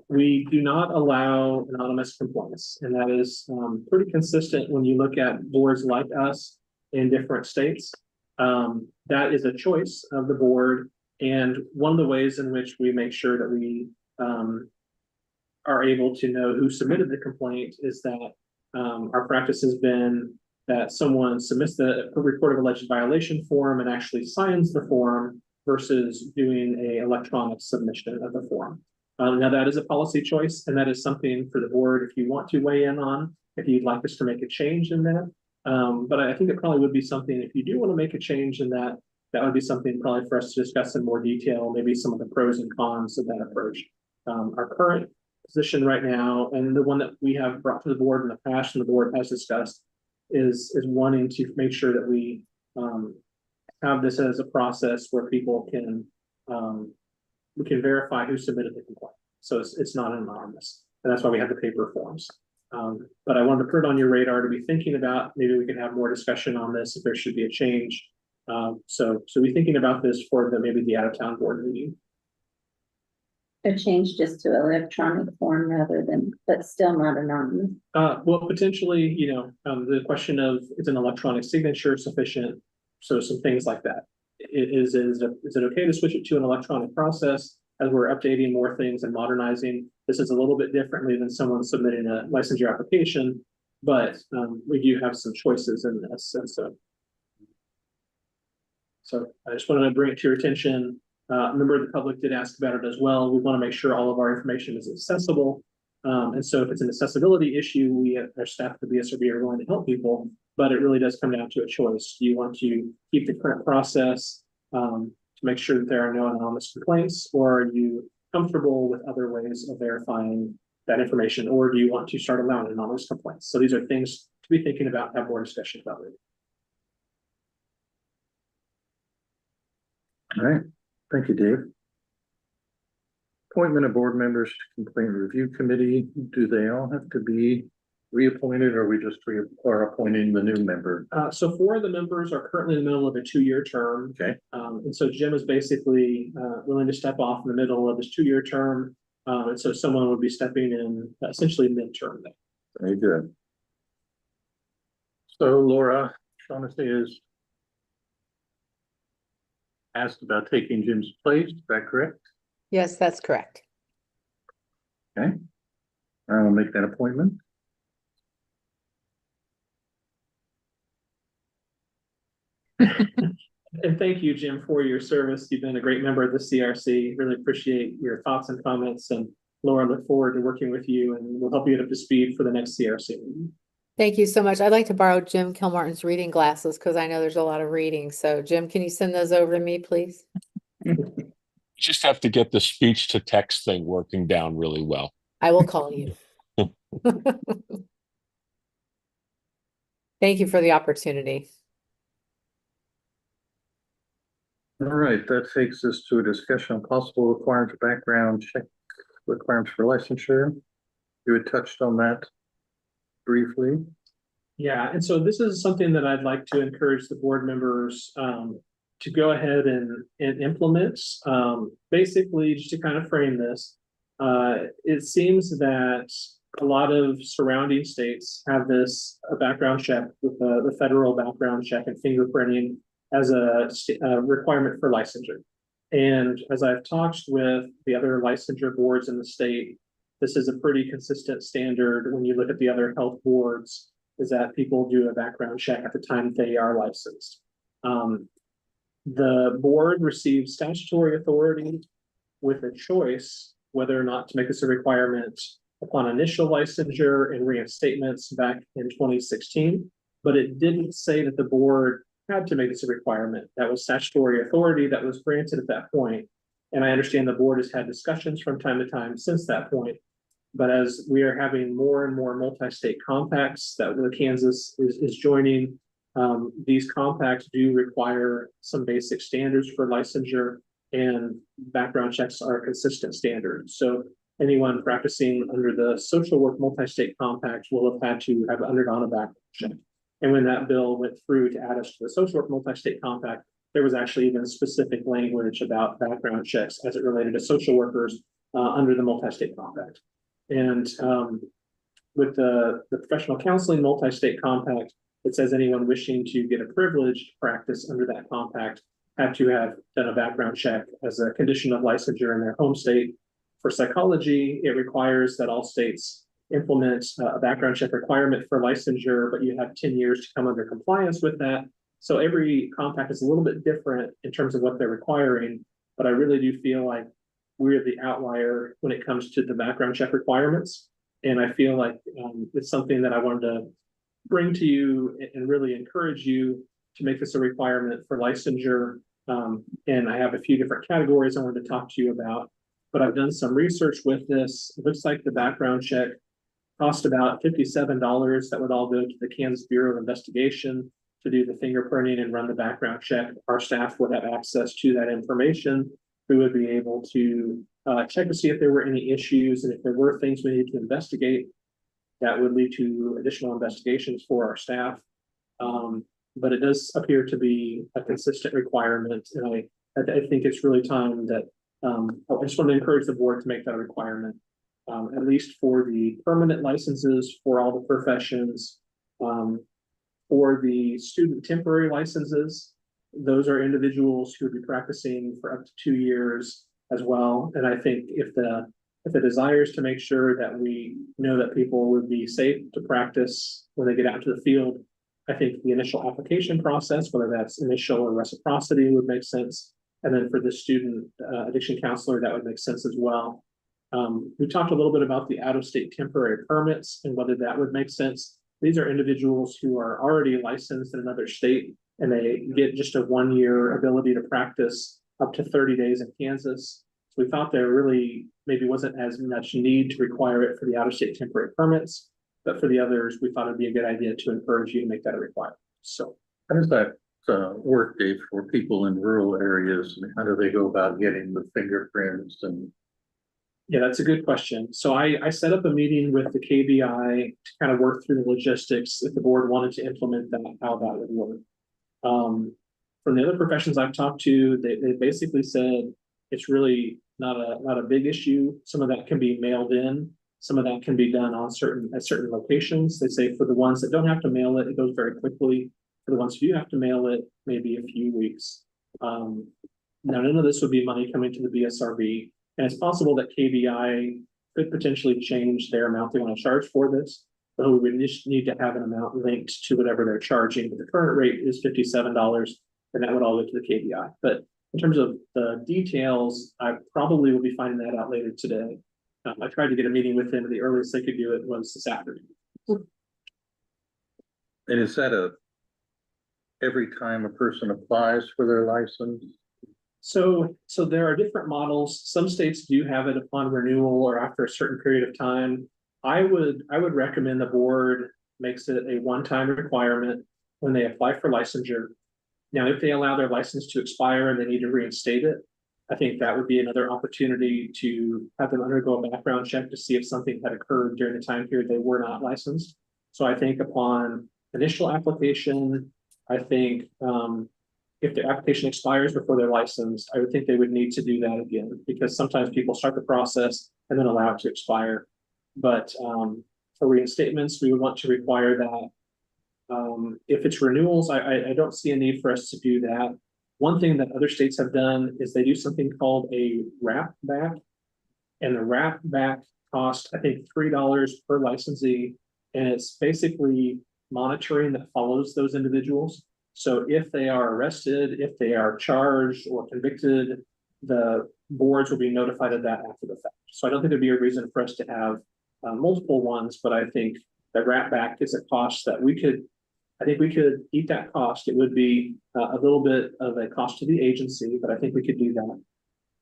we do not allow anonymous complaints, and that is pretty consistent when you look at boards like us in different states. That is a choice of the board, and one of the ways in which we make sure that we are able to know who submitted the complaint is that our practice has been that someone submits the report of alleged violation form and actually signs the form versus doing an electronic submission of the form. Now that is a policy choice, and that is something for the board if you want to weigh in on, if you'd like us to make a change in that. But I think it probably would be something, if you do want to make a change in that, that would be something probably for us to discuss in more detail, maybe some of the pros and cons of that approach. Our current position right now, and the one that we have brought to the board in the past and the board has discussed, is wanting to make sure that we have this as a process where people can we can verify who submitted the complaint. So it's not anonymous, and that's why we have the paper forms. But I wanted to put it on your radar to be thinking about. Maybe we can have more discussion on this if there should be a change. So we're thinking about this for maybe the out-of-town board meeting. A change just to electronic form rather than, but still not anonymous. Well, potentially, the question of is an electronic signature sufficient? So some things like that. is it okay to switch it to an electronic process as we're updating more things and modernizing? This is a little bit differently than someone submitting a licensure application, but we do have some choices in this. And so I just wanted to bring it to your attention. A member of the public did ask about it as well. We want to make sure all of our information is accessible. And so if it's an accessibility issue, we at our staff at the BSRB are willing to help people, but it really does come down to a choice. Do you want to keep the current process to make sure that there are no anonymous complaints, or are you comfortable with other ways of verifying that information, or do you want to start allowing anonymous complaints? So these are things to be thinking about, have more discussion about it. All right, thank you, Dave. Appointment of board members to complaint review committee. Do they all have to be reappointed, or are we just are appointing the new member? So 4 of the members are currently in the middle of a 2-year term. Okay. And so Jim is basically willing to step off in the middle of his 2-year term. And so someone would be stepping in essentially midterm there. Very good. So Laura Shaughnessy is asked about taking Jim's place. Is that correct? Yes, that's correct. Okay. I'll make that appointment. And thank you, Jim, for your service. You've been a great member of the CRC. Really appreciate your thoughts and comments. And Laura, look forward to working with you, and we'll help you get up to speed for the next CRC. Thank you so much. I'd like to borrow Jim Kilmartin's reading glasses because I know there's a lot of reading. So Jim, can you send those over to me, please? You just have to get the speech to text thing working down really well. I will call you. Thank you for the opportunity. All right, that takes us to a discussion on possible requirements of background check requirements for licensure. You had touched on that briefly. Yeah, and so this is something that I'd like to encourage the board members to go ahead and implement. Basically, just to kind of frame this, it seems that a lot of surrounding states have this background check with the federal background check and fingerprinting as a requirement for licensure. And as I've talked with the other licensure boards in the state, this is a pretty consistent standard when you look at the other health boards, is that people do a background check at the time they are licensed. The board receives statutory authority with a choice whether or not to make this a requirement upon initial licensure and reinstatements back in 2016, but it didn't say that the board had to make this a requirement. That was statutory authority that was granted at that point. And I understand the board has had discussions from time to time since that point. But as we are having more and more multi-state compacts that Kansas is joining, these compacts do require some basic standards for licensure, and background checks are a consistent standard. So anyone practicing under the social work multi-state compact will have had to have undergone a background check. And when that bill went through to add us to the social work multi-state compact, there was actually even specific language about background checks as it related to social workers under the multi-state compact. And with the professional counseling multi-state compact, it says anyone wishing to get a privileged practice under that compact have to have done a background check as a condition of licensure in their home state. For psychology, it requires that all states implement a background check requirement for licensure, but you have 10 years to come under compliance with that. So every compact is a little bit different in terms of what they're requiring, but I really do feel like we're the outlier when it comes to the background check requirements. And I feel like it's something that I wanted to bring to you and really encourage you to make this a requirement for licensure. And I have a few different categories I wanted to talk to you about, but I've done some research with this. It looks like the background check cost about $57. That would all go to the Kansas Bureau of Investigation to do the fingerprinting and run the background check. Our staff would have access to that information. We would be able to check to see if there were any issues, and if there were things we needed to investigate, that would lead to additional investigations for our staff. But it does appear to be a consistent requirement, and I think it's really time that I just want to encourage the board to make that a requirement, at least for the permanent licenses for all the professions. For the student temporary licenses, those are individuals who would be practicing for up to 2 years as well. And I think if the desire is to make sure that we know that people would be safe to practice when they get out to the field, I think the initial application process, whether that's initial or reciprocity, would make sense. And then for the student addiction counselor, that would make sense as well. We talked a little bit about the out-of-state temporary permits and whether that would make sense. These are individuals who are already licensed in another state, and they get just a 1-year ability to practice up to 30 days in Kansas. So we thought there really maybe wasn't as much need to require it for the out-of-state temporary permits, but for the others, we thought it'd be a good idea to encourage you to make that a requirement. So How does that work, Dave, for people in rural areas? I mean, how do they go about getting the fingerprints? And yeah, that's a good question. So I set up a meeting with the KBI to kind of work through the logistics if the board wanted to implement that, how that would work. From the other professions I've talked to, they basically said it's really not a big issue. Some of that can be mailed in. Some of that can be done on at certain locations. They say for the ones that don't have to mail it, it goes very quickly. For the ones who do have to mail it, maybe a few weeks. Now, none of this would be money coming to the BSRB. And it's possible that KBI could potentially change their amount they want to charge for this. But we would just need to have an amount linked to whatever they're charging. But the current rate is $57, and that would all go to the KBI. But in terms of the details, I probably will be finding that out later today. I tried to get a meeting with them. The earliest they could do it was this afternoon. and is that every time a person applies for their license? So there are different models. Some states do have it upon renewal or after a certain period of time. I would recommend the board makes it a one-time requirement when they apply for licensure. Now, if they allow their license to expire and they need to reinstate it, I think that would be another opportunity to have them undergo a background check to see if something had occurred during the time period they were not licensed. So I think upon initial application, I think if the application expires before they're licensed, I would think they would need to do that again, because sometimes people start the process and then allow it to expire. But for reinstatements, we would want to require that. If it's renewals, I don't see a need for us to do that. One thing that other states have done is they do something called a wrap back. And the wrap back cost, I think, $3 per licensee. And it's basically monitoring that follows those individuals. So if they are arrested, if they are charged or convicted, the boards will be notified of that after the fact. So I don't think there'd be a reason for us to have multiple ones, but I think that wrap back is a cost that we could eat that cost. It would be a little bit of a cost to the agency, but I think we could do that.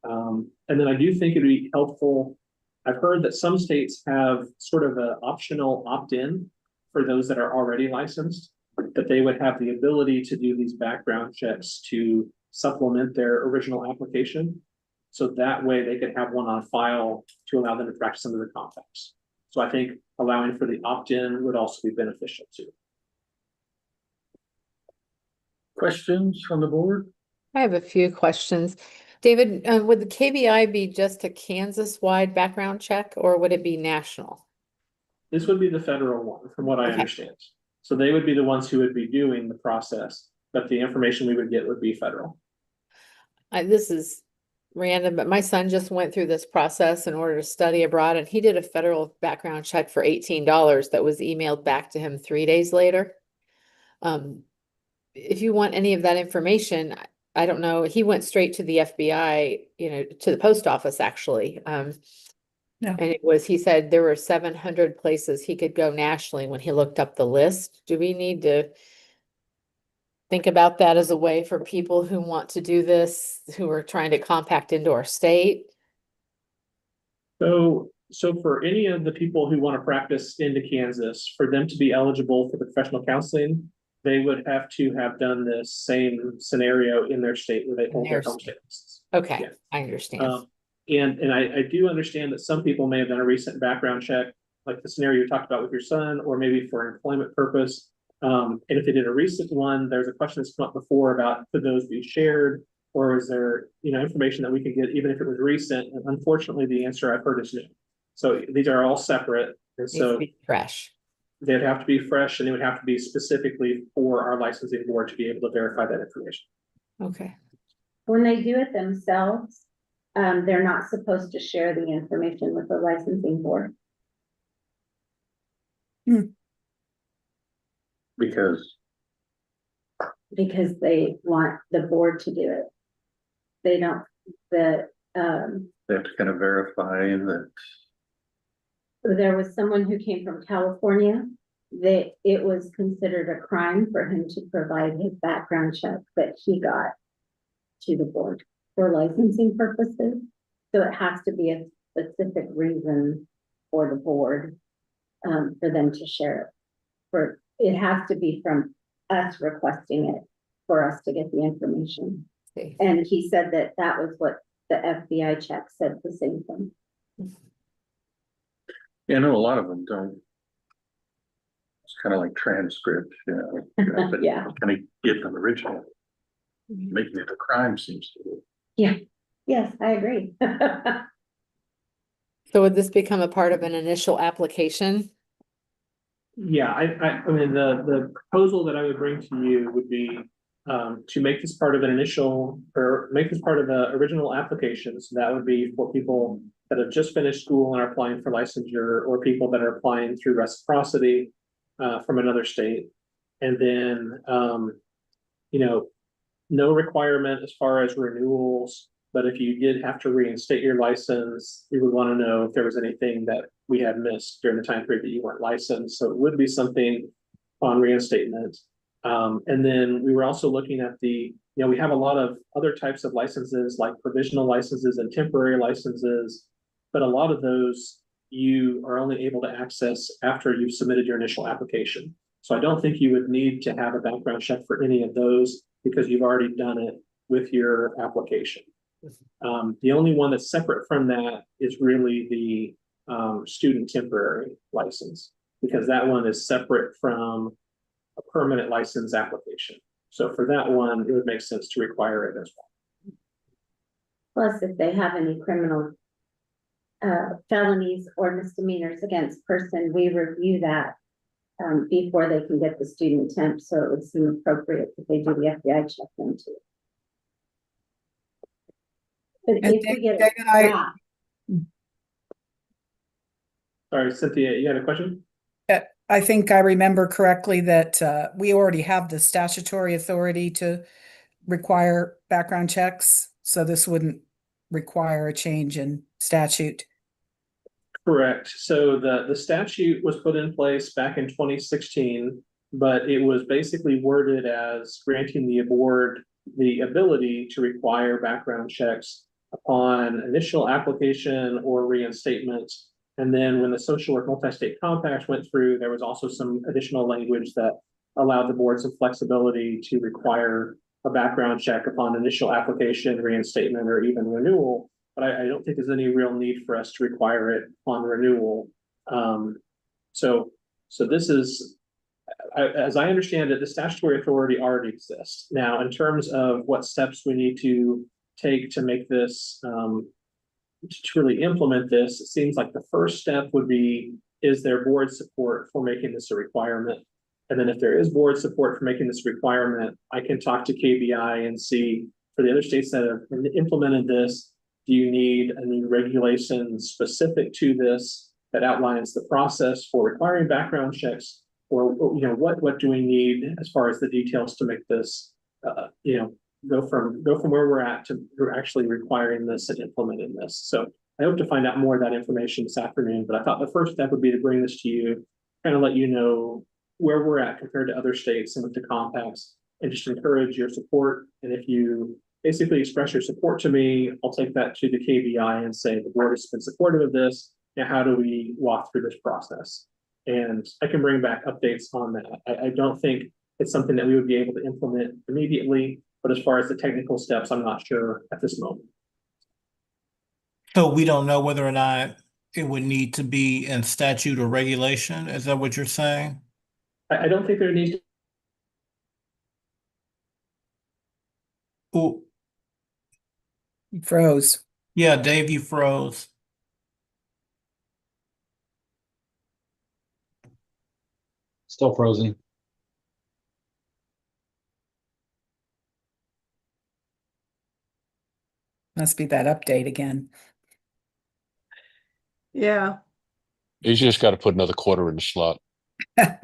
And then I do think it'd be helpful. I've heard that some states have sort of an optional opt-in for those that are already licensed, that they would have the ability to do these background checks to supplement their original application. So that way they could have one on file to allow them to practice under the compacts. So I think allowing for the opt-in would also be beneficial too. Questions from the board? I have a few questions. David, would the KBI be just a Kansas-wide background check, or would it be national? This would be the federal one, from what I Okay. understand. So they would be the ones who would be doing the process, but the information we would get would be federal. This is random, but my son just went through this process in order to study abroad, and he did a federal background check for $18 that was emailed back to him 3 days later. If you want any of that information, I don't know, he went straight to the FBI, to the post office, actually. Yeah. And he said there were 700 places he could go nationally when he looked up the list. Do we need to think about that as a way for people who want to do this, who are trying to compact into our state? So for any of the people who want to practice into Kansas, for them to be eligible for the professional counseling, they would have to have done this same scenario in their state where they hold their home state license. Okay, Yeah. I understand. And I do understand that some people may have done a recent background check, like the scenario you talked about with your son, or maybe for an employment purpose. And if they did a recent one, there's a question that's come up before about could those be shared, or is there information that we could get even if it was recent? And unfortunately, the answer I've heard is no. So these are all separate, and Needs to so be fresh. they'd have to be fresh, and they would have to be specifically for our licensing board to be able to verify that information. Okay. When they do it themselves, they're not supposed to share the information with the licensing board. Because Because they want the board to do it. They don't, they have to kind of verify that. there was someone who came from California, that it was considered a crime for him to provide his background check that he got to the board for licensing purposes. So it has to be a specific reason for the board, for them to share it. It has to be from us requesting it for us to get the information. See. And he said that that was what the FBI check said, the same thing. Yeah, I know a lot of them don't. It's kind of like transcript, but Yeah. kind of get them original. Making it a crime seems to be. Yes, I agree. So would this become a part of an initial application? Yeah, I mean, the proposal that I would bring to you would be to make this part of an initial, or make this part of the original application. So that would be for people that have just finished school and are applying for licensure, or people that are applying through reciprocity from another state. And then, no requirement as far as renewals, but if you did have to reinstate your license, we would want to know if there was anything that we had missed during the time period that you weren't licensed. So it would be something on reinstatement. And then we were also looking at we have a lot of other types of licenses, like provisional licenses and temporary licenses, but a lot of those you are only able to access after you've submitted your initial application. So I don't think you would need to have a background check for any of those because you've already done it with your application. The only one that's separate from that is really the student temporary license, because that one is separate from a permanent license application. So for that one, it would make sense to require it as well. Plus, if they have any criminal felonies or misdemeanors against person, we review that before they can get the student temp. So it would seem appropriate that they do the FBI check then too. But And if we get David, it back, Sorry, Cynthia, you had a question? I think I remember correctly that we already have the statutory authority to require background checks, so this wouldn't require a change in statute. Correct. So the statute was put in place back in 2016, but it was basically worded as granting the board the ability to require background checks upon initial application or reinstatement. And then when the social work multi-state compact went through, there was also some additional language that allowed the board some flexibility to require a background check upon initial application, reinstatement, or even renewal. But I don't think there's any real need for us to require it on renewal. So this is, as I understand it, the statutory authority already exists. Now, in terms of what steps we need to take to make this, to truly implement this, it seems like the first step would be, is there board support for making this a requirement? And then if there is board support for making this requirement, I can talk to KBI and see for the other states that have implemented this, do you need a new regulation specific to this that outlines the process for requiring background checks? Or, what do we need as far as the details to make this, go from where we're at to we're actually requiring this and implementing this. So I hope to find out more of that information this afternoon, but I thought the first step would be to bring this to you, kind of let you know where we're at compared to other states and with the compacts, and just encourage your support. And if you basically express your support to me, I'll take that to the KBI and say the board has been supportive of this. Now, how do we walk through this process? And I can bring back updates on that. I don't think it's something that we would be able to implement immediately, but as far as the technical steps, I'm not sure at this moment. So we don't know whether or not it would need to be in statute or regulation. Is that what you're saying? I don't think there needs to. Oh, You froze. yeah, Dave, you froze. Still frozen. Must be that update again. Yeah. He's just got to put another quarter in the slot. I'm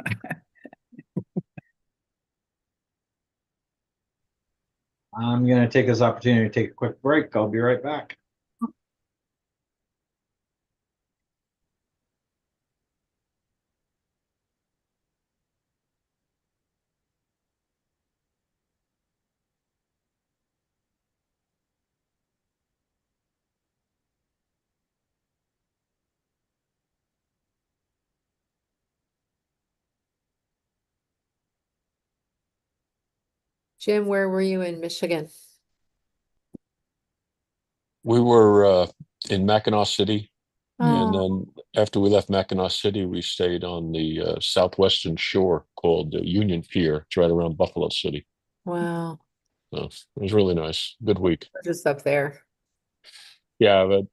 going to take this opportunity to take a quick break. I'll be right back. Jim, where were you in Michigan? We were in Mackinac City, and Oh, then after we left Mackinac City, we stayed on the southwestern shore called Union Pier. It's right around Buffalo City. wow. So it was really nice. Good week. Just up there. Yeah, but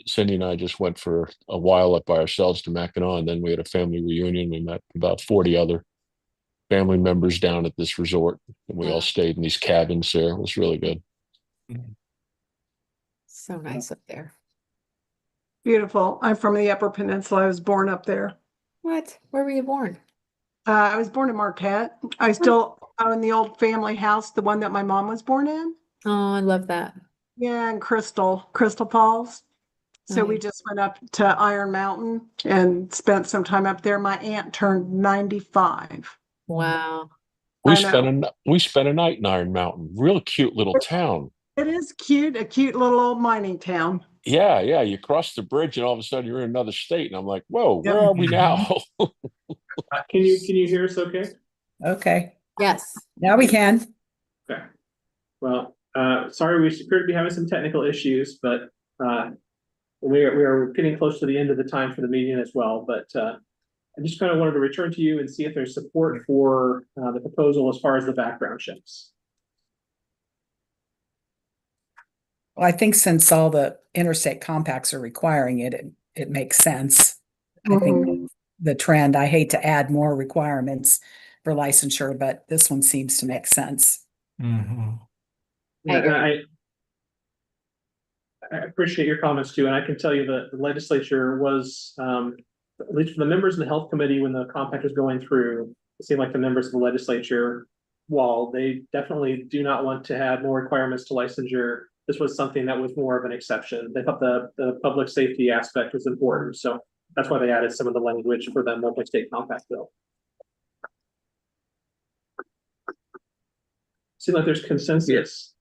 Cindy and I just went for a while up by ourselves to Mackinac, and then we had a family reunion. We met about 40 other family members down at this resort, and we all stayed in these cabins there. It was really good. So nice up there. Beautiful. I'm from the Upper Peninsula. I was born up there. What? Where were you born? I was born in Marquette. I still own the old family house, the one that my mom was born in. Oh, I love that. Yeah, in Crystal Falls. So we Nice. just went up to Iron Mountain and spent some time up there. My aunt turned 95. Wow. We I spent know. we spent a night in Iron Mountain. Real cute little town. It is cute, a cute little old mining town. Yeah, yeah. You cross the bridge, and all of a sudden you're in another state, and I'm like, "Whoa, Yep. where are we now?" Can you hear us okay? Okay, Yes. now we can. Okay. Well, sorry, we appear to be having some technical issues, but we are getting close to the end of the time for the meeting as well. But I just kind of wanted to return to you and see if there's support for the proposal as far as the background checks. Well, I think since all the interstate compacts are requiring it, it makes sense. I think the trend, I hate to add more requirements for licensure, but this one seems to make sense. Mhm. I agree. I appreciate your comments too, and I can tell you that the legislature was, at least for the members of the health committee, when the compact was going through, it seemed like the members of the legislature, while they definitely do not want to add more requirements to licensure, this was something that was more of an exception. They thought the public safety aspect was important, so that's why they added some of the language for the multi-state compact bill. Seems like there's consensus.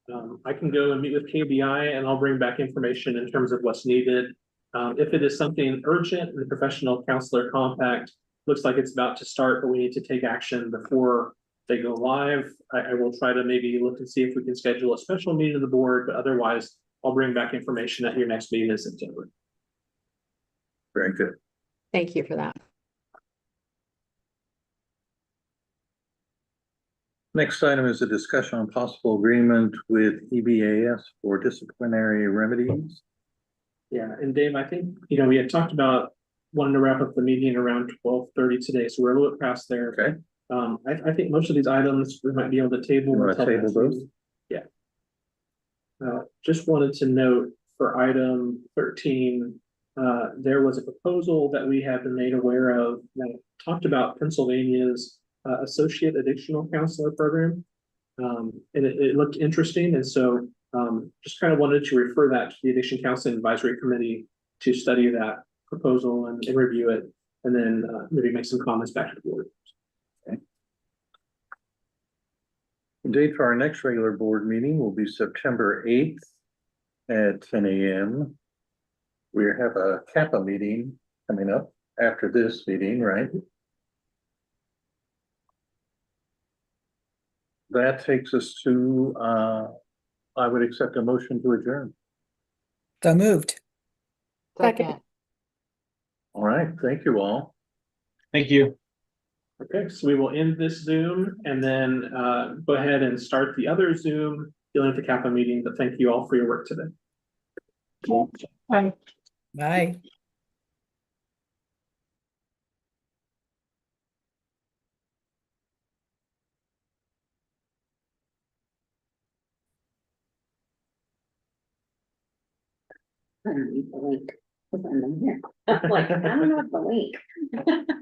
I can go and meet with KBI and I'll bring back information in terms of what's needed. If it is something urgent, the professional counselor compact looks like it's about to start, but we need to take action before they go live. I will try to maybe look and see if we can schedule a special meeting of the board, but otherwise I'll bring back information at your next meeting in September. Very good. Thank you for that. Next item is a discussion on possible agreement with EBAS for disciplinary remedies. Yeah, and Dave, I think, we had talked about wanting to wrap up the meeting around 12:30 today, so we're a little bit past there. Okay. I think most of these items we might be able to table. You wanna until table next those? meeting. Yeah. Just wanted to note for item 13, there was a proposal that we have been made aware of that talked about Pennsylvania's associate addictional counselor program. And it looked interesting, and so just kind of wanted to refer that to the Addiction Counseling Advisory Committee to study that proposal and review it, and then maybe make some comments back to the board. Okay. The date for our next regular board meeting will be September 8th at 10 a.m. We have a CAPA meeting coming up after this meeting, right? That takes us to, I would accept a motion to adjourn. So moved. Second. All right, thank you all. Thank you. Okay, so we will end this Zoom and then go ahead and start the other Zoom dealing with the CAPA meeting, but thank you all for your work today. Bye. Bye. I don't need the link. 'Cause I'm in here. I'm like, I don't have the link.